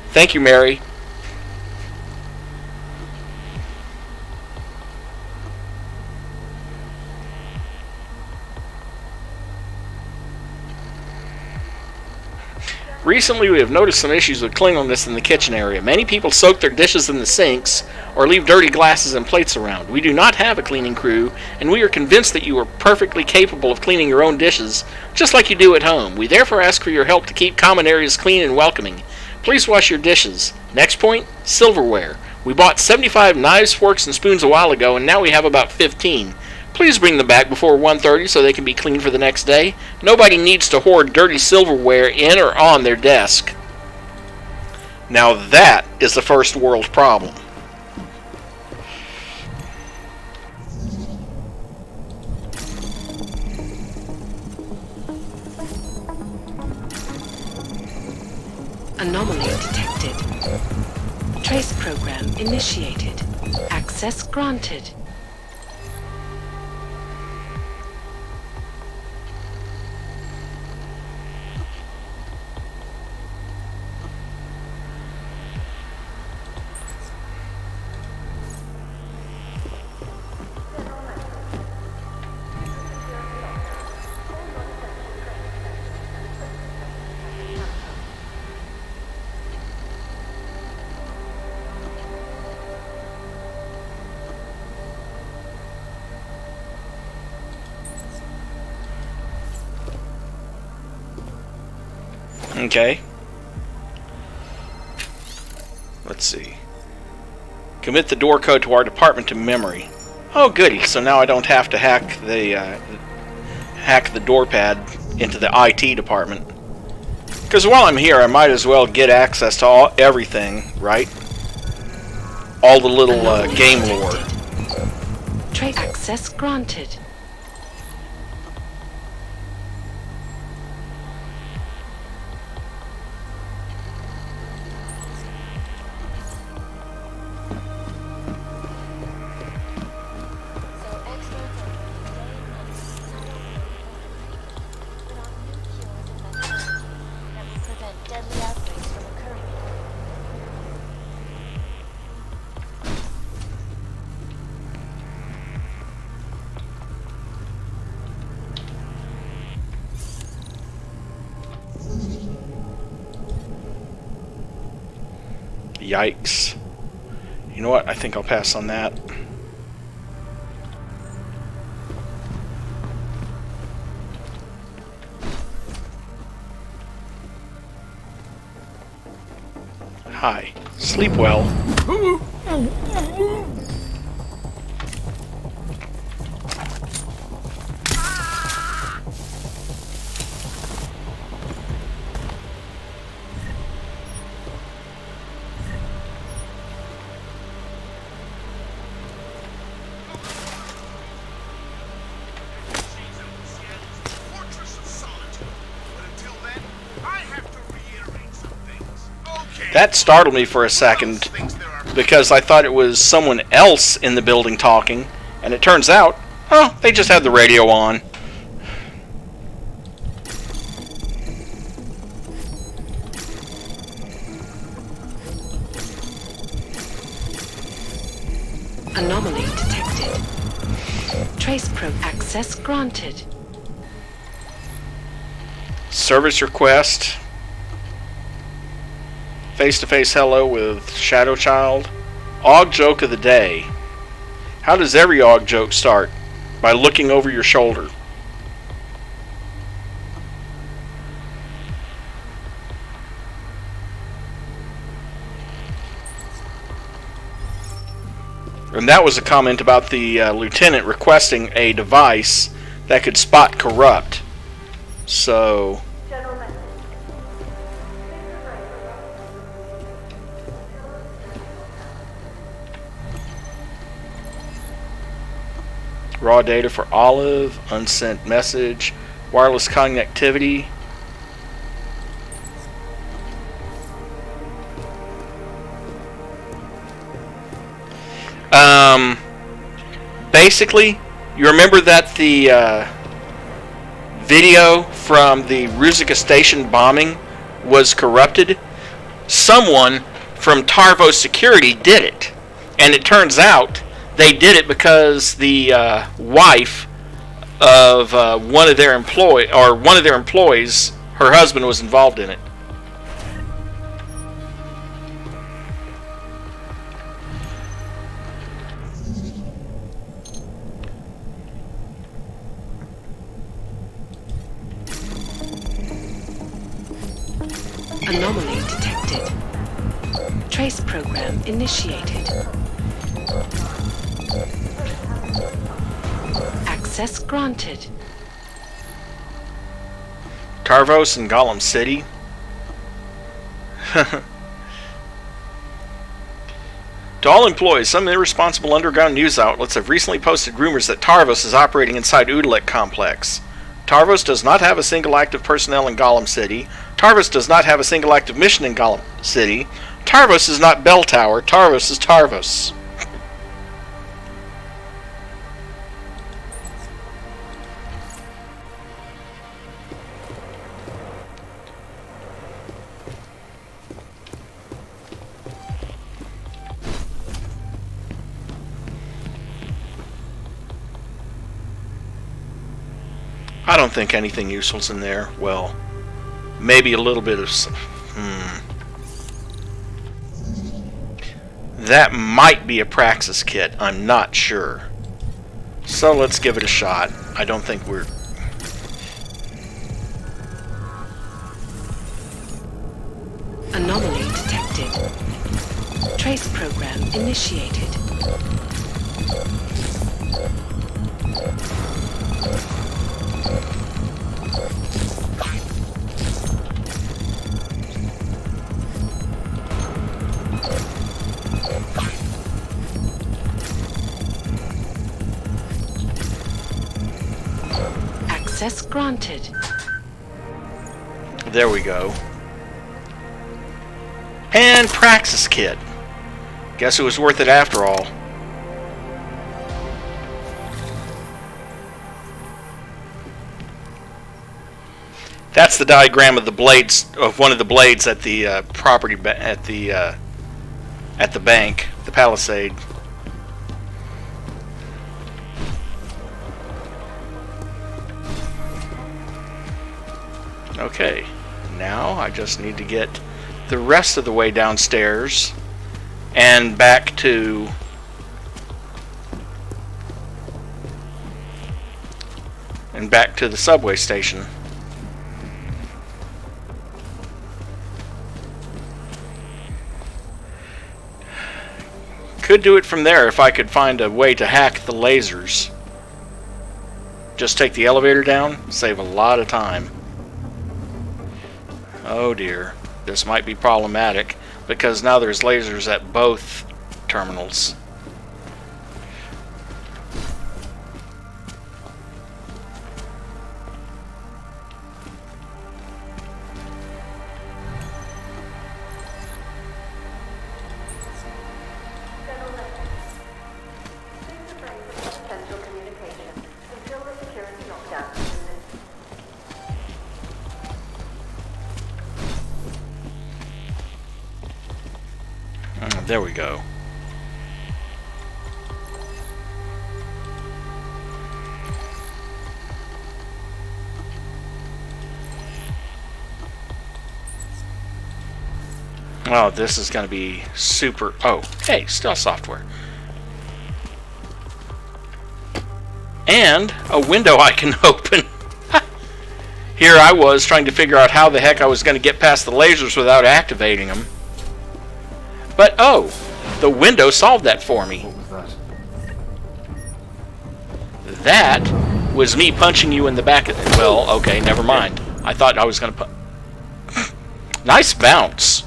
Speaker 1: Thank you, Mary. Recently, we have noticed some issues with cleanliness in the kitchen area. Many people soak their dishes in the sinks or leave dirty glasses and plates around. We do not have a cleaning crew, and we are convinced that you are perfectly capable of cleaning your own dishes, just like you do at home. We therefore ask for your help to keep common areas clean and welcoming. Please wash your dishes. Next point, silverware. We bought 75 knives, forks, and spoons a while ago, and now we have about 15. Please bring them back before 1:30 so they can be clean for the next day. Nobody needs to hoard dirty silverware in or on their desk. Now that is the first world problem.
Speaker 12: Anomaly detected. Trace program initiated. Access granted.
Speaker 1: Okay. Let's see. Commit the door code to our department to memory. Oh, goody! So now I don't have to hack the door pad into the IT department. Because while I'm here, I might as well get access to everything, right? All the little game lore.
Speaker 12: Trace access granted.
Speaker 1: Yikes. You know what? I think I'll pass on that. Hi. Sleep well.
Speaker 9: But until then, I have to reiterate some things.
Speaker 1: That startled me for a second because I thought it was someone else in the building talking, and it turns out, oh, they just had the radio on.
Speaker 12: Anomaly detected. Trace probe access granted.
Speaker 1: Service request. Face-to-face hello with Shadow Child. Aug joke of the day. How does every Aug joke start? By looking over your shoulder. And that was a comment about the lieutenant requesting a device that could spot corrupt. So... raw data for Olive, unsent message, wireless connectivity. Basically, you remember that the video from the Ruzicka station bombing was corrupted? Someone from Tarvo Security did it, and it turns out they did it because the wife of one of their employees, her husband was involved in it.
Speaker 12: Anomaly detected. Trace program initiated. Access granted.
Speaker 1: Tarvos and Gollum City. To all employees, some irresponsible underground news outlets have recently posted rumors that Tarvos is operating inside Udalek complex. Tarvos does not have a single active personnel in Gollum City. Tarvos does not have a single active mission in Gollum City. Tarvos is not Bell Tower. Tarvos is Tarvos. I don't think anything useful's in there. Well, maybe a little bit of... That might be a Praxis kit. I'm not sure. So let's give it a shot. I don't think we're...
Speaker 12: Anomaly detected. Trace program initiated. Access granted.
Speaker 1: There we go. And Praxis kit. Guess it was worth it after all. That's the diagram of the blades, of one of the blades at the property at the bank, the Palisade. Okay, now I just need to get the rest of the way downstairs and back to the subway station. Could do it from there if I could find a way to hack the lasers. Just take the elevator down, save a lot of time. Oh dear, this might be problematic because now there's lasers at both terminals. There we go. Oh, this is going to be super... Oh, hey, stealth software. And a window I can open. Here I was trying to figure out how the heck I was going to get past the lasers without activating them. But, oh, the window solved that for me.
Speaker 8: What was that?
Speaker 1: That was me punching you in the back. Well, okay, never mind. I thought I was going to put... Nice bounce.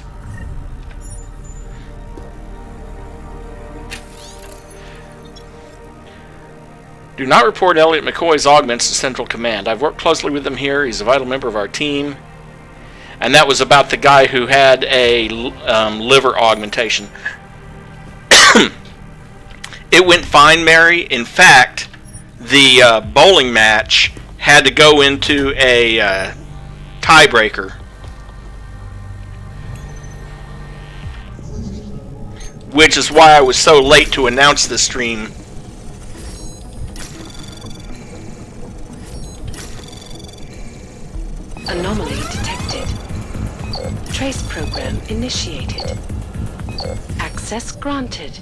Speaker 1: Do not report Elliot McCoy's augments to Central Command. I've worked closely with him here. He's a vital member of our team. And that was about the guy who had a liver augmentation. It went fine, Mary. In fact, the bowling match had to go into a tiebreaker. Which is why I was so late to announce this stream.
Speaker 12: Anomaly detected. Trace program initiated. Access granted.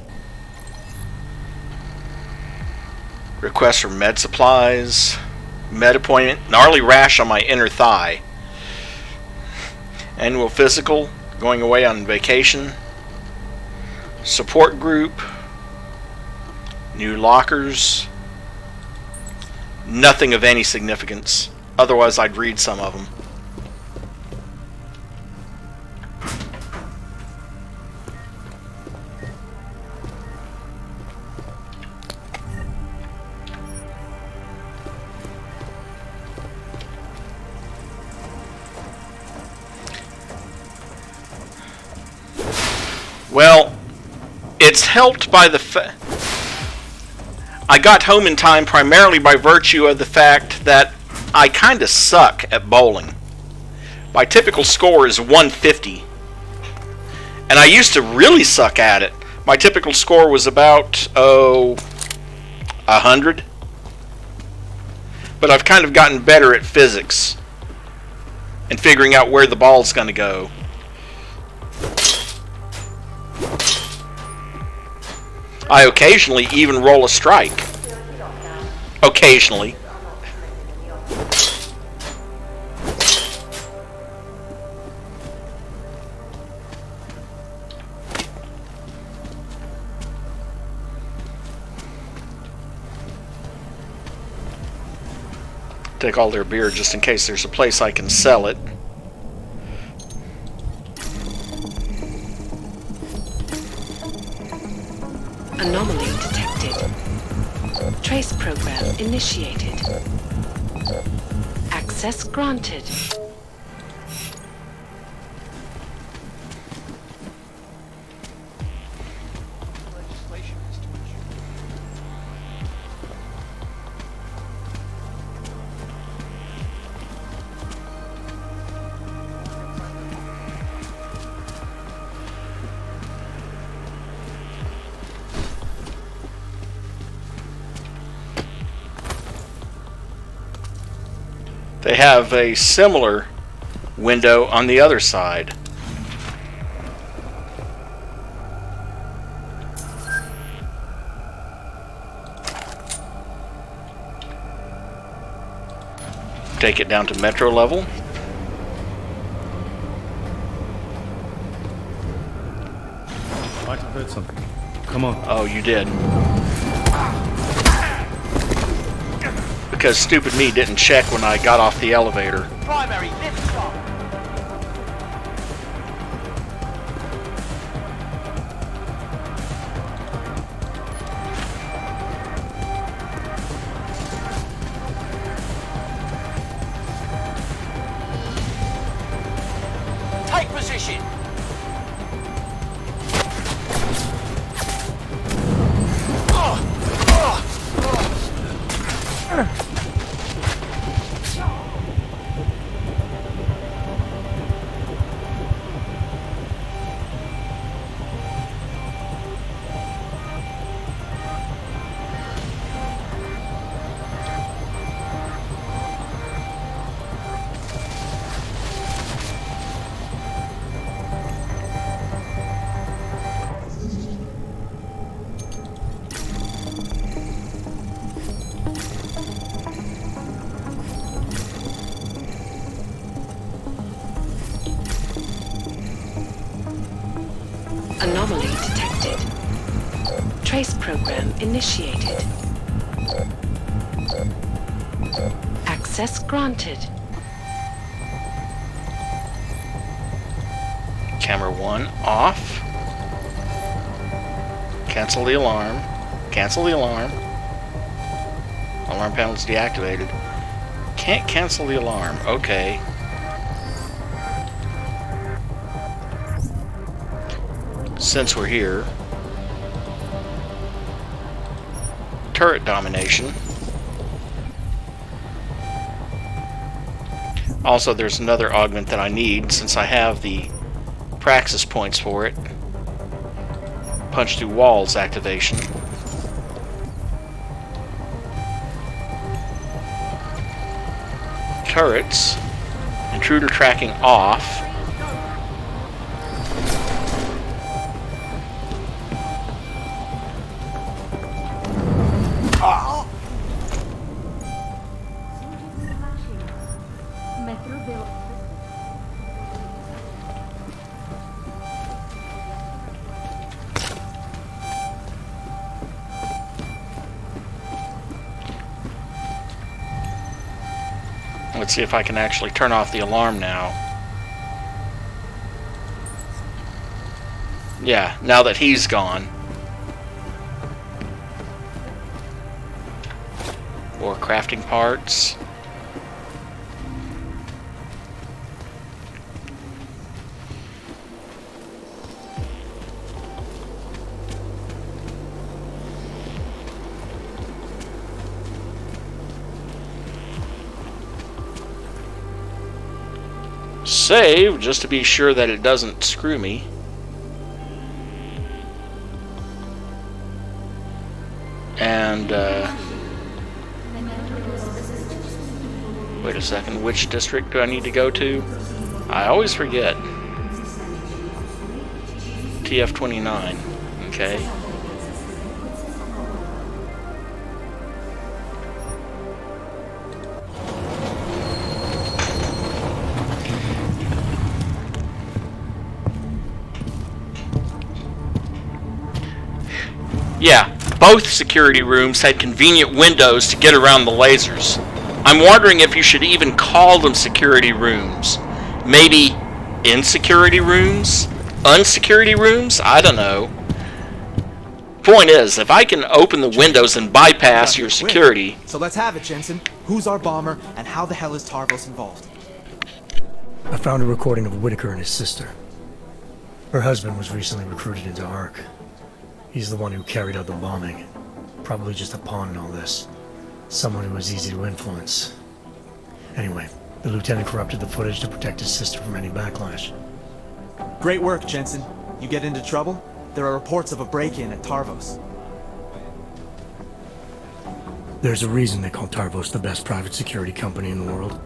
Speaker 1: Request for med supplies. Med appointment. Gnarly rash on my inner thigh. Annual physical. Going away on vacation. Support group. New lockers. Nothing of any significance. Otherwise, I'd read some of them. Well, it's helped by the fact I got home in time primarily by virtue of the fact that I kind of suck at bowling. My typical score is 150. And I used to really suck at it. My typical score was about, 100. But I've kind of gotten better at physics. And figuring out where the ball's going to go. I occasionally even roll a strike. Occasionally. Take all their beer just in case there's a place I can sell it.
Speaker 12: Anomaly detected. Trace program initiated. Access granted.
Speaker 1: They have a similar window on the other side. Take it down to metro level.
Speaker 16: Might have heard something. Come on.
Speaker 1: Oh, you did. Because stupid me didn't check when I got off the elevator.
Speaker 17: Primary lift stop. Take position.
Speaker 12: Anomaly detected. Trace program initiated. Access granted.
Speaker 1: Camera 1 off. Cancel the alarm. Cancel the alarm. Alarm panel's deactivated. Can't cancel the alarm. Okay. Since we're here, turret domination. Also, there's another augment that I need since I have the praxis points for it. Punch through walls activation. Turrets. Intruder tracking off. Let's see if I can actually turn off the alarm now. Yeah, now that he's gone. More crafting parts. Save, just to be sure that it doesn't screw me. And, wait a second, which district do I need to go to? I always forget. TF-29, okay. Yeah, both security rooms had convenient windows to get around the lasers. I'm wondering if you should even call them security rooms. Maybe insecurity rooms? Unsecurity rooms? I don't know. Point is, if I can open the windows and bypass your security...
Speaker 4: So let's have it, Jensen. Who's our bomber, and how the hell is Tarvos involved?
Speaker 2: I found a recording of Whitaker and his sister. Her husband was recently recruited into ARC. He's the one who carried out the bombing. Probably just a pawn in all this. Someone who was easy to influence. Anyway, the lieutenant corrupted the footage to protect his sister from any backlash.
Speaker 4: Great work, Jensen. You get into trouble? There are reports of a break-in at Tarvos.
Speaker 2: There's a reason they call Tarvos the best private security company in the world.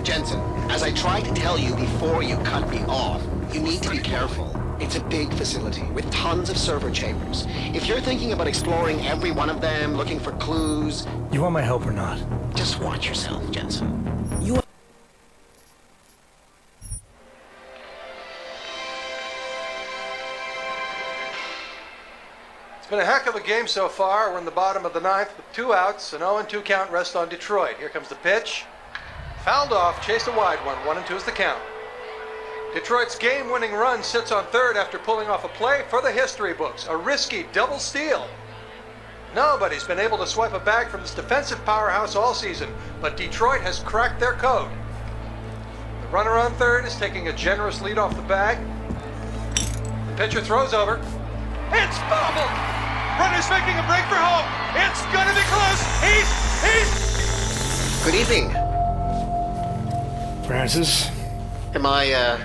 Speaker 9: Jensen, as I tried to tell you before you cut me off, you need to be careful. It's a big facility with tons of server chambers. If you're thinking about exploring every one of them, looking for clues...
Speaker 2: You want my help or not?
Speaker 9: Just watch yourself, Jensen.
Speaker 18: It's been a heck of a game so far. We're in the bottom of the ninth with 2 outs, an 0-2 count rest on Detroit. Here comes the pitch. Fouled off, chased a wide one. 1-2 is the count.
Speaker 19: Detroit's game-winning run sits on third after pulling off a play for the history books, a risky double steal. Nobody's been able to swipe a bag from this defensive powerhouse all season, but Detroit has cracked their code. The runner on third is taking a generous lead off the bag. The pitcher throws over. It's bobbled! Runner's making a break for home. It's gonna be close. He's...
Speaker 9: Good evening.
Speaker 2: Francis?
Speaker 9: Am I,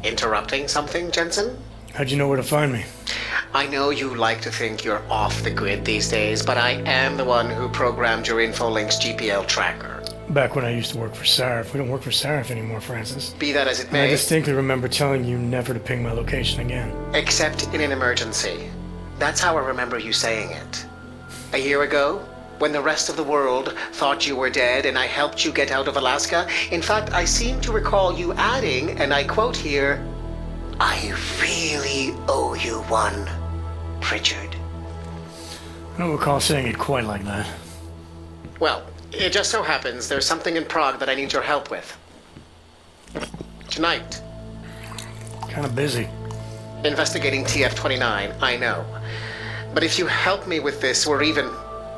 Speaker 9: interrupting something, Jensen?
Speaker 2: How'd you know where to find me?
Speaker 9: I know you like to think you're off the grid these days, but I am the one who programmed your Infolink's GPL tracker.
Speaker 2: Back when I used to work for Sarif. We don't work for Sarif anymore, Francis.
Speaker 9: Be that as it
Speaker 2: And
Speaker 9: may.
Speaker 2: I distinctly remember telling you never to ping my location again.
Speaker 9: Except in an emergency. That's how I remember you saying it. A year ago, when the rest of the world thought you were dead and I helped you get out of Alaska, in fact, I seem to recall you adding, and I quote here, "I really owe you one, Pritchard."
Speaker 2: I don't recall saying it quite like that.
Speaker 9: Well, it just so happens there's something in Prague that I need your help with. Tonight.
Speaker 2: Kind of busy.
Speaker 9: Investigating TF-29, I know. But if you help me with this, we're even.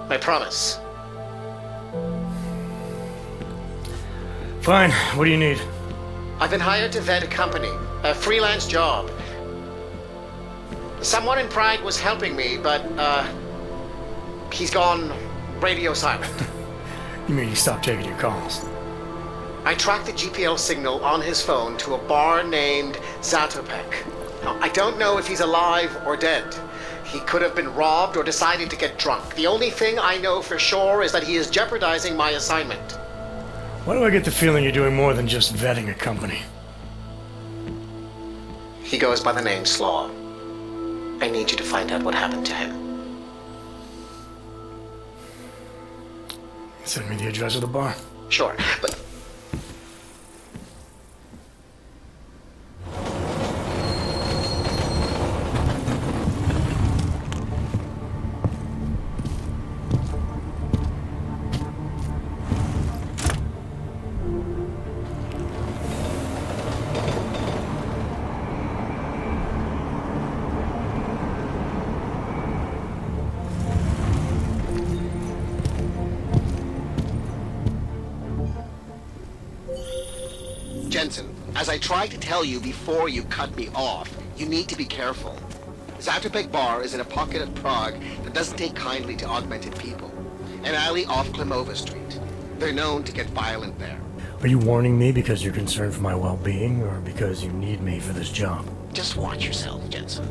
Speaker 9: I promise.
Speaker 2: Fine. What do you need?
Speaker 9: I've been hired to vet a company. A freelance job. Someone in Prague was helping me, but, he's gone radio silent.
Speaker 2: You mean he stopped taking your calls?
Speaker 9: I tracked the GPL signal on his phone to a bar named Zatopek. Now, I don't know if he's alive or dead. He could have been robbed or decided to get drunk. The only thing I know for sure is that he is jeopardizing my assignment.
Speaker 2: Why do I get the feeling you're doing more than just vetting a company?
Speaker 9: He goes by the name Slaw. I need you to find out what happened to him.
Speaker 2: Send me the address of the bar.
Speaker 9: Sure, but... Jensen, as I tried to tell you before you cut me off, you need to be careful. Zatopek Bar is in a pocket of Prague that doesn't take kindly to augmented people. An alley off Klimova Street. They're known to get violent there.
Speaker 2: Are you warning me because you're concerned for my well-being, or because you need me for this job?
Speaker 9: Just watch yourself, Jensen.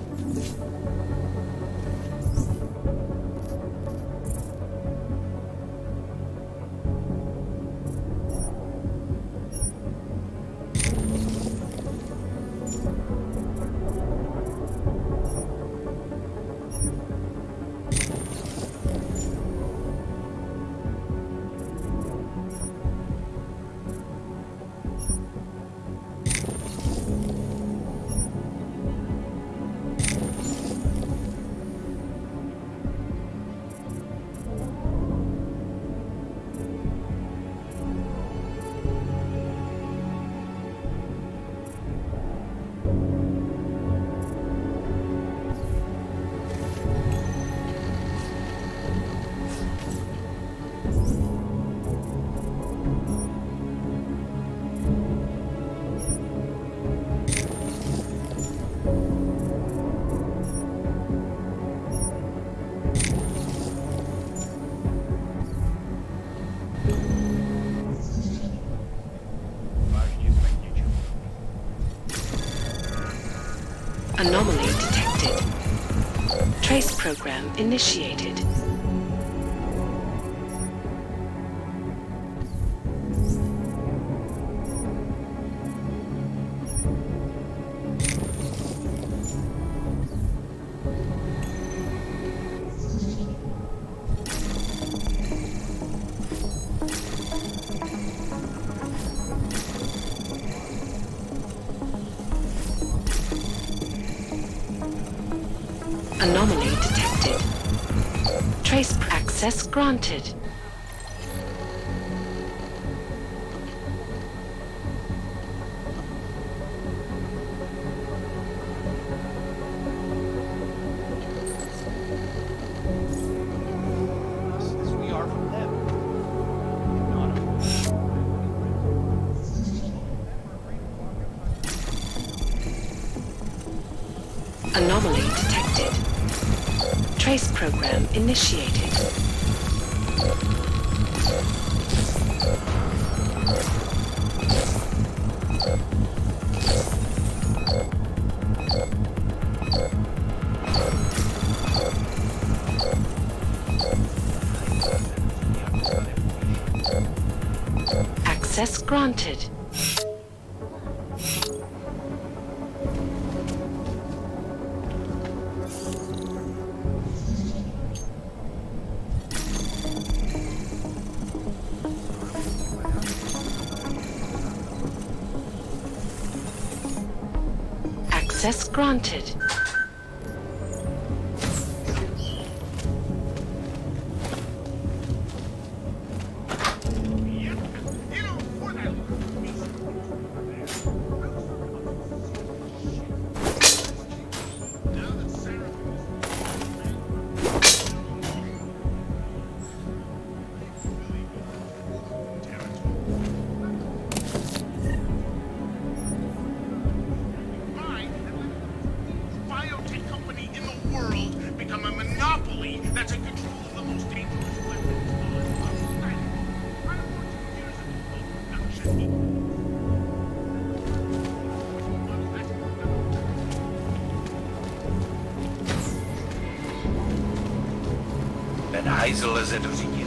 Speaker 12: Anomaly detected. Trace program initiated. Anomaly detected. Trace access granted. Anomaly detected. Trace program initiated. Access granted. Access granted.
Speaker 13: Heisel is it using you?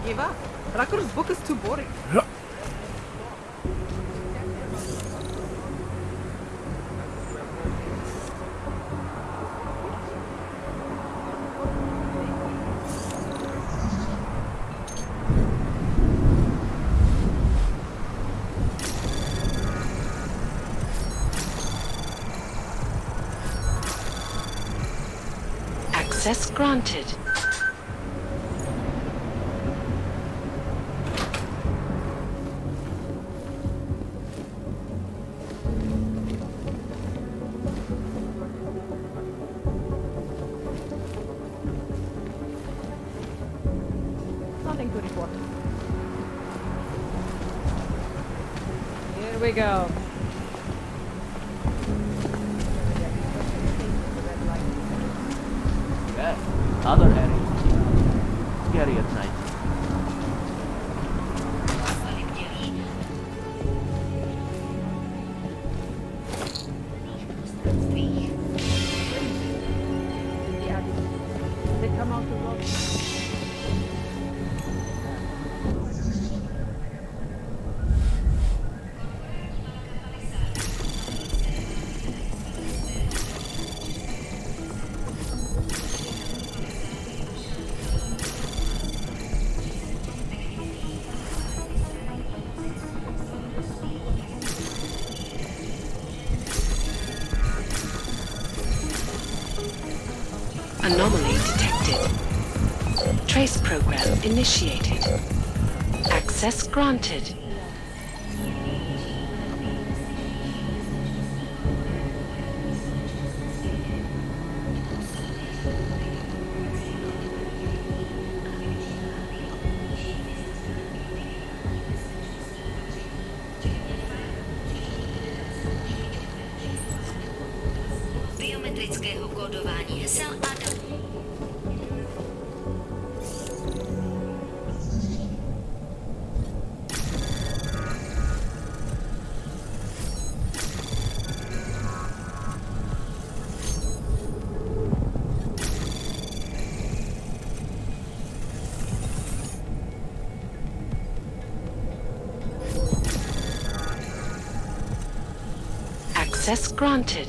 Speaker 15: Give up. Rakur's book is too boring.
Speaker 12: Access granted.
Speaker 15: Nothing to report. Here we go.
Speaker 17: Yeah, other areas. Scary at night.
Speaker 15: They come out to rob.
Speaker 12: Anomaly detected. Trace program initiated. Access granted.
Speaker 6: Rozhodování hesel a daní.
Speaker 12: Access granted.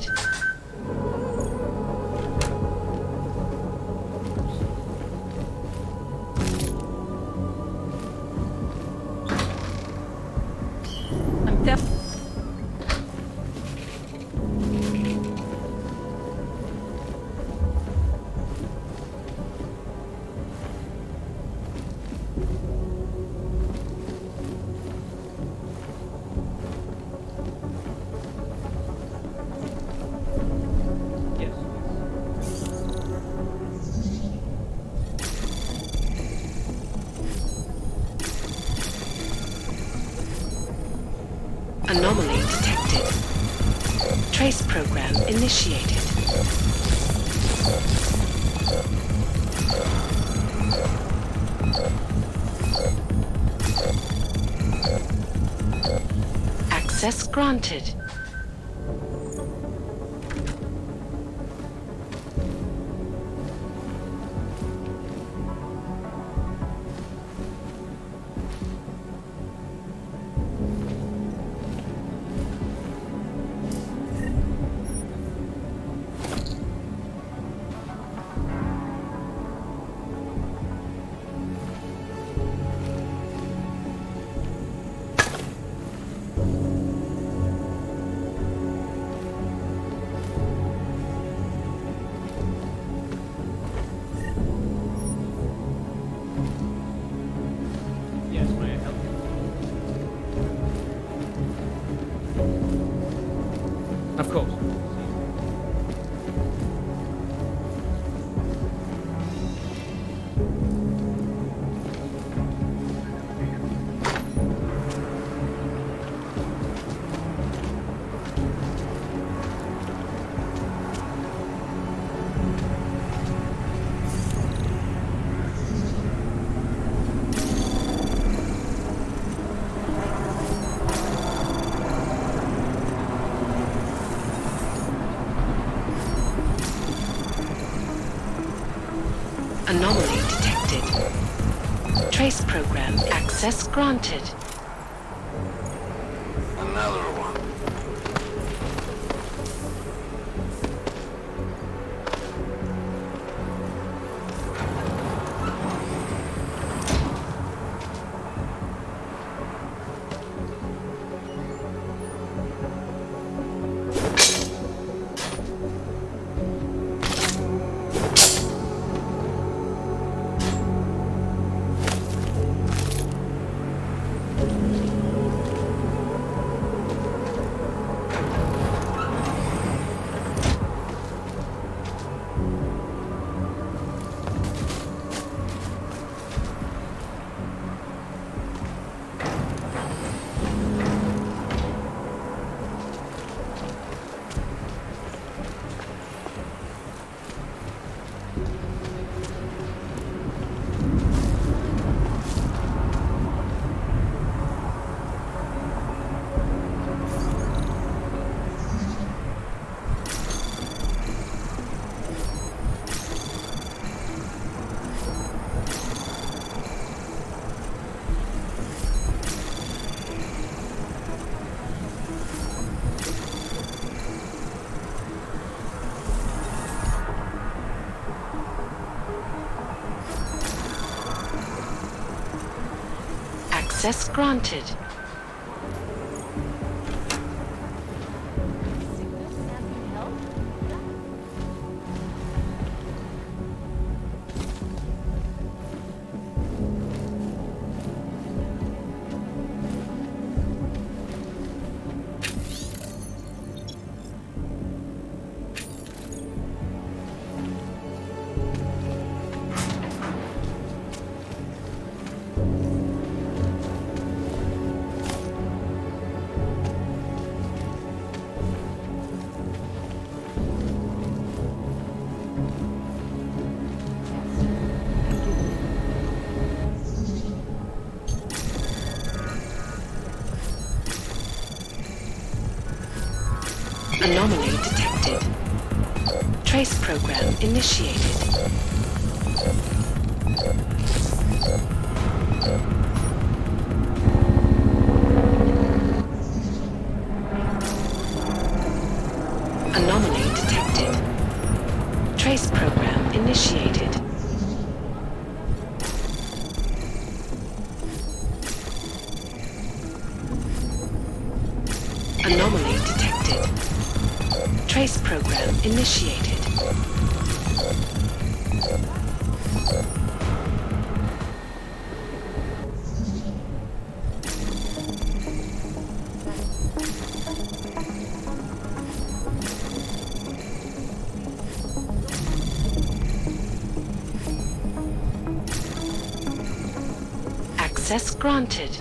Speaker 12: Anomaly detected. Trace program initiated. Access granted.
Speaker 10: Of course.
Speaker 12: Anomaly detected. Trace program access granted.
Speaker 13: Another one.
Speaker 12: Access granted. Anomaly detected. Trace program initiated. Anomaly detected. Trace program initiated. Anomaly detected. Trace program initiated. Access granted.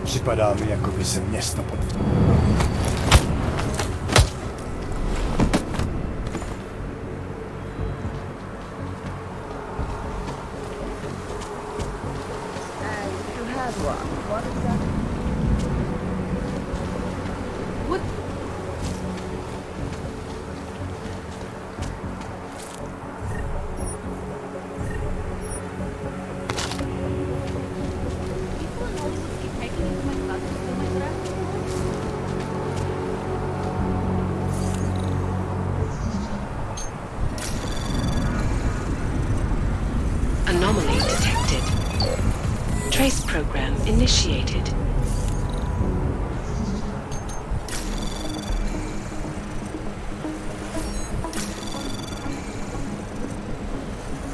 Speaker 2: Připadá mi, jako by se město pod...
Speaker 11: You had one. What exactly? What?
Speaker 12: Anomaly detected. Trace program initiated.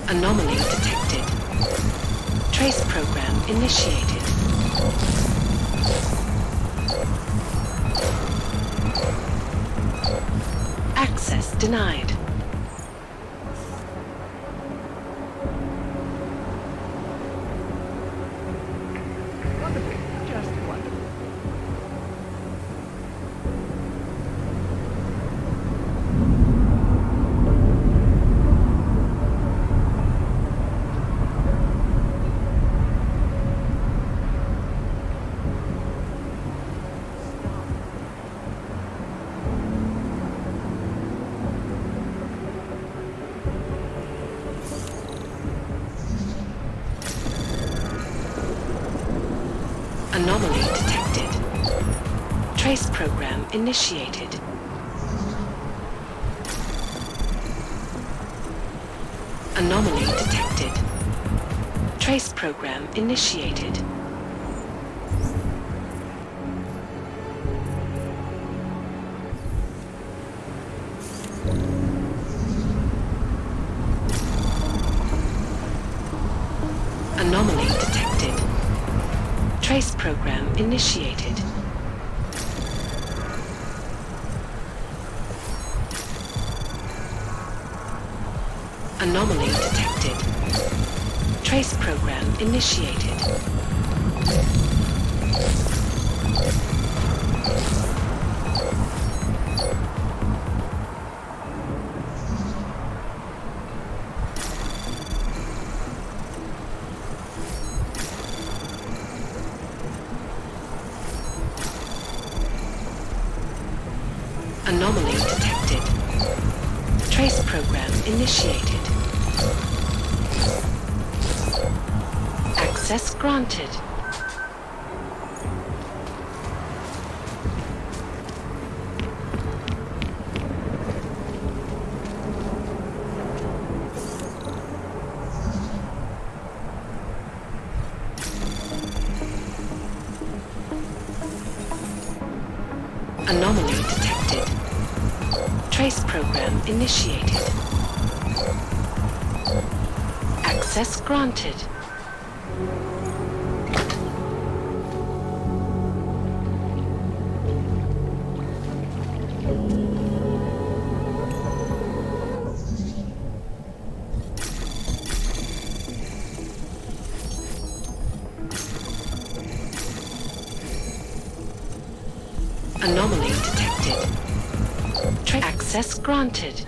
Speaker 12: Anomaly detected. Trace program initiated. Access denied. Anomaly detected. Trace program initiated. Anomaly detected. Trace program initiated. Anomaly detected. Trace program initiated. Anomaly detected. Trace program initiated. Anomaly detected. Trace program initiated. Access granted. Anomaly detected. Trace program initiated. Access granted. Anomaly detected. Access granted.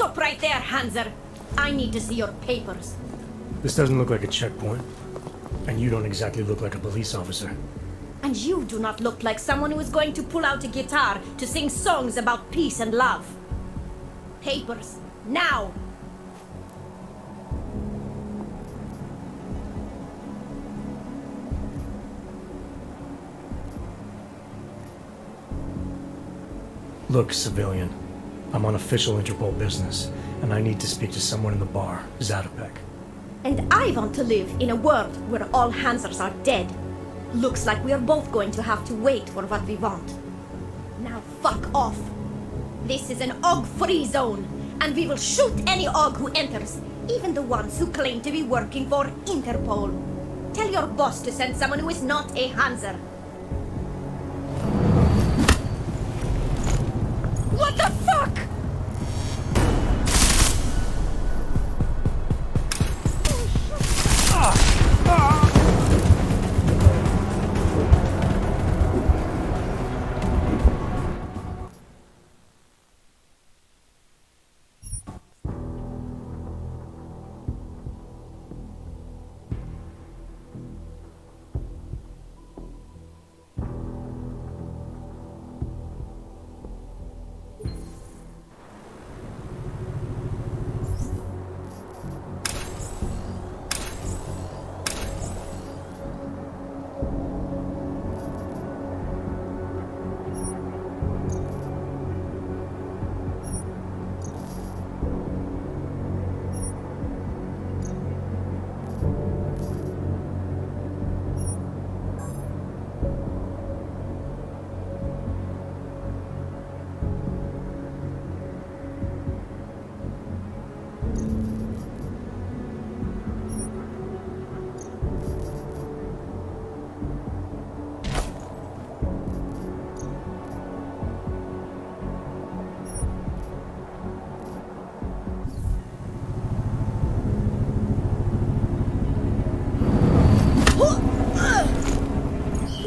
Speaker 7: Stop right there, Hanser. I need to see your papers.
Speaker 2: This doesn't look like a checkpoint. And you don't exactly look like a police officer.
Speaker 7: And you do not look like someone who is going to pull out a guitar to sing songs about peace and love. Papers, now!
Speaker 2: Look, civilian. I'm on official Interpol business, and I need to speak to someone in the bar, Zatopek.
Speaker 7: And I want to live in a world where all Hansers are dead. Looks like we are both going to have to wait for what we want. Now fuck off. This is an Aug-free zone, and we will shoot any Aug who enters, even the ones who claim to be working for Interpol. Tell your boss to send someone who is not a Hanser. What the fuck?!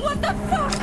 Speaker 7: What the fuck?!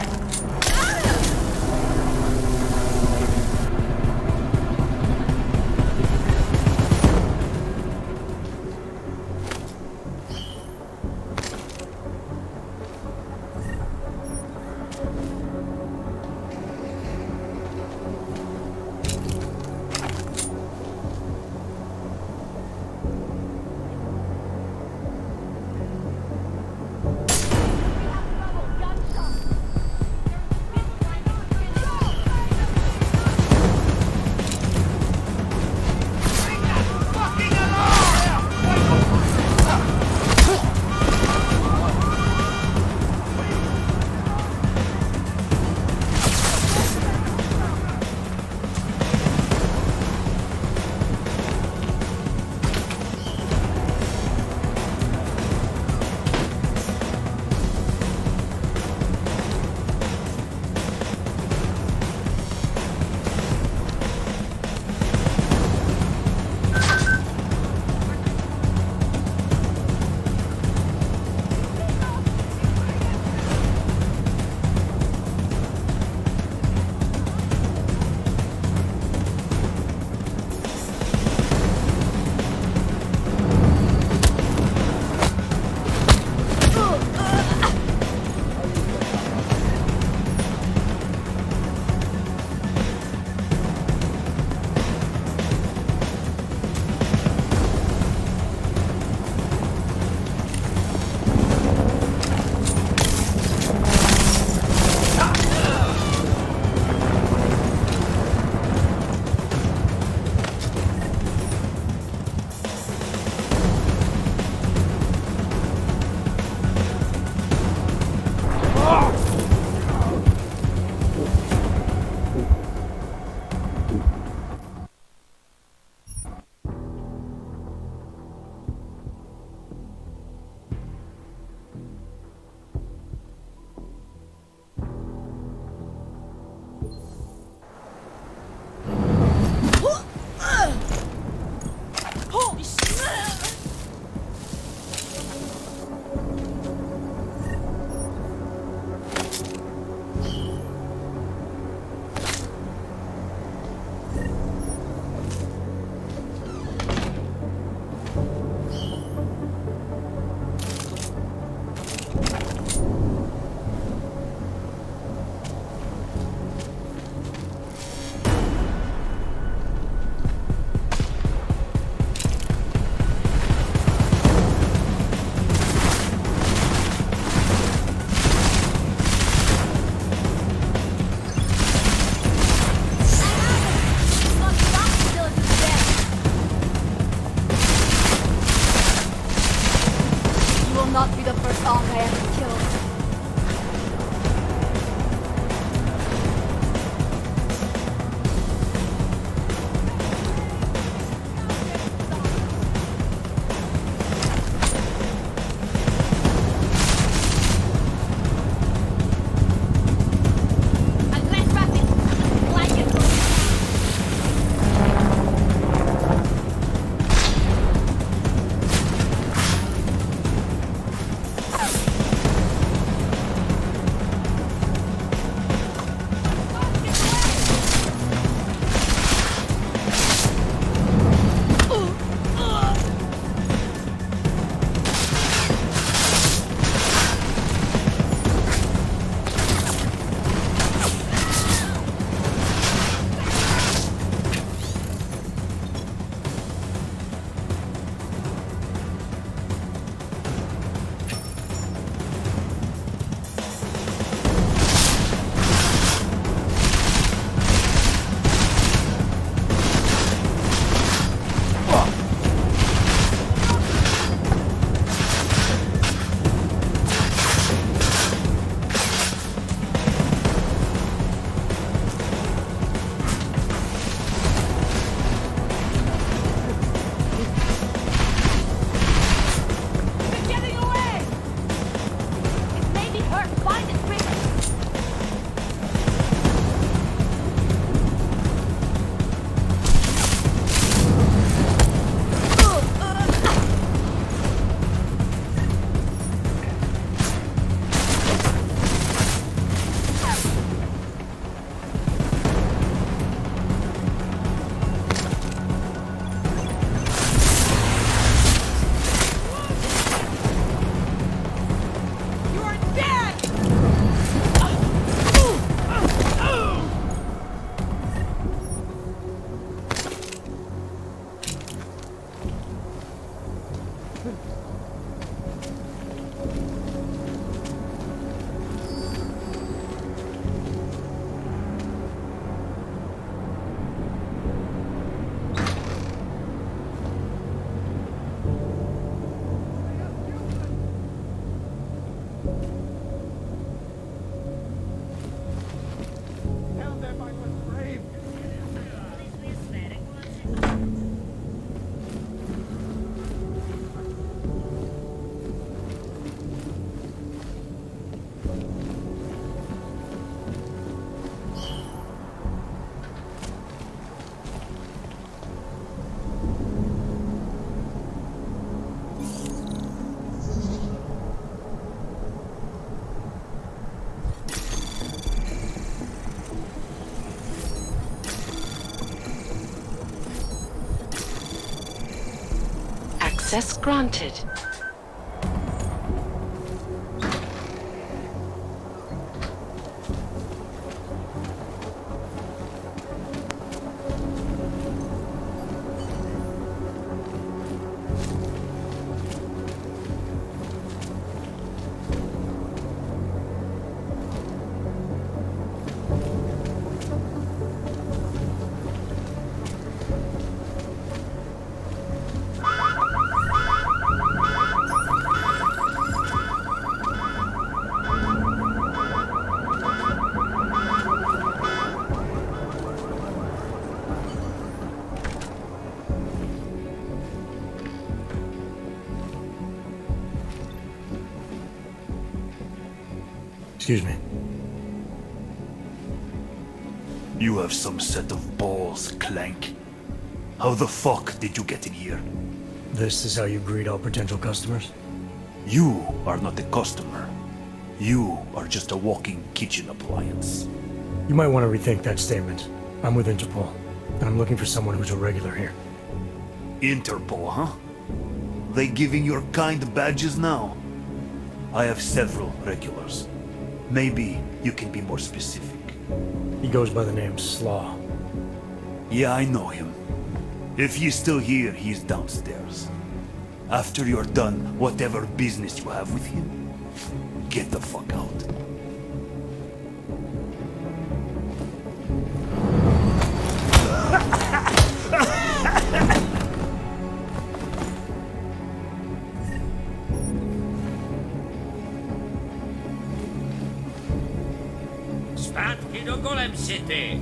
Speaker 12: Access granted.
Speaker 2: Excuse me.
Speaker 3: You have some set of balls, Clank. How the fuck did you get in here?
Speaker 2: This is how you greet all potential customers?
Speaker 3: You are not a customer. You are just a walking kitchen appliance.
Speaker 2: You might want to rethink that statement. I'm with Interpol, and I'm looking for someone who's a regular here.
Speaker 3: Interpol, huh? They giving your kind badges now? I have several regulars. Maybe you can be more specific.
Speaker 2: He goes by the name Slaw.
Speaker 3: Yeah, I know him. If he's still here, he's downstairs. After you're done whatever business you have with him, get the fuck out.
Speaker 21: Zpátky do Golem City!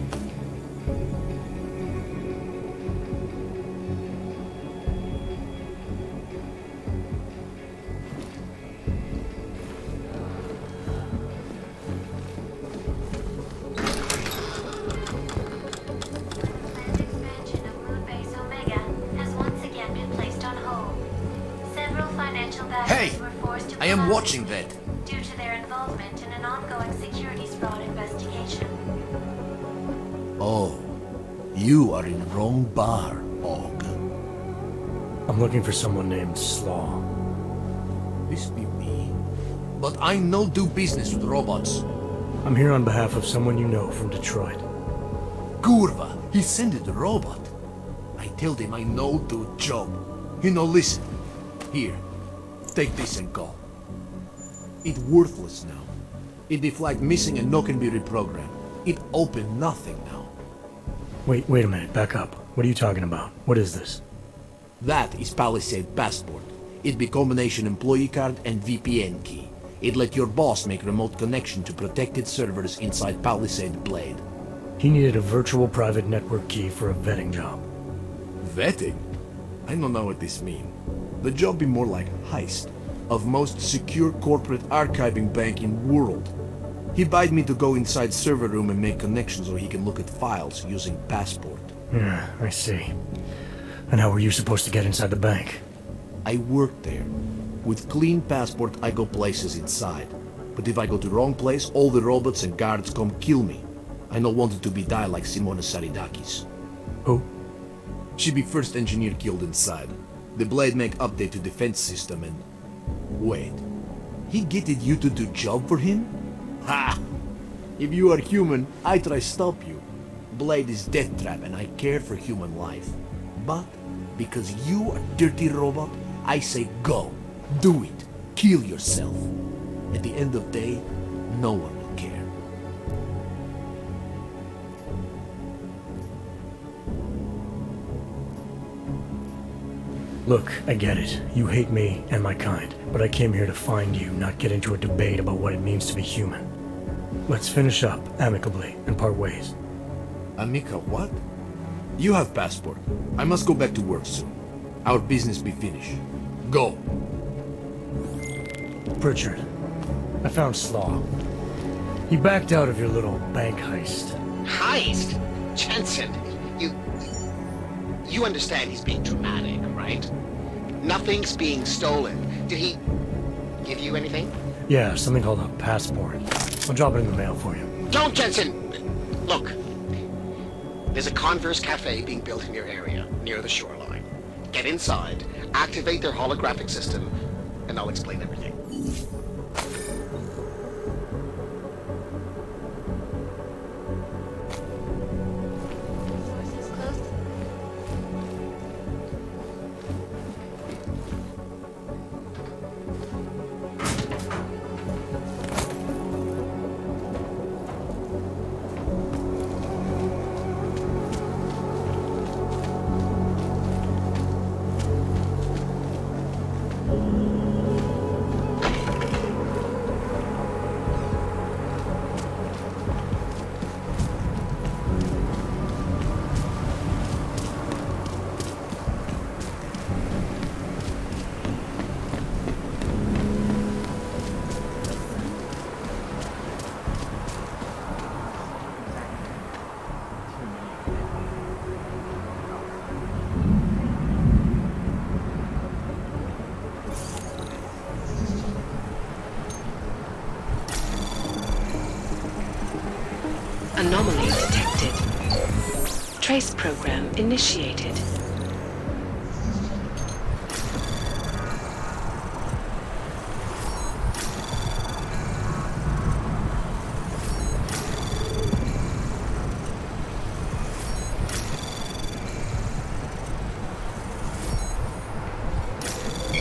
Speaker 23: Hey! I am watching that.
Speaker 6: Due to their involvement in an ongoing securities fraud investigation.
Speaker 23: Oh, you are in wrong bar, Aug.
Speaker 2: I'm looking for someone named Slaw.
Speaker 23: This be me. But I no do business with robots.
Speaker 2: I'm here on behalf of someone you know from Detroit.
Speaker 23: Kurva, he sent it a robot. I told him I no do job. He no listen. Here, take this and go. It worthless now. It be flagged missing and no can be reprogrammed. It open nothing now.
Speaker 2: Wait a minute, back up. What are you talking about? What is this?
Speaker 23: That is Palisade Passport. It be combination employee card and VPN key. It let your boss make remote connection to protected servers inside Palisade Blade.
Speaker 2: He needed a virtual private network key for a vetting job.
Speaker 23: Vetting? I don't know what this mean. The job be more like heist of most secure corporate archiving bank in world. He bade me to go inside server room and make connections so he can look at files using Passport.
Speaker 2: Yeah, I see. And how were you supposed to get inside the bank?
Speaker 23: I worked there. With clean Passport, I go places inside. But if I go to wrong place, all the robots and guards come kill me. I no wanted to be die like Simona Saridakis.
Speaker 2: Who?
Speaker 23: She be first engineer killed inside. The Blade make update to defense system and... Wait. He getted you to do job for him? Ha! If you are human, I try stop you. Blade is death trap and I care for human life. But, because you are dirty robot, I say go. Do it. Kill yourself. At the end of the day, no one will care.
Speaker 2: Look, I get it. You hate me and my kind, but I came here to find you, not get into a debate about what it means to be human. Let's finish up amicably and part ways.
Speaker 23: Amica, what? You have Passport. I must go back to work soon. Our business be finished. Go.
Speaker 2: Pritchard, I found Slaw. He backed out of your little bank heist.
Speaker 9: Heist? Jensen, you understand he's being dramatic, right? Nothing's being stolen. Did he give you anything?
Speaker 2: Yeah, something called a passport. I'll drop it in the mail for you.
Speaker 9: Don't, Jensen! Look, there's a Converse cafe being built in your area, near the shoreline. Get inside, Activate their holographic system, and I'll explain everything.
Speaker 12: Anomaly detected. Trace program initiated.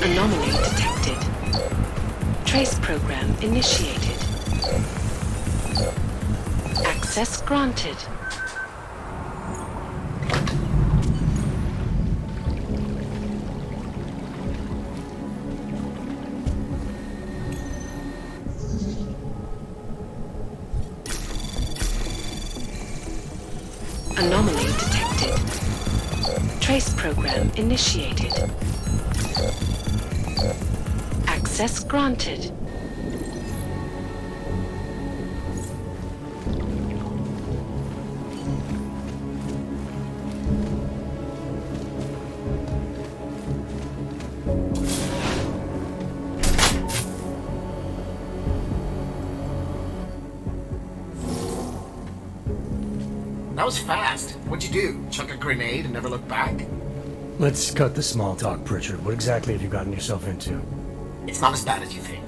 Speaker 12: Anomaly detected. Trace program initiated. Access granted. Anomaly detected. Trace program initiated. Access granted.
Speaker 9: That was fast. What'd you do? Chuck a grenade and never look back?
Speaker 2: Let's cut the small talk, Pritchard. What exactly have you gotten yourself into?
Speaker 9: It's not as bad as you think.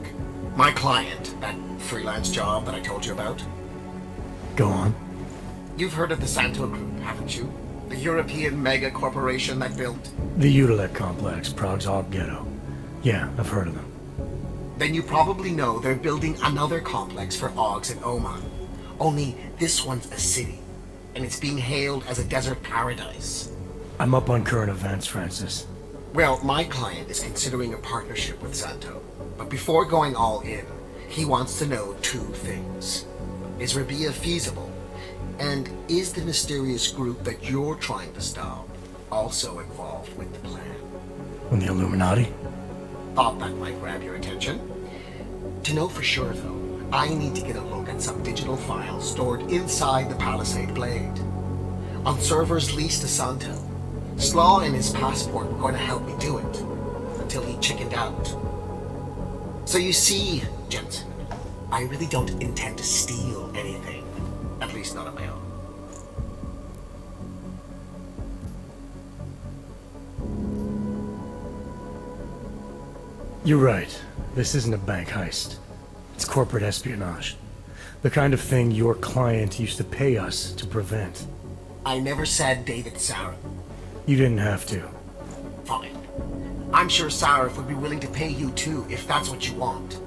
Speaker 9: My client, that freelance job that I told you about.
Speaker 2: Go on.
Speaker 9: You've heard of the Santo Group, haven't you? The European mega corporation that built...
Speaker 2: The Utilec complex, Prague's Aug ghetto. Yeah, I've heard of them.
Speaker 9: Then you probably know they're building another complex for Augs in Oman. Only this one's a city, and it's being hailed as a desert paradise.
Speaker 2: I'm up on current events, Francis.
Speaker 9: Well, my client is considering a partnership with Santo. But before going all in, he wants to know two things. Is Rabia feasible? And is the mysterious group that you're trying to stop also involved with the plan?
Speaker 2: From the Illuminati?
Speaker 9: Thought that might grab your attention. To know for sure, though, I need to get a look at some digital files stored inside the Palisade Blade. On servers leased to Santo. Slaw and his passport were going to help me do it, until he chickened out. So you see, Jensen, I really don't intend to steal anything. At least not on my own.
Speaker 2: You're right. This isn't a bank heist. It's corporate espionage. The kind of thing your client used to pay us to prevent.
Speaker 9: I never said David Sarah.
Speaker 2: You didn't have to.
Speaker 9: Fine. I'm sure Sarah would be willing to pay you too, if that's what you want.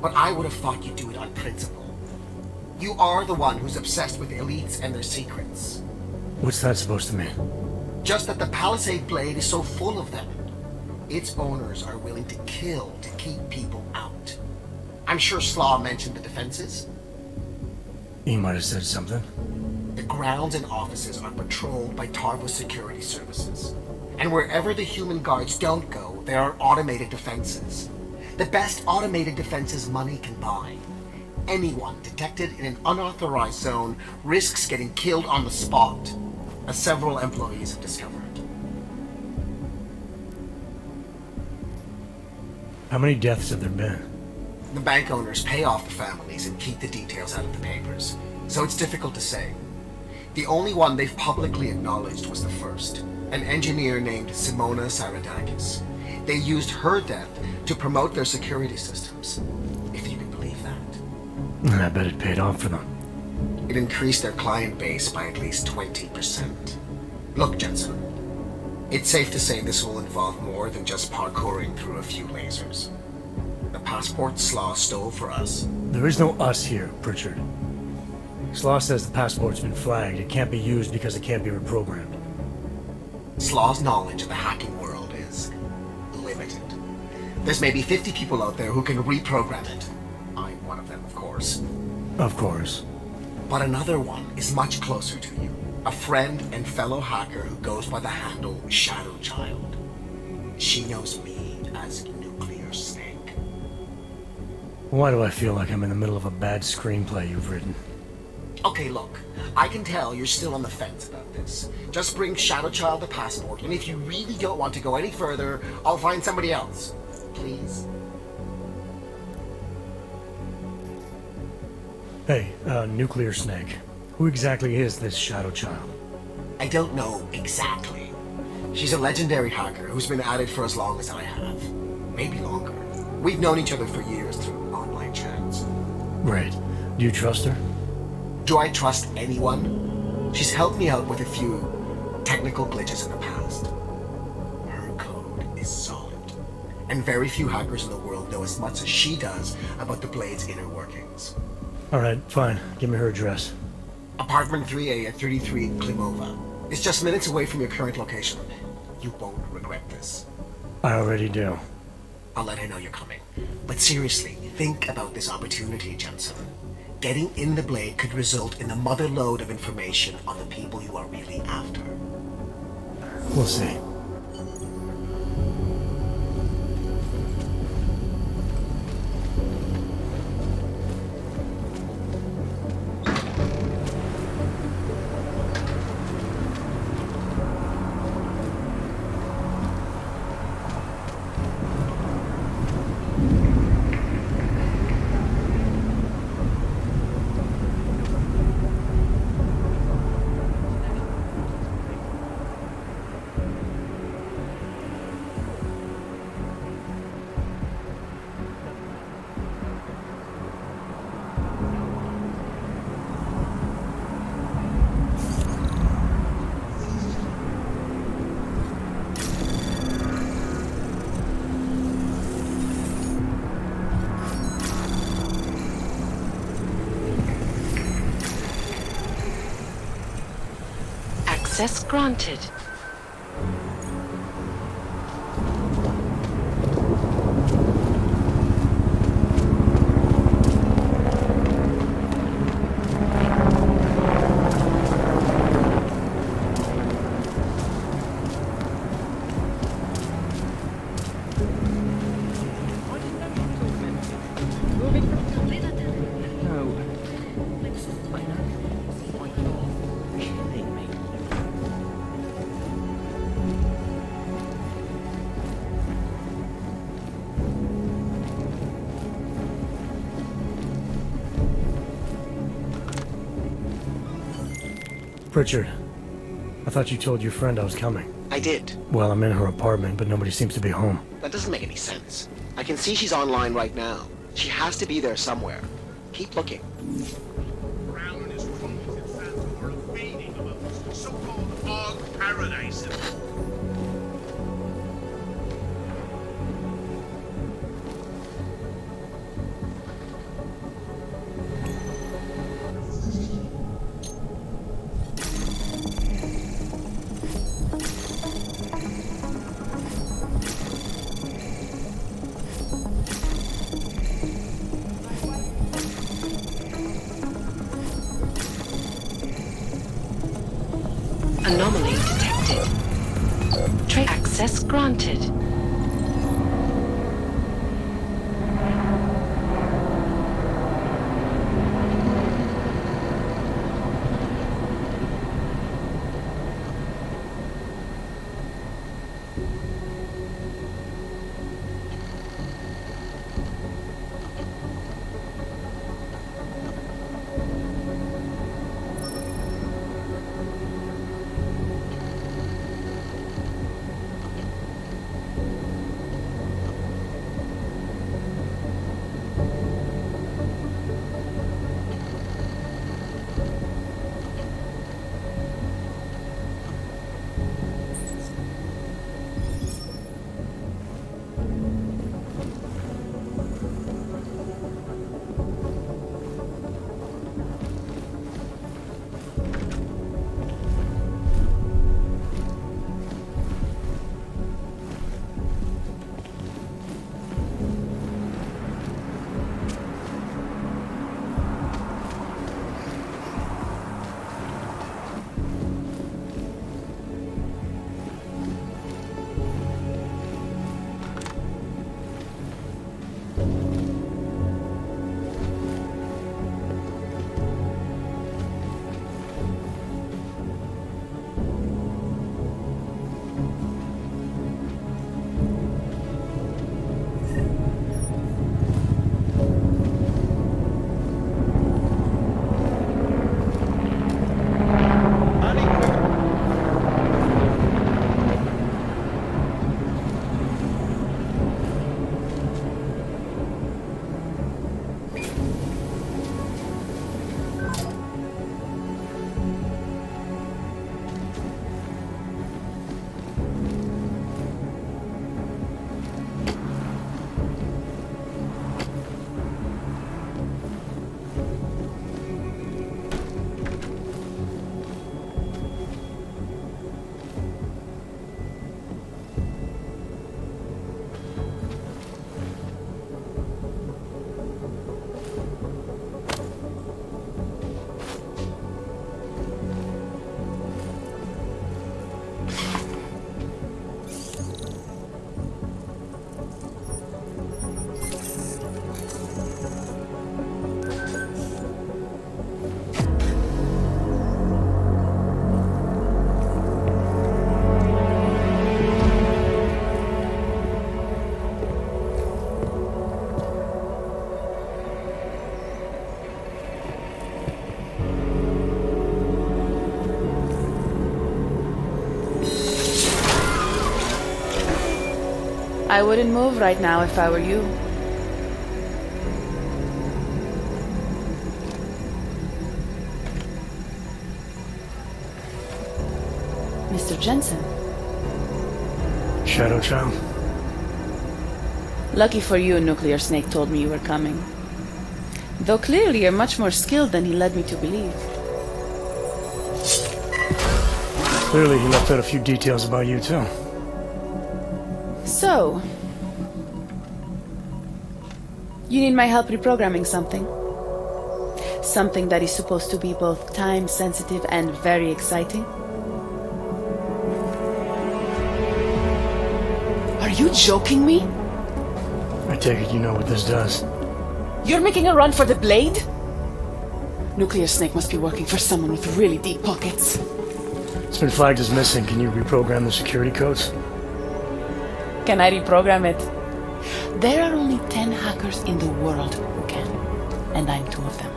Speaker 9: But I would have thought you'd do it on principle. You are the one who's obsessed with elites and their secrets.
Speaker 2: What's that supposed to mean?
Speaker 9: Just that the Palisade Blade is so full of them. Its owners are willing to kill to keep people out. I'm sure Slaw mentioned the defenses.
Speaker 2: He might have said something.
Speaker 9: The grounds and offices are patrolled by Tarvo security services. And wherever the human guards don't go, there are automated defenses. The best automated defenses money can buy. Anyone detected in an unauthorized zone risks getting killed on the spot, as several employees have discovered.
Speaker 2: How many deaths have there been?
Speaker 9: The bank owners pay off the families and keep the details out of the papers, so it's difficult to say. The only one they've publicly acknowledged was the first, an engineer named Simona Saradakis. They used her death to promote their security systems, if you can believe that.
Speaker 2: I bet it paid off for them.
Speaker 9: It increased their client base by at least 20%. Look, Jensen, it's safe to say this will involve more than just parkouring through a few lasers. The passport Slaw stole for us.
Speaker 2: There is no us here, Pritchard. Slaw says the passport's been flagged. It can't be used because it can't be reprogrammed.
Speaker 9: Slaw's knowledge of the hacking world is limited. There's maybe 50 people out there who can reprogram it. I'm one of them, of course.
Speaker 2: Of course.
Speaker 9: But another one is much closer to you. A friend and fellow hacker who goes by the handle Shadow Child. She knows me as Nuclear Snake.
Speaker 2: Why do I feel like I'm in the middle of a bad screenplay you've written?
Speaker 9: Okay, look, I can tell you're still on the fence about this. Just bring Shadow Child the passport, and if you really don't want to go any further, I'll find somebody else. Please?
Speaker 2: Hey, Nuclear Snake. Who exactly is this Shadow Child?
Speaker 9: I don't know exactly. She's a legendary hacker who's been at it for as long as I have. Maybe longer. We've known each other for years through online chats.
Speaker 2: Great. Do you trust her?
Speaker 9: Do I trust anyone? She's helped me out with a few technical glitches in the past. Her code is solid. And very few hackers in the world know as much as she does about the Blade's inner workings.
Speaker 2: Alright, fine. Give me her address.
Speaker 9: Apartment 3A at 33 Klimova. It's just minutes away from your current location. You won't regret this.
Speaker 2: I already do.
Speaker 9: I'll let her know you're coming. But seriously, think about this opportunity, Jensen. Getting in the Blade could result in a mother lode of information on the people you are really after.
Speaker 2: We'll see.
Speaker 12: Access granted.
Speaker 2: Pritchard, I thought you told your friend I was coming.
Speaker 9: I did.
Speaker 2: Well, I'm in her apartment, but nobody seems to be home.
Speaker 9: That doesn't make any sense. I can see she's online right now. She has to be there somewhere. Keep looking.
Speaker 13: Brown is wrong and Santa are fading about the so-called Aug paradise.
Speaker 12: Anomaly detected. Access granted.
Speaker 14: I wouldn't move right now if I were you. Mr. Jensen.
Speaker 2: Shadow Child.
Speaker 14: Lucky for you, Nuclear Snake told me you were coming. Though clearly you're much more skilled than he led me to believe.
Speaker 2: Clearly he left out a few details about you, too.
Speaker 14: So... you need my help reprogramming something. Something that is supposed to be both time-sensitive and very exciting. Are you joking me?
Speaker 2: I take it you know what this does.
Speaker 14: You're making a run for the blade? Nuclear Snake must be working for someone with really deep pockets.
Speaker 2: It's been flagged as missing. Can you reprogram the security codes?
Speaker 14: Can I reprogram it? There are only 10 hackers in the world who can, and I'm 2 of them.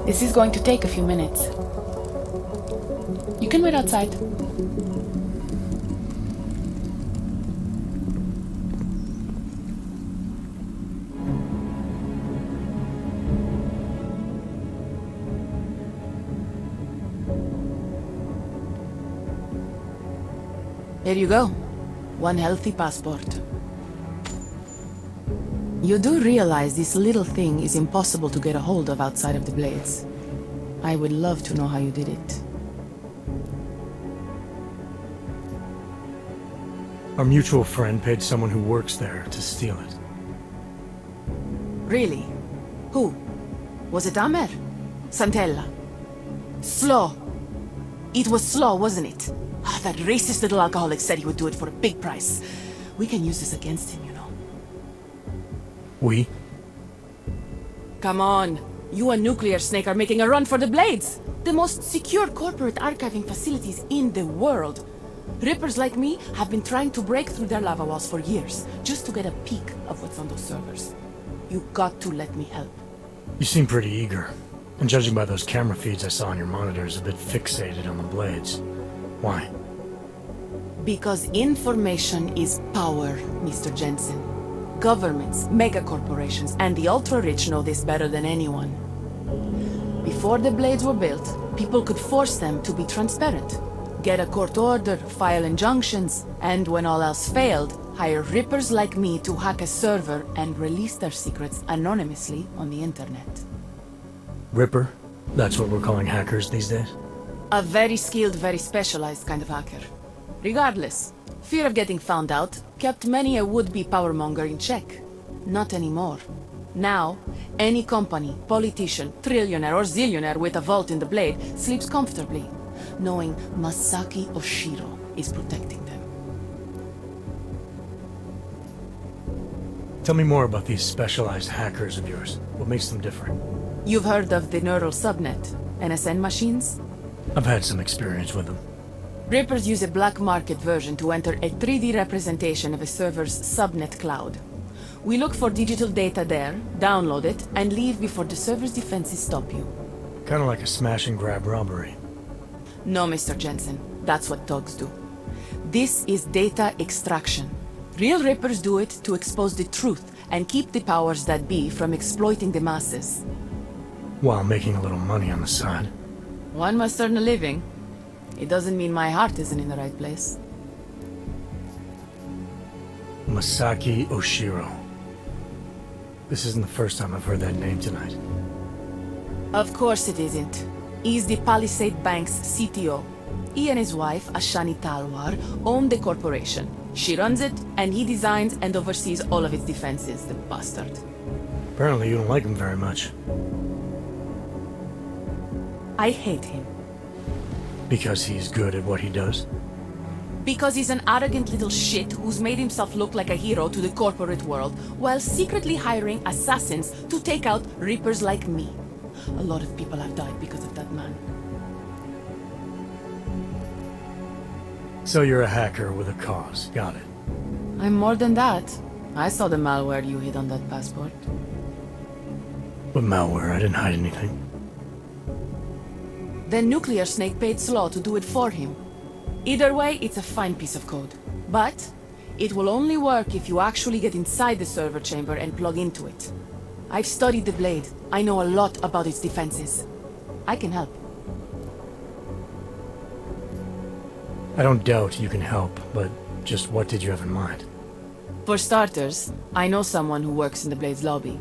Speaker 14: This is going to take a few minutes. You can wait outside. Here you go. 1 healthy passport. You do realize this little thing is impossible to get a hold of outside of the Blades. I would love to know how you did it.
Speaker 2: Our mutual friend paid someone who works there to steal it.
Speaker 14: Really? Who? Was it Amer? Santella? Slow? It was Slow, wasn't it? Ah, that racist little alcoholic said he would do it for a big price. We can use this against him, you know.
Speaker 2: We?
Speaker 14: Come on. You and Nuclear Snake are making a run for the Blades. The most secure corporate archiving facilities in the world. Rippers like me have been trying to break through their lava walls for years, just to get a peek of what's on those servers. You got to let me help.
Speaker 2: You seem pretty eager. And judging by those camera feeds I saw on your monitors, a bit fixated on the Blades. Why?
Speaker 14: Because information is power, Mr. Jensen. Governments, megacorporations, and the ultra-rich know this better than anyone. Before the Blades were built, people could force them to be transparent. Get a court order, file injunctions, and when all else failed, hire rippers like me to hack a server and release their secrets anonymously on the internet.
Speaker 2: Ripper? That's what we're calling hackers these days?
Speaker 14: A very skilled, very specialized kind of hacker. Regardless, fear of getting found out kept many a would-be powermonger in check. Not anymore. Now, any company, politician, trillionaire or zillionaire with a vault in the Blade sleeps comfortably, knowing Masaki Oshiro is protecting them.
Speaker 2: Tell me more about these specialized hackers of yours. What makes them different?
Speaker 14: You've heard of the neural subnet, NSN machines?
Speaker 2: I've had some experience with them.
Speaker 14: Rippers use a black market version to enter a 3D representation of a server's subnet cloud. We look for digital data there, download it, and leave before the server's defenses stop you.
Speaker 2: Kinda like a smash and grab robbery.
Speaker 14: No, Mr. Jensen. That's what thugs do. This is data extraction. Real Rippers do it to expose the truth and keep the powers that be from exploiting the masses.
Speaker 2: While making a little money on the side.
Speaker 14: One must earn a living. It doesn't mean my heart isn't in the right place.
Speaker 2: Masaki Oshiro. This isn't the first time I've heard that name tonight.
Speaker 14: Of course it isn't. He's the Palisade Bank's CTO. He and his wife, Ashani Talwar, own the corporation. She runs it, and he designs and oversees all of its defenses, the bastard.
Speaker 2: Apparently you don't like him very much.
Speaker 14: I hate him.
Speaker 2: Because he's good at what he does?
Speaker 14: Because he's an arrogant little shit who's made himself look like a hero to the corporate world, while secretly hiring assassins to take out Rippers like me. A lot of people have died because of that man.
Speaker 2: So you're a hacker with a cause. Got it.
Speaker 14: I'm more than that. I saw the malware you hid on that passport.
Speaker 2: But malware, I didn't hide anything.
Speaker 14: Then Nuclear Snake paid Slaw to do it for him. Either way, it's a fine piece of code. But it will only work if you actually get inside the server chamber and plug into it. I've studied the Blade. I know a lot about its defenses. I can help.
Speaker 2: I don't doubt you can help, but just what did you have in mind?
Speaker 14: For starters, I know someone who works in the Blade's lobby.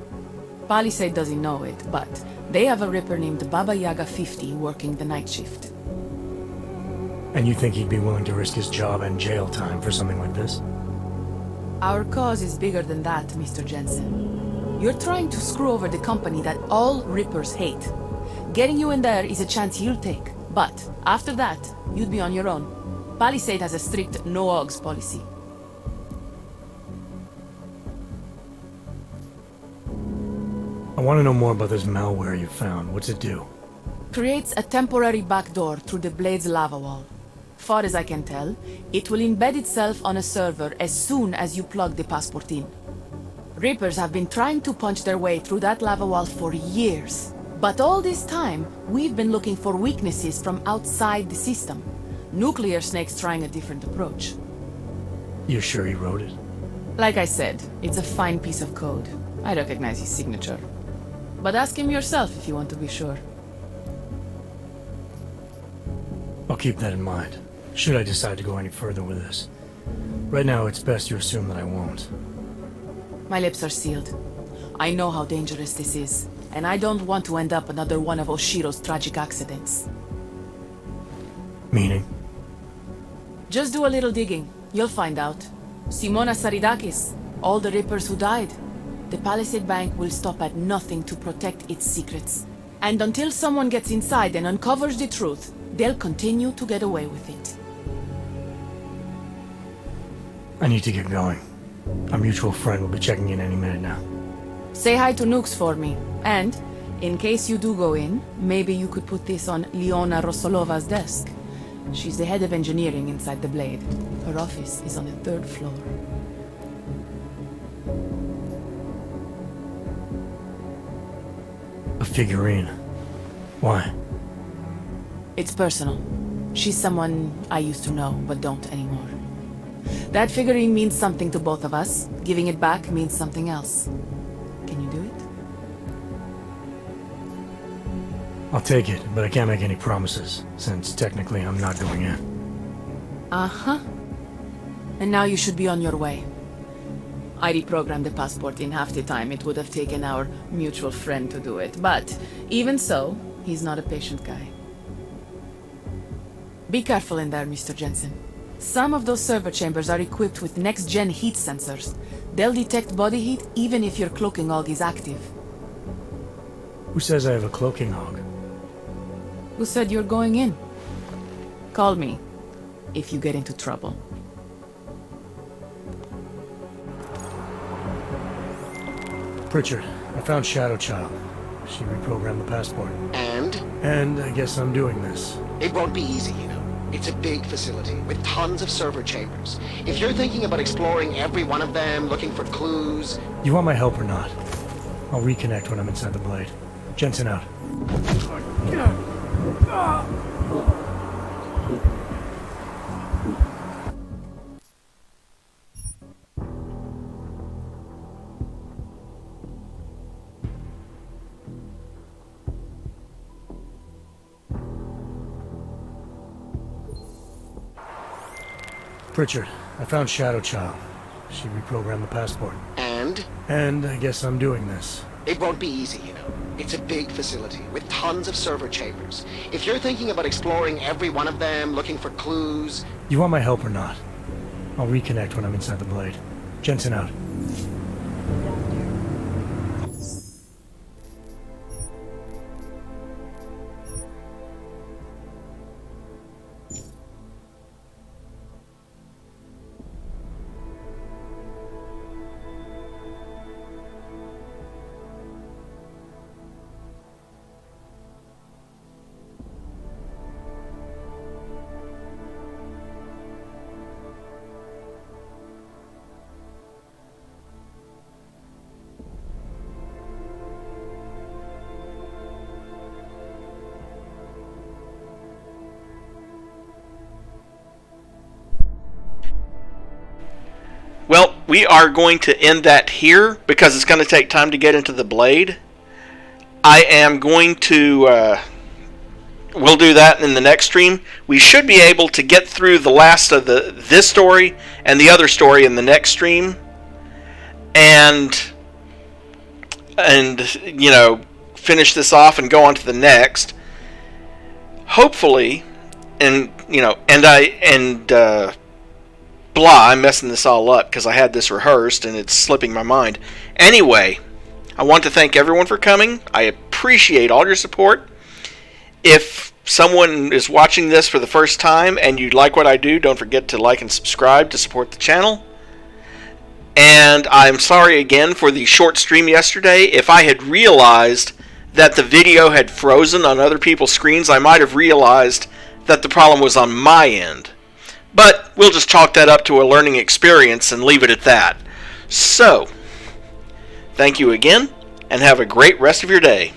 Speaker 14: Palisade doesn't know it, but they have a Ripper named Baba Yaga 50 working the night shift.
Speaker 2: And you think he'd be willing to risk his job and jail time for something like this?
Speaker 14: Our cause is bigger than that, Mr. Jensen. You're trying to screw over the company that all Rippers hate. Getting you in there is a chance he'll take, but after that, you'd be on your own. Palisade has a strict no-Augs policy.
Speaker 2: I want to know more about this malware you found. What's it do?
Speaker 14: Creates a temporary backdoor through the Blade's lava wall. Far as I can tell, it will embed itself on a server as soon as you plug the passport in. Rippers have been trying to punch their way through that lava wall for years. But all this time, we've been looking for weaknesses from outside the system. Nuclear Snake's trying a different approach.
Speaker 2: You sure he wrote it?
Speaker 14: Like I said, it's a fine piece of code. I recognize his signature. But ask him yourself if you want to be sure.
Speaker 2: I'll keep that in mind, should I decide to go any further with this. Right now, it's best you assume that I won't.
Speaker 14: My lips are sealed. I know how dangerous this is, and I don't want to end up another one of Oshiro's tragic accidents.
Speaker 2: Meaning?
Speaker 14: Just do a little digging. You'll find out. Simona Saridakis, all the Rippers who died. The Palisade Bank will stop at nothing to protect its secrets. And until someone gets inside and uncovers the truth, they'll continue to get away with it.
Speaker 2: I need to get going. Our mutual friend will be checking in any minute now.
Speaker 14: Say hi to Nukes for me. And, in case you do go in, maybe you could put this on Leona Rosolova's desk. She's the head of engineering inside the Blade. Her office is on the 3rd floor.
Speaker 2: A figurine. Why?
Speaker 14: It's personal. She's someone I used to know, but don't anymore. That figurine means something to both of us. Giving it back means something else. Can you do it?
Speaker 2: I'll take it, but I can't make any promises, since technically I'm not going in.
Speaker 14: Uh-huh. And now you should be on your way. I reprogrammed the passport in half the time it would have taken our mutual friend to do it, but even so, he's not a patient guy. Be careful in there, Mr. Jensen. Some of those server chambers are equipped with next-gen heat sensors. They'll detect body heat even if your cloaking Aug is active.
Speaker 2: Who says I have a cloaking Aug?
Speaker 14: Who said you're going in? Call me if you get into trouble.
Speaker 2: Pritchard, I found Shadow Child. She reprogrammed the passport.
Speaker 9: And?
Speaker 2: And I guess I'm doing this.
Speaker 9: It won't be easy, you know. It's a big facility with tons of server chambers. If you're thinking about exploring every one of them, looking for clues...
Speaker 2: You want my help or not? I'll reconnect when I'm inside the Blade. Jensen out. Pritchard, I found Shadow Child. She reprogrammed the passport.
Speaker 9: And?
Speaker 2: And I guess I'm doing this.
Speaker 9: It won't be easy, you know. It's a big facility with tons of server chambers. If you're thinking about exploring every one of them, looking for clues...
Speaker 2: You want my help or not? I'll reconnect when I'm inside the Blade. Jensen out.
Speaker 1: we are going to end that here because it's going to take time to get into the blade. I am going to... we'll do that in the next stream. We should be able to get through the last of this story and the other story in the next stream. And you know, finish this off and go on to the next. Hopefully, and you know, I'm messing this all up because I had this rehearsed and it's slipping my mind. Anyway, I want to thank everyone for coming. I appreciate all your support. If someone is watching this for the first time and you like what I do, don't forget to like and subscribe to support the channel. And I'm sorry again for the short stream yesterday. If I had realized that the video had frozen on other people's screens, I might have realized that the problem was on my end. But we'll just chalk that up to a learning experience and leave it at that. So, thank you again, and have a great rest of your day.